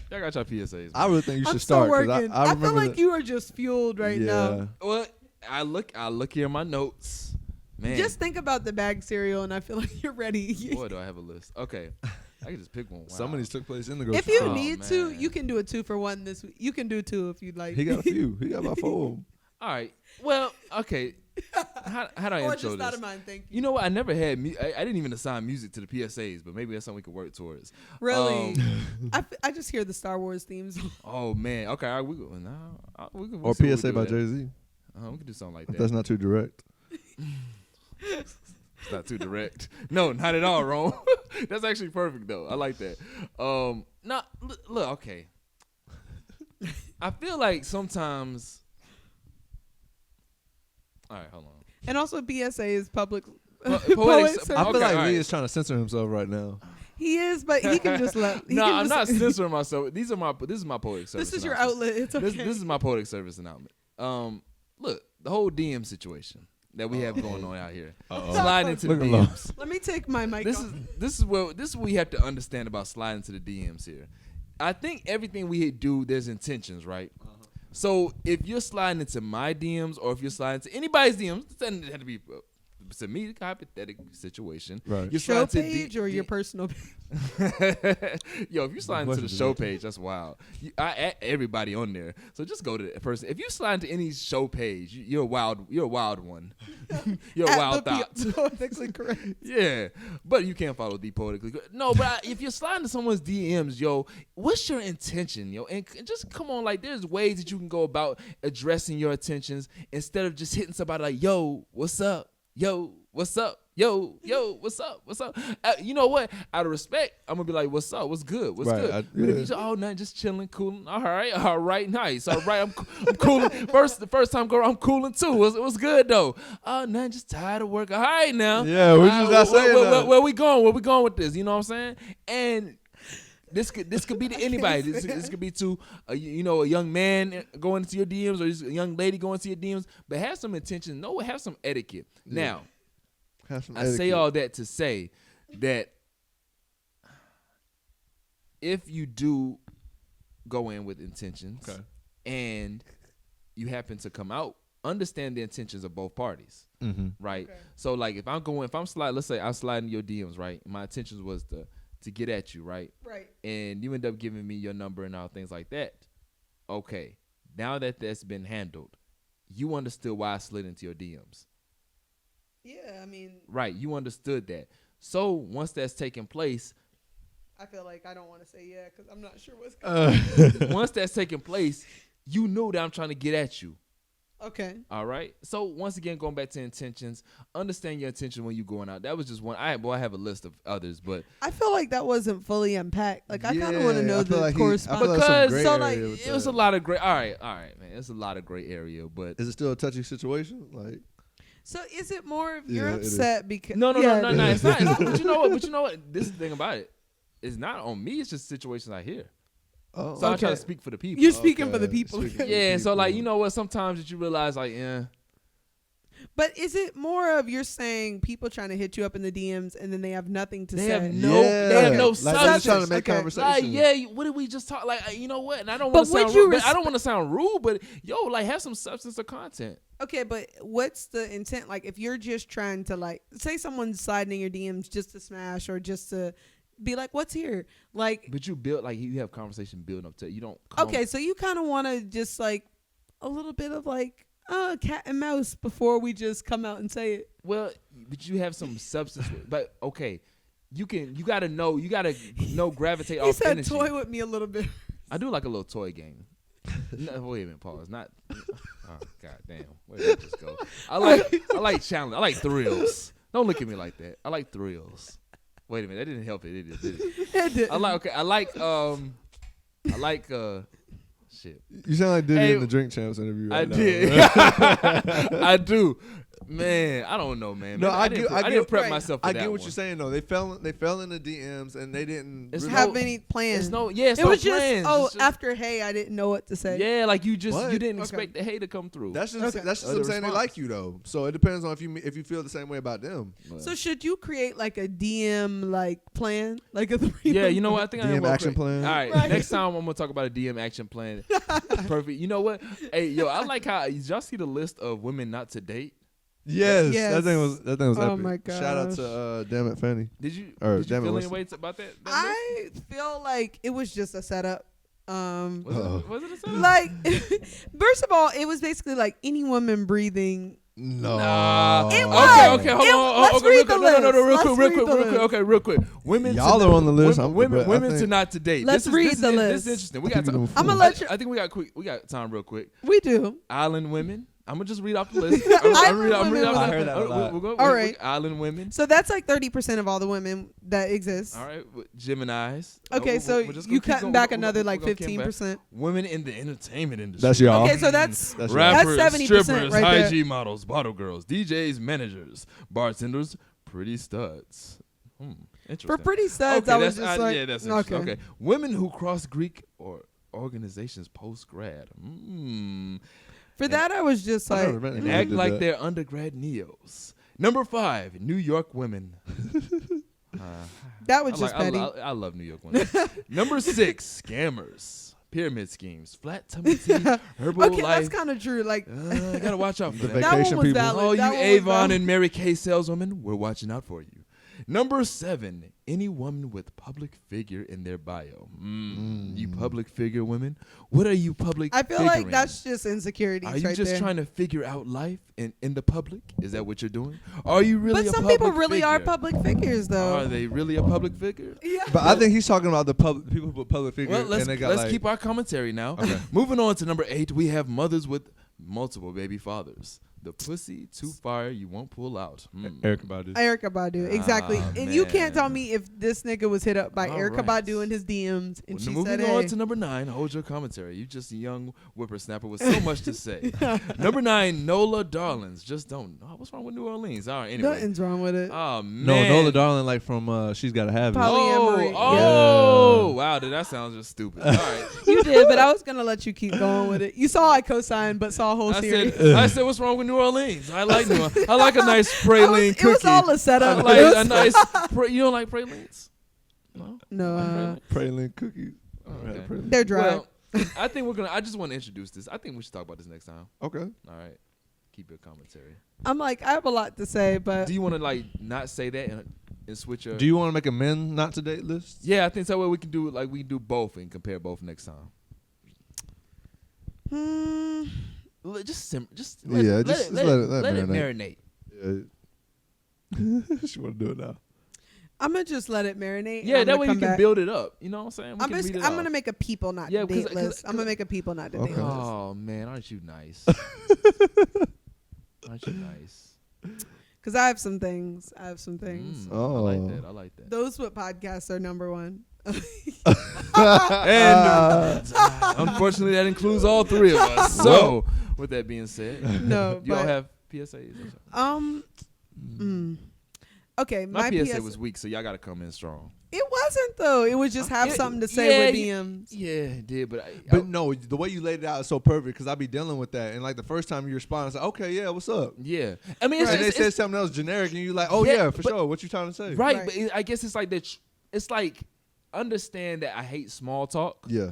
Y'all got your PSAs. I really think you should I'm still start. 'cause working. I I remember feel like that- you are just fueled right now. Well, I look here in my notes. Man, Just think about the bag cereal, and I feel like you're ready. boy, do I have a list. Okay, I can just pick one. Wow. Some of these took place in the grocery If you store. Oh, need to, man. you can do a 2-for-1 this week. You can do 2 if you'd like. He got a few. He got about 4. All right. Well, okay. How do I Oh, intro just out this? of mind. Thank you. You know what? I never had. I didn't even assign music to the PSAs, but maybe that's something we could work towards. Really? I just hear the Star Wars themes. Oh man. Okay. All right, we can. We can. Or see what PSA we do by with that. Jay-Z. We can do something like If that. that's not too direct. It's not too direct. No, not at all, Ron. That's actually perfect though. I like that. Look, okay. I feel like sometimes. All right, hold on. And also, PSA is public. Poetic poet s- service. I feel Okay, like all Lee right. is trying to censor himself right now. He is, but he can just let. No, I'm not censoring myself. This is my poetic service. This is your announcement. outlet. It's okay. This is my poetic service announcement. Look, the whole DM situation that we have going on out here. Slide into the Look along. DMs. Let me take my mic This off. is what we have to understand about sliding to the DMs here. I think everything we do, there's intentions, right? So if you're sliding into my DMs or if you're sliding to anybody's DMs, it doesn't have to be to me hypothetical situation. Right. You're Show sliding to page or your personal page? Yo, if you slide into the show page, that's wild. I add everybody on there, so just go to the person. If you slide into any show page, you're a wild one. You're a wild thought. Politically correct. Yeah, but you can't follow the politically. No, but if you're sliding to someone's DMs, yo, what's your intention, yo? And just come on, like there's ways that you can go about addressing your intentions instead of just hitting somebody like, yo, what's up? Yo, what's up? Yo, what's up? What's up? You know what? Out of respect, I'm gonna be like, what's up? What's good? What's Right, good? But if you say, oh, nothing, just chilling, cooling. All right, nice. All right, I'm cooling. The first time go, I'm cooling too. What's good though? Oh, nothing, just tired of work. All right now. Yeah, we're just not saying that. Where we going? Where we going with this? You know what I'm saying? And this could be to anybody. This could be to a young man going into your DMs or just a young lady going into your DMs. But have some intention. No, have some etiquette. Yeah. Now, I say all that to say that if you do go in with intentions and you happen to come out, understand the intentions of both parties, right? Okay. So like if I'm sliding, let's say I'm sliding your DMs, right? My intentions was to get at you, right? Right. And you end up giving me your number and all things like that. Okay, now that that's been handled, you understood why I slid into your DMs. Yeah, I mean. Right, you understood that. So once that's taken place, I feel like I don't want to say yeah because I'm not sure what's going on. Once that's taken place, you knew that I'm trying to get at you. Okay. All right. So once again, going back to intentions, understand your intention when you're going out. That was just one. I have a list of others, but I feel like that wasn't fully unpacked. Like I kind of want to know the correspondence because so like it was a lot of gray. All right, man. It's a lot of gray area, but is it still a touchy situation? Like. So is it more of you're upset because no, it's not. But you know what? This is the thing about it. It's not on me. It's just situations I hear. Oh, so I try to speak for the people. You're speaking for the people. Yeah. So like you know what? Sometimes that you realize like yeah. But is it more of you're saying people trying to hit you up in the DMs and then they have nothing to say? They have no like substance. Trying to make conversation. Like yeah, what did we just talk? Like you know what? And I don't want to sound rude. I don't want to sound rude, but yo, like have some substance or content. Okay, but what's the intent? Like if you're just trying to like say someone's sliding in your DMs just to smash or just to be like, what's here? Like, but you build like you have conversation building up to you don't. Okay, so you kind of want to just like a little bit of like cat and mouse before we just come out and say it. Well, but you have some substance. But okay, you gotta know gravitate off energy. He said toy with me a little bit. I do like a little toy game. No, wait a minute, pause. Not. Oh God damn. Where did I just go? I like challenge. I like thrills. Don't look at me like that. I like thrills. Wait a minute, that didn't help it. Did it? It did. I like shit. You sound like Diddy in the Drink Champs interview. Right now. Did. I do. Man, I don't know, man. No, I didn't prep myself for that. I get what one. you're saying though. They fell in the DMs and they didn't have any plans. It was just plans. After hey, I didn't know what to say. Yeah, like you didn't expect the hey to come through. That's just them saying they like you though. So it depends on if you feel the same way about them. So should you create like a DM like plan, like a 3? Yeah, you know what? I think DM action plan. All right, next time I'm gonna talk about a DM action plan. Perfect. You know what? Hey, yo, I like how y'all see the list of women not to date. Yes. That thing was oh epic. My gosh. Shout out to Damn It Fanny. Did you Damn feel any way about that? I feel like it was just a setup. Was it a setup? Like, first of all, it was basically like any woman breathing. No. It was. Okay, hold on. Let's read the list. Real quick. Women. Y'all are on the list. Women to not to date. Let's read the list. This is interesting. We got time. I'm gonna let you. I think we got time real quick. We do. Island women. I'm gonna just read off the list. I heard that a lot. All right. Island women. So that's like 30% of all the women that exist. All right. Geminis. Okay, so you cutting back another like 15%. Women in the entertainment industry. That's y'all. Okay, so that's rappers, 70% strippers, right high there. G models, bottle girls, DJs, managers, bartenders, pretty studs. Interesting. For pretty studs, I was just like, yeah, that's interesting. Okay. Women who cross Greek or organizations post grad. For that, I was just like, and act like they're undergrad neos. Number 5, New York women. That was just petty. I love New York women. Number 6, scammers, pyramid schemes, flat tummy tea, Herbalife. Okay, that's kind of true. Like, gotta watch out for that. That one was people. valid. Oh, That you one was Avon valid. and Mary Kay saleswomen, we're watching out for you. Number 7, any woman with public figure in their bio. You public figure women? What are you public I feel figuring? like that's just insecurities Are you right just there. trying to figure out life in the public? Is that what you're doing? Are you really But a some public people really figure? are public figures, though. Are they really a public figure? Yeah. But I think he's talking about the people who put public figure. Well, let's and they got keep our commentary now. Okay. Moving on to number 8, we have mothers with multiple baby fathers. The pussy too fire, you won't pull out. Erykah Badu. Erykah Badu, exactly. Ah, And you can't tell man. me if this nigga was hit up by All Erykah right. Badu in his DMs and Well, she moving said, on "Hey, to number 9, hold your commentary. You just a young whippersnapper with so much to say. Number 9, Nola Darlings. Just don't know. What's wrong with New Orleans? All right, anyway. nothing's wrong with it." Oh, No, man. Nola Darling, like from She's Gotta Have It. Polyamory. Oh, wow. Did that sound just stupid? All right. You did, but I was gonna let you keep going with it. You saw I co-signed, but saw a whole I series. said, what's wrong with New Orleans? I like New Orleans. I like a nice praline cookie. It was all a I setup. like It was- a nice. You don't like pralines? No. no, Praline cookies. Okay. Praline. they're dry. Well, I think we're gonna. I just want to introduce this. I think we should talk about this next time. Okay. All right. Keep your commentary. I'm like, I have a lot to say, but Do you want to like not say that and switch your? Do you want to make a men not to date list? Yeah, I think so. We can do like we can do both and compare both next time. Just let Yeah, it, just let it marinate. marinate. Yeah. She want to do it now. I'm gonna just let it marinate. and Yeah, I'm that gonna way you come can back. build it up. You know what I'm saying? I'm gonna make a people not Yeah, to 'cause- date 'cause- list. I'm gonna make a people not to date Okay. list. Oh man, aren't you nice? Aren't you nice? Because I have some things. I like I like that. I like that. those what podcasts are number one. And unfortunately, that includes all 3 of us. So, with that being said, No, you all but have PSAs. Or something? Okay, My my PSA was weak, so y'all got to come in strong. It wasn't though. It was just have Yeah, something to say with yeah, DMs. Yeah, it did, but But no, the way you laid it out is so perfect because I be dealing with that. And like the first time you respond, it's like, okay, yeah, what's up? yeah. I mean, it's, And they it's, said something else generic, and you like, oh Yeah, yeah, for but- sure. What you trying to say? right, Right. but I guess it's like that. It's like understand that I hate small talk. Yeah.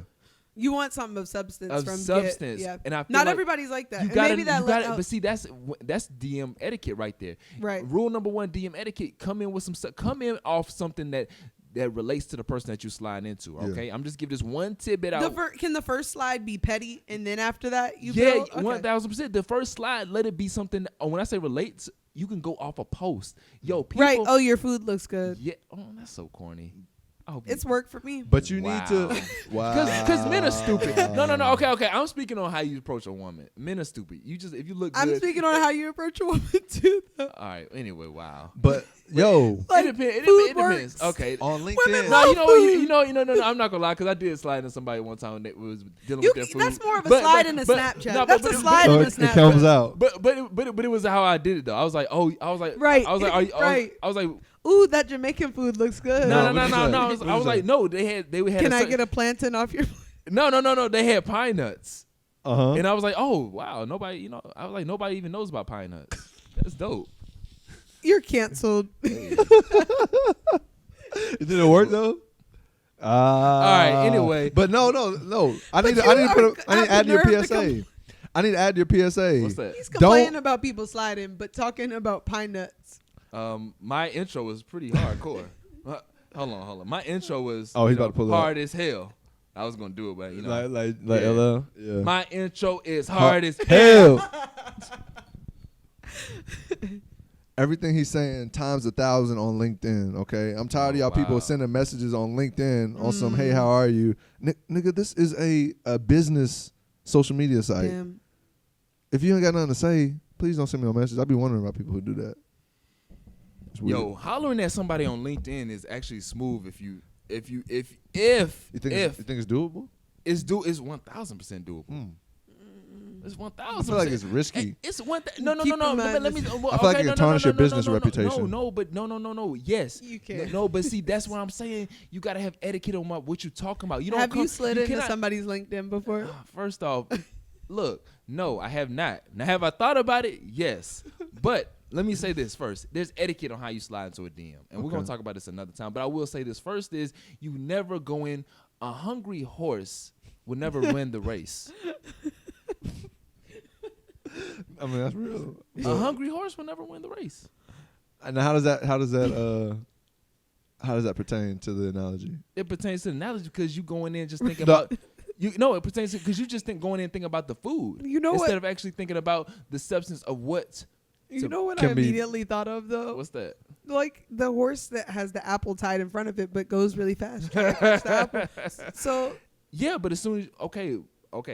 You want something of substance Of from substance, yeah. and I feel Not like everybody's like that. You And gotta, maybe that you gotta, let but see, that's DM etiquette right there. Right. Rule number 1, DM etiquette. Come in with some stuff. Come in off something that relates to the person that you slide into. Okay, I'm just giving this one tidbit out. can the first slide be petty and then after that you Yeah, build? Okay. 1000%. The first slide, let it be something. When I say relates, you can go off a post. Yo, people. Right. Oh, your food looks good. Yeah. Oh, that's so corny. I hope It's work for me. But you Wow. need to. Wow. Because men are stupid. No. Okay. I'm speaking on how you approach a woman. Men are stupid. You just if you look good. I'm speaking on how you approach a woman too. Though. All right. Anyway, wow. But yo, Like, it depends. food It depends. works. Okay. on Women LinkedIn. love No, food. I'm not gonna lie, because I did slide in somebody one time that was dealing You, with their food. that's more of a But- slide but- in a but- Snapchat. no, That's but- a but- slide So in a it Snapchat. comes out. But it was how I did it though. I was like, Right. I was like, Right. I was like, Ooh, that Jamaican food looks good. no. what you say? I What was you like, say? no. They had. Can I get a plantain off your? No. They had pine nuts, Uh-huh. and I was like, oh wow, nobody. I was like, nobody even knows about pine nuts. That's dope. You're canceled. Did it work though? All right, anyway. But no. I need to add your nerve to PSA. I need to add your PSA. What's that? He's complaining about people sliding, but talking about pine nuts. My intro was pretty hardcore. Hold on. My intro was Oh, he's about to pull it hard as hell. I was gonna do it, but Like Yeah. LL. Yeah. my intro is hard as hell. Everything he's saying times 1,000 on LinkedIn. Okay, I'm tired of y'all people wow. sending messages on LinkedIn on some hey, how are you, nigga? This is a business social media site. Damn. If you ain't got nothing to say, please don't send me no message. I be wondering about people who do that. It's weird. Yo, hollering at somebody on LinkedIn is actually smooth if you you think it's doable? it's 1000% doable. It's 1000%. I feel like it's risky. It's one. No. Keep in mind Let me. this- I feel like it can tarnish your business reputation. No. Yes. You can. No, but see, that's what I'm saying. You gotta have etiquette on what you're talking about. You don't. Have you slid into cannot- somebody's LinkedIn before? First off, look, no, I have not. Now, have I thought about it? Yes. But let me say this first. There's etiquette on how you slide into a DM. And we're going to talk about this another time. But I will say this first is you never go in. A hungry horse will never win the race. I mean, that's real. A hungry horse will never win the race. And how does that pertain to the analogy? It pertains to the analogy because you going in just thinking No. about it pertains to because you just going in thinking about the food. You know instead what? of actually thinking about the substance of what. You know what I can be- immediately thought of though? What's that? Like the horse that has the apple tied in front of it but goes really fast. trying to catch the apple. So Yeah, but as soon as okay,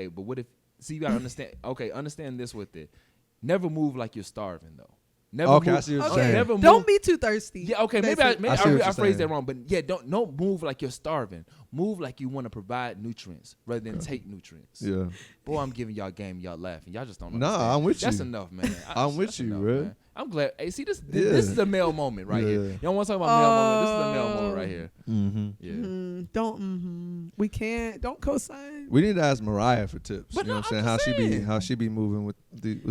but what if? See, you gotta understand. Okay, understand this with it. never move like you're starving though. Never Okay, move, I see what you're Okay. saying. Never move. Don't be too thirsty. Yeah, okay, maybe Basically. I see what I you're phrased that saying. wrong, but yeah, don't move like you're starving. Move like you want to provide nutrients rather than take nutrients. Yeah. Boy, I'm giving y'all game, y'all laughing. Y'all just don't Nah, understand. I'm with That's you. enough, man. I'm with that's you, enough, bro. man. I'm glad. Hey, see, this Yeah. is a male moment right here. Yeah. You don't want to talk about male moment. This is a male moment right here. Mm-hmm. Yeah. Don't. We can't. Don't co-sign. We need to ask Mariah for tips. But you know no, what I'm I'm saying? just How she be moving with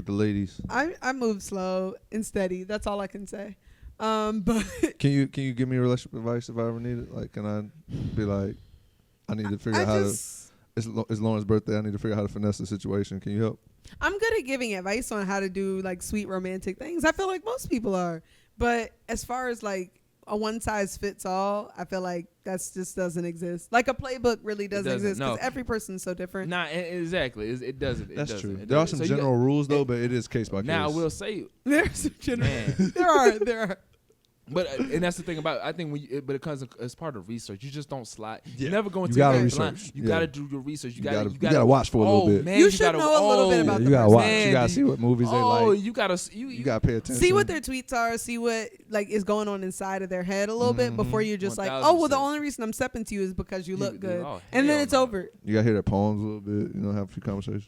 the ladies. I move slow and steady. That's all I can say. But Can you give me relationship advice if I ever need it? Like, can I be like, I need to figure out how to. It's Lauren's birthday. I need to figure out how to finesse the situation. Can you help? I'm good at giving advice on how to do like sweet romantic things. I feel like most people are. But as far as like a one size fits all, I feel like that's just doesn't exist. Like a playbook really doesn't exist because no. every person's so different. Nah, exactly. It doesn't. That's it doesn't. true. It There are doesn't. some So you general got- rules though, but it is case by case. Now I will say, There's a general. man. There are. But and that's the thing about I think but it comes as part of research. You just don't slide. Yeah. You never go into gotta it blind. research. You Yeah. gotta do your research. You gotta watch for a little bit. Man, You should gotta, know a little bit about you the gotta person. watch. Man, You gotta do see what movies they Oh, like. you gotta You gotta pay attention. See what their tweets are. See what like is going on inside of their head a little bit before you're just like, 1000%. oh well, the only reason I'm stepping to you is because you look dude, good, oh, and then hell it's no. over. You gotta hear their poems a little bit. You know, have a few conversations.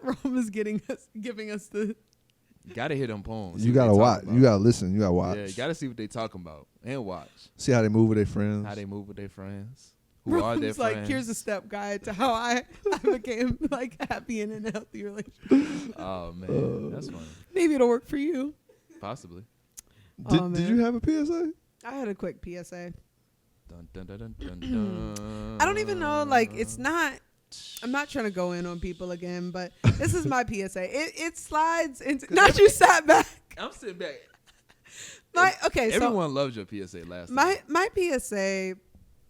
Rome is giving us the. You gotta hear them poems. see You what gotta they watch. talking You about. gotta listen. You gotta watch. Yeah, you gotta see what they talking about and watch See how they move with their friends. how they move with their friends. Who are their Rome's like, friends? here's a step guide to how I became like happy and in a healthy relationship. Oh man, that's funny. Maybe it'll work for you. Possibly. Did Oh, you man. have a PSA? I had a quick PSA. Dun, dun, dun, dun, dun, dun. I don't even know. Like, it's not. I'm not trying to go in on people again, but this is my PSA. It slides into. Not you sat back. I'm sitting back. Okay, so Everyone loves your PSA last time. my PSA.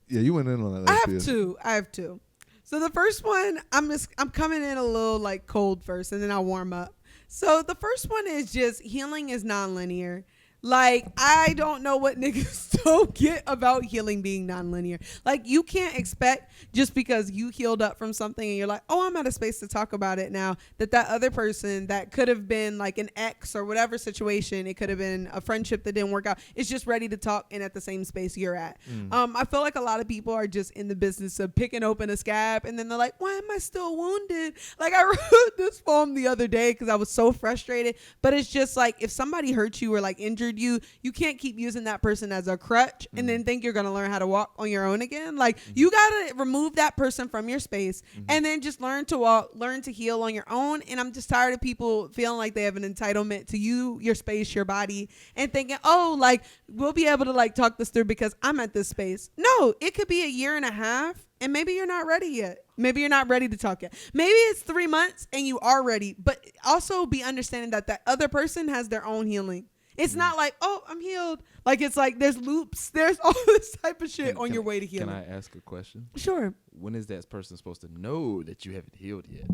Yeah, you went in on that. I last have PSA. two. I have two. So the first one, I'm coming in a little like cold first, and then I'll warm up. So the first one is just healing is nonlinear. Like, I don't know what niggas don't get about healing being nonlinear. Like, you can't expect just because you healed up from something and you're like, oh, I'm at a space to talk about it now, that other person that could have been like an ex or whatever situation, it could have been a friendship that didn't work out, is just ready to talk and at the same space you're at. I feel like a lot of people are just in the business of picking open a scab and then they're like, why am I still wounded? Like, I wrote this poem the other day because I was so frustrated, but it's just like, if somebody hurt you or like injured you can't keep using that person as a crutch and then think you're going to learn how to walk on your own again. Like, you got to remove that person from your space and then just learn to walk, learn to heal on your own. And I'm just tired of people feeling like they have an entitlement to you, your space, your body, and thinking, oh, like, we'll be able to like talk this through because I'm at this space. No, it could be a year and a half and maybe you're not ready yet. Maybe you're not ready to talk yet. Maybe it's 3 months and you are ready, but also be understanding that other person has their own healing. It's not like, oh, I'm healed. Like, it's like there's loops. There's all this type of shit on your way to healing. Can I ask a question? Sure. When is that person supposed to know that you haven't healed yet?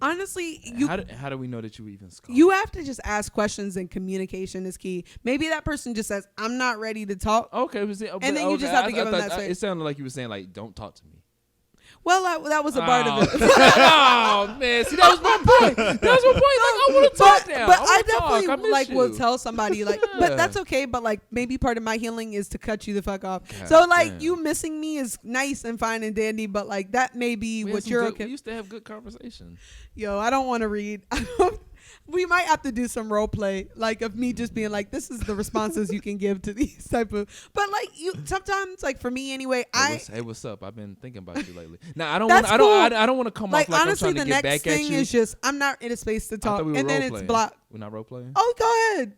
Honestly, How do we know that you even scarred? you have to just ask questions and communication is key. Maybe that person just says, I'm not ready to talk. Okay, And then you just have to give them that space. It sounded like you were saying like, don't talk to me. Well, that was a part of it. Oh man, see that was my point. That was my point. Like, I want to talk now. But I wanna definitely talk. I miss like you. will tell somebody like, but Yeah. that's okay. But like maybe part of my healing is to cut you the fuck off. God So like damn. you missing me is nice and fine and dandy, but like that may be We had what some you're good- okay. We used to have good conversation. Yo, I don't want to read. We might have to do some role play, like of me just being like, this is the responses you can give to these type of. But like you, sometimes like for me anyway, Hey, what's up? I've been thinking about you lately. Now I don't That's want. cool. I don't want to come like off like honestly, I'm the trying to get next back at thing you. is just I'm not in a space to I talk, thought we were and then role-playing. it's blocked. We're not role playing. Oh, go ahead.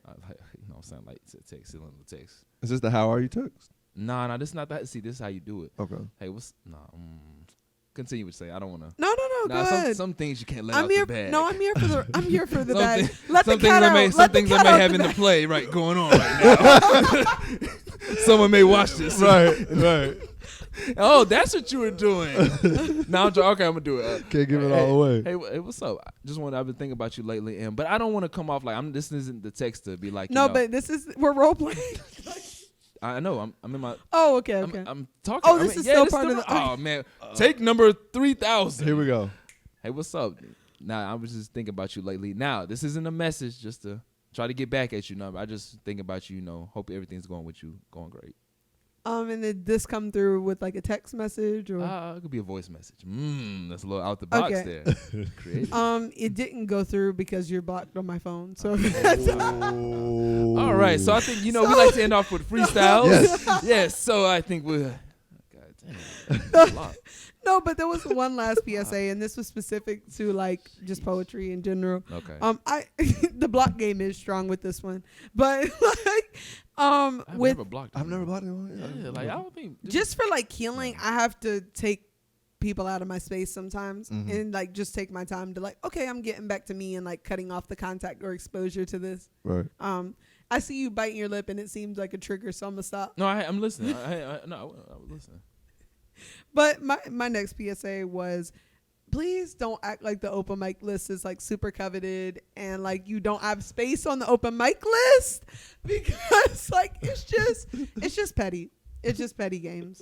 You know, sound like text, still in the text. Is this the how are you text? Nah, this is not that. See, this is how you do it. Okay. Hey, continue to say. I don't want to. No, go ahead. Some things you can't let I'm out here. the bag. No, I'm here for the. I'm here for the Some bag. thi- Let the some things cat I out. may, Let some the things I cat may out have the in the bag. play right going on right now. Someone may watch this. Right. Oh, that's what you were doing. Now okay, I'm gonna do it. Can't give it all away. Hey, what's up? I've been thinking about you lately, but I don't want to come off like this isn't the text to be like. No, you know, but this is we're role playing. I know I'm in my. Oh, okay, okay. I'm talking. Oh, this is still part of the- Oh man, take number 3000. Here we go. Hey, what's up? Now, I was just thinking about you lately. Now, this isn't a message just to try to get back at you. No, I just think about you. Hope everything's going with you, going great. And did this come through with like a text message or? It could be a voice message. That's a little out the box Okay. there. Creative. It didn't go through because you're blocked on my phone. So All right, so I think we like to end off with freestyles. Yes. Yes. So I think we'll. God damn. no, but there was one last PSA, and this was specific to like just poetry in general. Okay. I the block game is strong with this one, but like I've with never blocked. I've never blocked anyone. Yeah, like I don't think. just for like healing, I have to take people out of my space sometimes and like just take my time to like, okay, I'm getting back to me and like cutting off the contact or exposure to this. Right. I see you biting your lip and it seems like a trigger, so I'm gonna stop. No, I'm listening. I was listening. But my next PSA was, please don't act like the open mic list is like super coveted and like you don't have space on the open mic list, because like it's just petty. It's just petty games.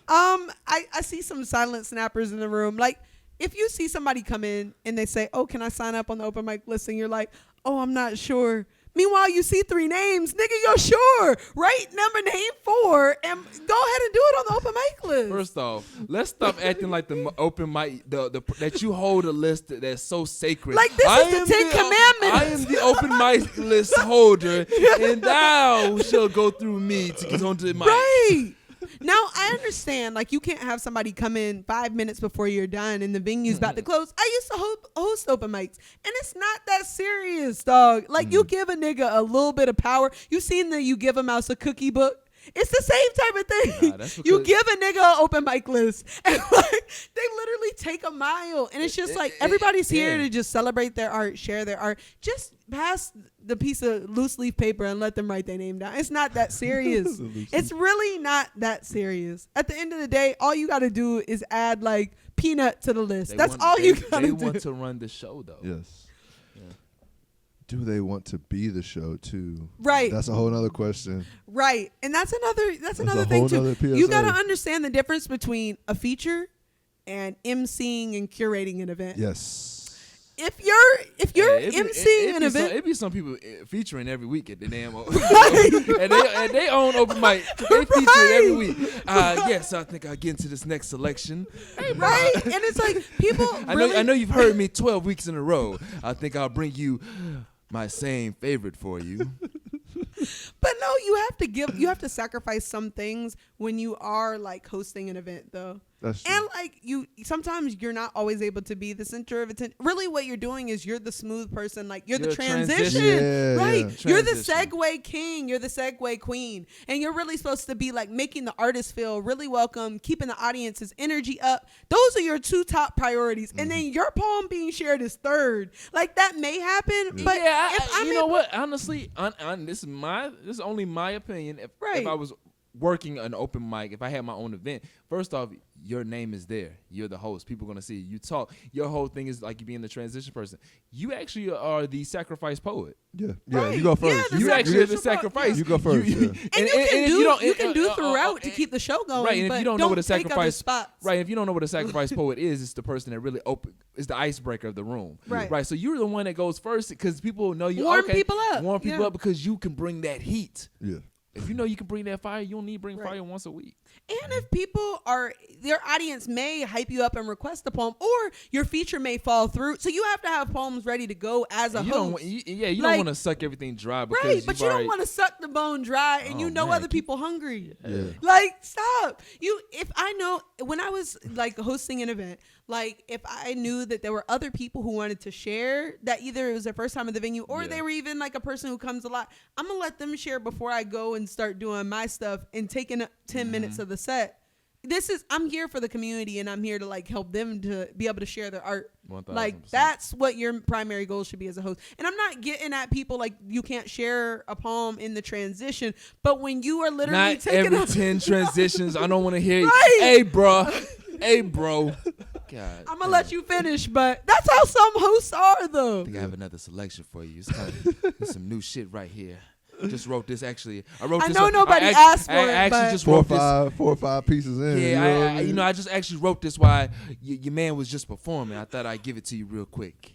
I see some silent snappers in the room. Like if you see somebody come in and they say, "Oh, can I sign up on the open mic list?" and you're like, "Oh, I'm not sure." Meanwhile, you see 3 names, nigga. You're sure. Write name 4 and go ahead and do it on the open mic list. First off, let's stop acting like the open mic, that you hold a list that's so sacred. Like this is the 10 Commandments. I am the open mic list holder, and thou shall go through me to get onto the mic. Right. Now, I understand, like, you can't have somebody come in 5 minutes before you're done and the venue's about to close. I used to host open mics, and it's not that serious, dog. Like, you give a nigga a little bit of power. You seen you give a mouse a cookie book? It's the same type of thing. Nah, that's You because- give a nigga an open mic list, and like they literally take a mile, and it's just like everybody's here to just celebrate their art, share their art. Just pass the piece of loose leaf paper and let them write their name down. It's not that serious. It's really not that serious. At the end of the day, all you got to do is add like peanut to the list. That's all you got to They do. want to run the show though. Yes. Do they want to be the show too? Right. That's a whole nother question. Right. And that's another a thing whole too. nother PSA. You got to understand the difference between a feature and emceeing and curating an event. Yes. If you're Yeah, emceeing an event, It'd be some people featuring every week at the damn and they own open mic. They feature it every week. Yes, I think I'll get into this next selection. Hey, bro. right? And it's like people really I know you've heard me 12 weeks in a row. I think I'll bring you my same favorite for you. But no, you have to sacrifice some things when you are like hosting an event though. That's true. And like sometimes you're not always able to be the center of attention. Really what you're doing is you're the smooth person, like you're the You're a transition. transition. Yeah, Right. yeah. You're the Transition. segue king, you're the segue queen. And you're really supposed to be like making the artist feel really welcome, keeping the audience's energy up. Those are your 2 top priorities. And then your poem being shared is 3rd. Like that may happen, but yeah, if I'm you know what? Honestly, this is only my opinion. If Right. I was working an open mic, if I had my own event, first off, your name is there. You're the host. People are gonna see you. You talk. Your whole thing is like you being the transition person. You actually are the sacrifice poet. Yeah. Right. You go first. Yeah, the You actually are the sacrificial part, sacrifice. You go first. Yeah. And if you can do throughout to keep the show going. Right, and if but you don't know what a take up the sacrifice, spots. right, if you don't know what a sacrifice poet is the person that really is the icebreaker of the room. Right. Right. So you're the one that goes first because people know you. Warm okay, people up. Warm people Yeah. up because you can bring that heat. Yeah. If you know you can bring that fire, you don't need to bring Right. fire once a week. And if people their audience may hype you up and request a poem, or your feature may fall through. So you have to have poems ready to go as a You host. don't, want- you Like- don't want to suck everything dry because Right, but you've you don't already- want to suck the bone dry and Oh, you know man, other people hungry. Yeah. Like, stop. If I know, when I was like hosting an event, like if I knew that there were other people who wanted to share, that either it was their first time at the venue or Yeah. they were even like a person who comes a lot, I'm going to let them share before I go and start doing my stuff and taking 10 minutes of the set. I'm here for the community and I'm here to like help them to be able to share their art. 1000%. Like that's what your primary goal should be as a host. And I'm not getting at people like you can't share a poem in the transition, but when you are literally Not taking every 10 transitions. I don't want to hear. Right. Hey, bro. Hey, bro. God. I'm gonna let you finish, but that's how some hosts are though. I think I have another selection for you. It's some new shit right here. just wrote this actually. I wrote I this. know nobody asked for it, actually but- just Four wrote or five pieces in. this. you Yeah, know what I mean? I just actually wrote this while your man was just performing. I thought I'd give it to you real quick.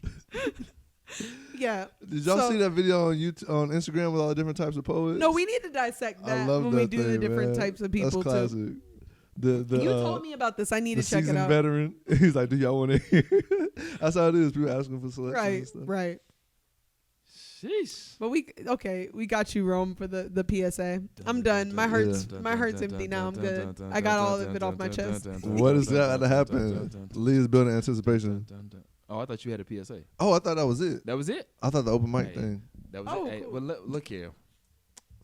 Yeah. Did y'all So- see that video on YouTube, on Instagram with all the different types of poets? No, we need to dissect I that love when that we do the thing, different man. types of people That's classic. too. The You told me about this. I need the to check it seasoned out. veteran. He's like, do y'all want to hear? That's how it is. People asking for selections Right, and stuff. right. Sheesh. But we got you, Rome, for the PSA. I'm done. My heart's empty now. I'm good. I got all of it off my chest. What is that to happen? Lee is building anticipation. Oh, I thought you had a PSA. Oh, I thought that was it. That was it. I thought the open mic Hey. thing. That was Oh, it. Hey, cool. well, look here.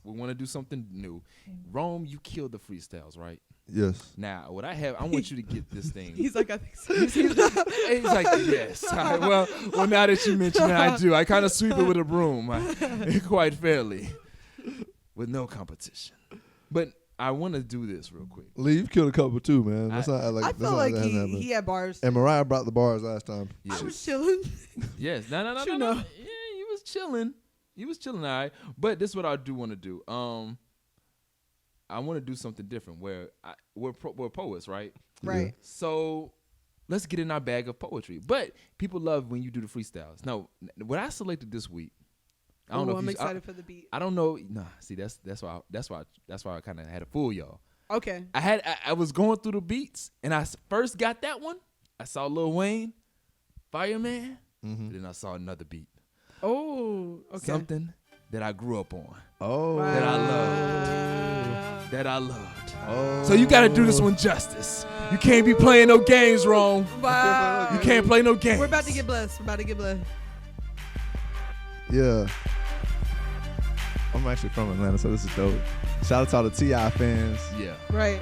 We want to do something new. Rome, you killed the freestyles, right? Yes. Now, what I have, I want you to get this thing. He's like, I think so. He's like, yes. All right, well, now that you mention it, I do. I kind of sweep it with a broom, quite fairly, with no competition. But I want to do this real quick. Lee, you've killed a couple too, man. That's not like I that's feel not like that happened. he had bars. And Mariah brought the bars last time. I was chilling. Yes. No. You No. know. Yeah, he was chilling. He was chilling, all right. But this is what I do want to do. I want to do something different where we're poets, right? Right. So let's get in our bag of poetry. But people love when you do the freestyles. Now, what I selected this week, I don't know. I'm if excited for the beat. I don't know. Nah, see, that's why I kind of had to fool y'all. Okay. I was going through the beats, and I first got that one. I saw Lil Wayne, Fireman, and then I saw another beat. Oh, okay. Something that I grew up on, Oh. that I loved. that I loved. Oh. So you got to do this one justice. You can't be playing no games wrong. Wow. You can't play no games. We're about to get blessed. Yeah. I'm actually from Atlanta, so this is dope. Shout out to all the T.I. fans. Yeah. Right.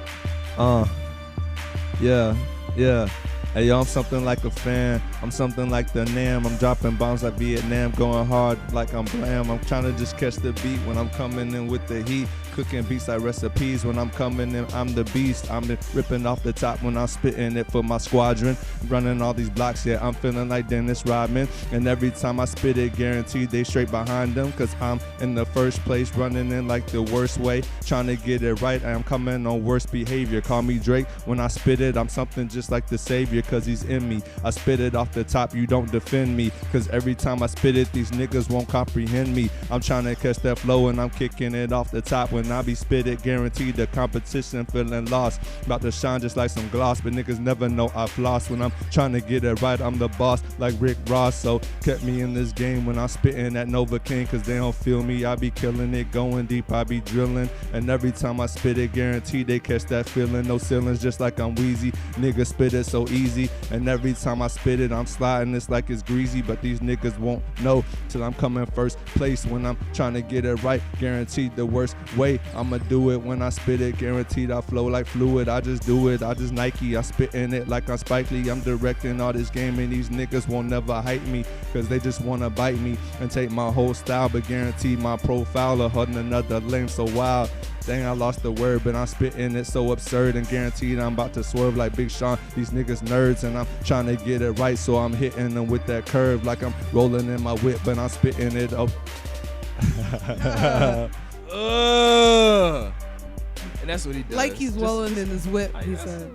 Yeah. Hey, yo, I'm something like a fan. I'm something like the Nam. I'm dropping bombs like Vietnam, going hard like I'm blam. I'm trying to just catch the beat when I'm coming in with the heat. Cooking beats like recipes when I'm coming in. I'm the beast. I'm ripping off the top when I'm spitting it for my squadron. Running all these blocks, yeah, I'm feeling like Dennis Rodman. And every time I spit it, guaranteed they straight behind them. Cause I'm in the first place, running in like the worst way. Trying to get it right, I'm coming on worst behavior. Call me Drake. When I spit it, I'm something just like the savior. Cause he's in me. I spit it off the top, you don't defend me. Cause every time I spit it, these niggas won't comprehend me. I'm trying to catch that flow and I'm kicking it off the top. When I be spit it, guaranteed the competition feeling lost. About to shine just like some gloss, but niggas never know I've lost. When I'm trying to get it right, I'm the boss like Rick Ross. So kept me in this game when I'm spitting at Nova King. Cause they don't feel me, I be killing it, going deep, I be drilling. And every time I spit it, guaranteed they catch that feeling. No ceilings, just like I'm Wheezy. Niggas spit it so easy. And every time I spit it, I'm sliding this like it's greasy. But these niggas won't know till I'm coming first place. When I'm trying to get it right, guaranteed the worst way. I'ma do it when I spit it, guaranteed I flow like fluid. I just do it, I just Nike. I spit in it like I'm Spike Lee. I'm directing all this game and these niggas won't never hype me. Cause they just wanna bite me and take my whole style. But guaranteed my profile or hunting another lane so wild. Dang, I lost the word, but I'm spitting it so absurd. And guaranteed I'm about to swerve like Big Sean. These niggas nerds and I'm trying to get it right. So I'm hitting them with that curve like I'm rolling in my whip. But I'm spitting it up. And that's what he does. Like he's Just- rolling in his whip, like, he that's- said.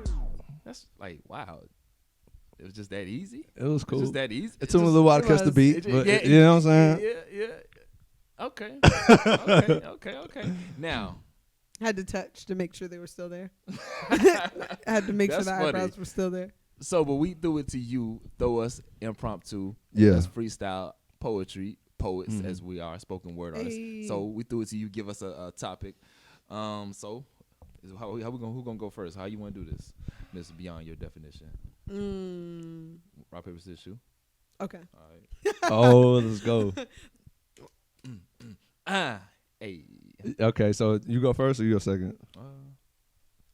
That's like, wow. It was just that easy? It was cool. It's just that easy? It took me a little while to it catch the was. beat, but you know what I'm saying? Yeah. Okay. Okay. Now, Had to touch to make sure they were still there. Had to make sure That's the funny. eyebrows were still there. so but we threw it to you, throw us impromptu. Yeah. Us freestyle poetry, poets as we are, spoken word artists. Hey. So we threw it to you, give us a topic. So who gonna go first? How you wanna do this? This is beyond your definition. Rock, paper, scissors, shoe. Okay. All right. Oh, let's go. Hey. Okay, so you go first or you go second?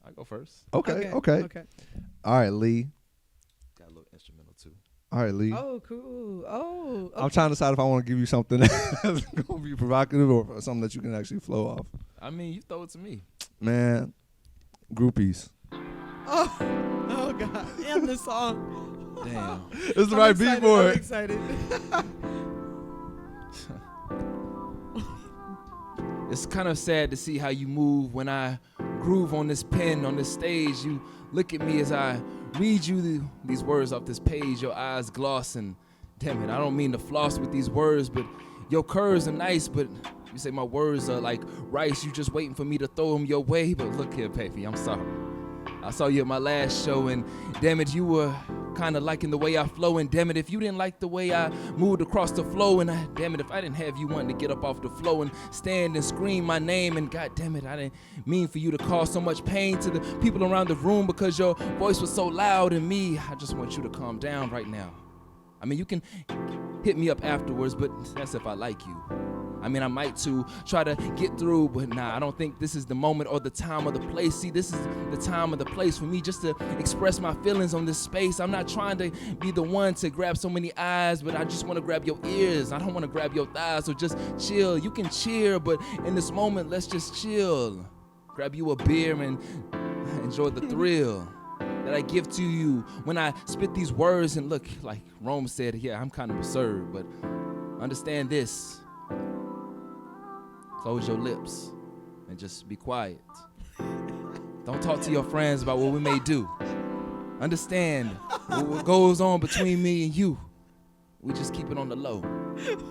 I go first. Okay. Okay. All right, Lee. Got a little instrumental too. All right, Lee. Oh, cool. Oh, okay. I'm trying to decide if I want to give you something that's going to be provocative or something that you can actually flow off. I mean, you throw it to me. Man, groupies. Oh God. And the song. Damn. It's the right beat for I'm it. excited. It's kind of sad to see how you move when I groove on this pen, on this stage. You look at me as I read you these words off this page, your eyes glossing. Damn it, I don't mean to floss with these words, but your curves are nice, but you say my words are like rice. You just waiting for me to throw them your way, but look here, Pappy, I'm sorry. I saw you at my last show, and damn it, you were kind of liking the way I flow, and damn it, if you didn't like the way I moved across the flow, and damn it, if I didn't have you wanting to get up off the flow and stand and scream my name, and god damn it, I didn't mean for you to cause so much pain to the people around the room because your voice was so loud, and me, I just want you to calm down right now. I mean, you can hit me up afterwards, but that's if I like you. I mean, I might to try to get through, but nah, I don't think this is the moment or the time or the place. See, this is the time or the place for me just to express my feelings on this space. I'm not trying to be the one to grab so many eyes, but I just want to grab your ears. I don't want to grab your thighs, so just chill. You can cheer, but in this moment, let's just chill. Grab you a beer and enjoy the thrill that I give to you when I spit these words. And look, like Rome said, yeah, I'm kind of absurd, but understand this. Close your lips and just be quiet. Don't talk to your friends about what we may do. Understand what goes on between me and you. We just keep it on the low.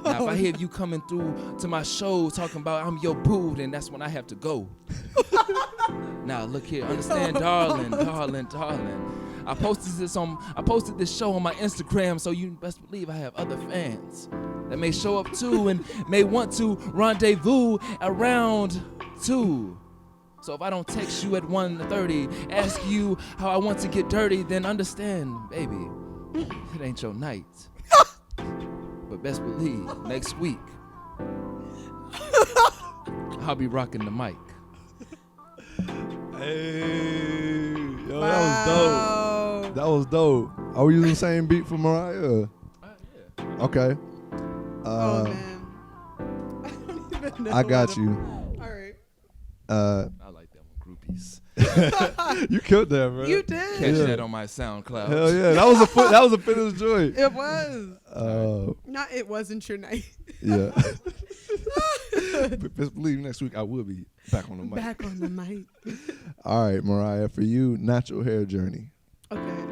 Now, if I hear you coming through to my show talking about I'm your boo, then that's when I have to go. Now, look here. Understand, darling. I posted this show on my Instagram, so you best believe I have other fans that may show up too and may want to rendezvous around 2. So if I don't text you at 1:30, ask you how I want to get dirty, then understand, baby, it ain't your night. But best believe, next week, I'll be rocking the mic. Hey, yo, Wow. That was dope. Are we using the same beat for Mariah? Yeah. Okay. Oh man, I don't even know. I got you. All right, I like that one, groupies. You killed that, man. you did. Catch Yeah. that on my SoundCloud. Hell yeah, that was a finished joint. It was. Uh, Not. It wasn't your night. yeah. But best believe next week I will be back on the mic. Back on the mic. All right, Mariah, for you, natural hair journey. Okay.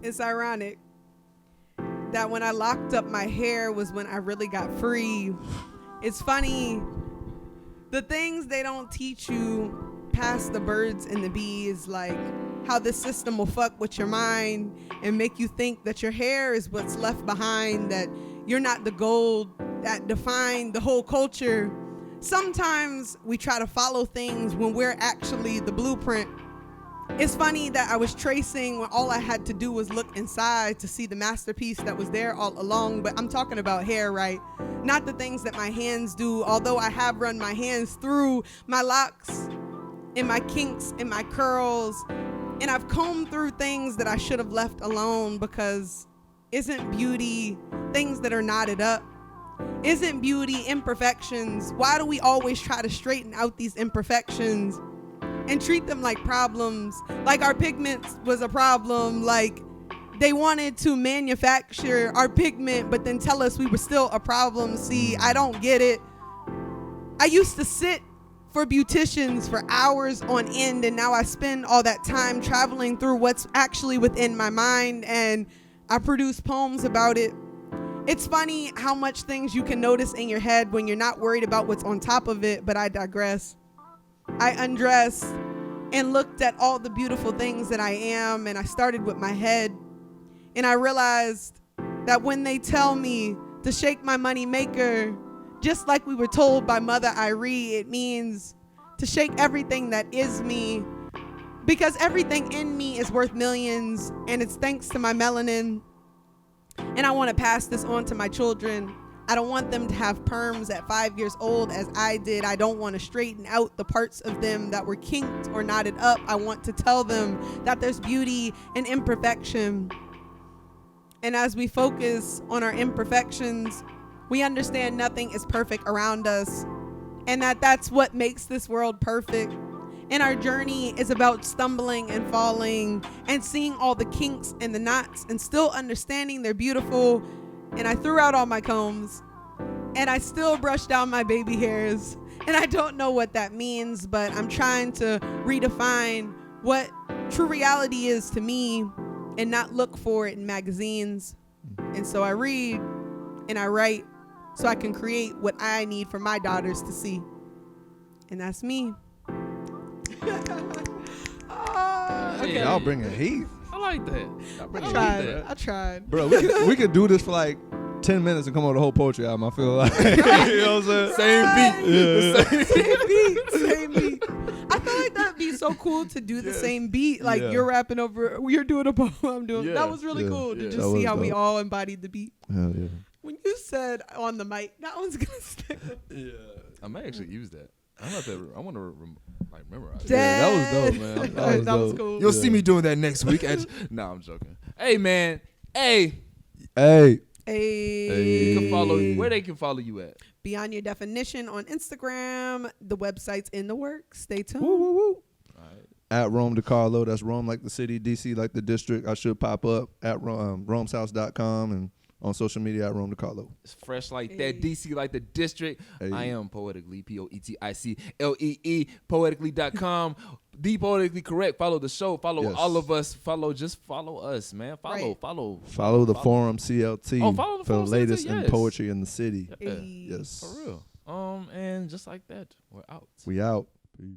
It's ironic that when I locked up my hair was when I really got free. It's funny, the things they don't teach you past the birds and the bees, like how the system will fuck with your mind and make you think that your hair is what's left behind, that you're not the gold that define the whole culture. Sometimes we try to follow things when we're actually the blueprint. It's funny that I was tracing when all I had to do was look inside to see the masterpiece that was there all along, but I'm talking about hair, right? Not the things that my hands do, although I have run my hands through my locks and my kinks and my curls, and I've combed through things that I should have left alone, because isn't beauty things that are knotted up? Isn't beauty imperfections? Why do we always try to straighten out these imperfections and treat them like problems? Like our pigments was a problem, like they wanted to manufacture our pigment but then tell us we were still a problem. See, I don't get it. I used to sit for beauticians for hours on end, and now I spend all that time traveling through what's actually within my mind, and I produce poems about it. It's funny how much things you can notice in your head when you're not worried about what's on top of it, but I digress. I undressed and looked at all the beautiful things that I am, and I started with my head, and I realized that when they tell me to shake my money maker, just like we were told by Mother Irie, it means to shake everything that is me, because everything in me is worth millions, and it's thanks to my melanin. And I want to pass this on to my children. I don't want them to have perms at 5 years old as I did. I don't want to straighten out the parts of them that were kinked or knotted up. I want to tell them that there's beauty in imperfection. And as we focus on our imperfections, we understand nothing is perfect around us, and that's what makes this world perfect. And our journey is about stumbling and falling and seeing all the kinks and the knots and still understanding they're beautiful and I threw out all my combs, and I still brush down my baby hairs. And I don't know what that means, but I'm trying to redefine what true reality is to me and not look for it in magazines. And so I read and I write so I can create what I need for my daughters to see. And that's me. Okay. Y'all bringing heat. I like that. I tried. Bro, we could do this for like 10 minutes and come up with a whole poetry album, I feel like. You know what I'm saying? Same beat. Same beat. I feel like that'd be so cool to do the same beat. Like you're rapping over, you're doing a poem, I'm doing. Yeah. That was really Yeah. cool to Yeah. just That see was how we dope. all embodied the beat. Hell yeah. When you said on the mic, that one's gonna stick. Yeah. I may actually use that. I want to like memorize it. Yeah, that was dope, man. That was dope. cool. You'll see me doing that next week. Nah, I'm joking. Hey, man. Hey. Hey. Hey. You can follow where they can follow you at. Beyond Your Definition on Instagram. The website's in the works. Stay tuned. Woo, woo, woo. All right. At Rome DeCarlo. That's Rome like the city, DC like the district. I should pop up at romeshouse.com and on social media at Rome DeCarlo. It's fresh like Hey. that. DC like the district. Hey. I am poetically, POETICLEE, poetically.com. The Poetically Correct. Follow the show. Follow Yes. all of us. Follow us, man. Right. Follow the Forum CLT Oh, follow the for the Forum latest CLT, in yes. poetry in the city. Yeah, Hey. Yes. for real. And just like that, we're out. We out. Peace.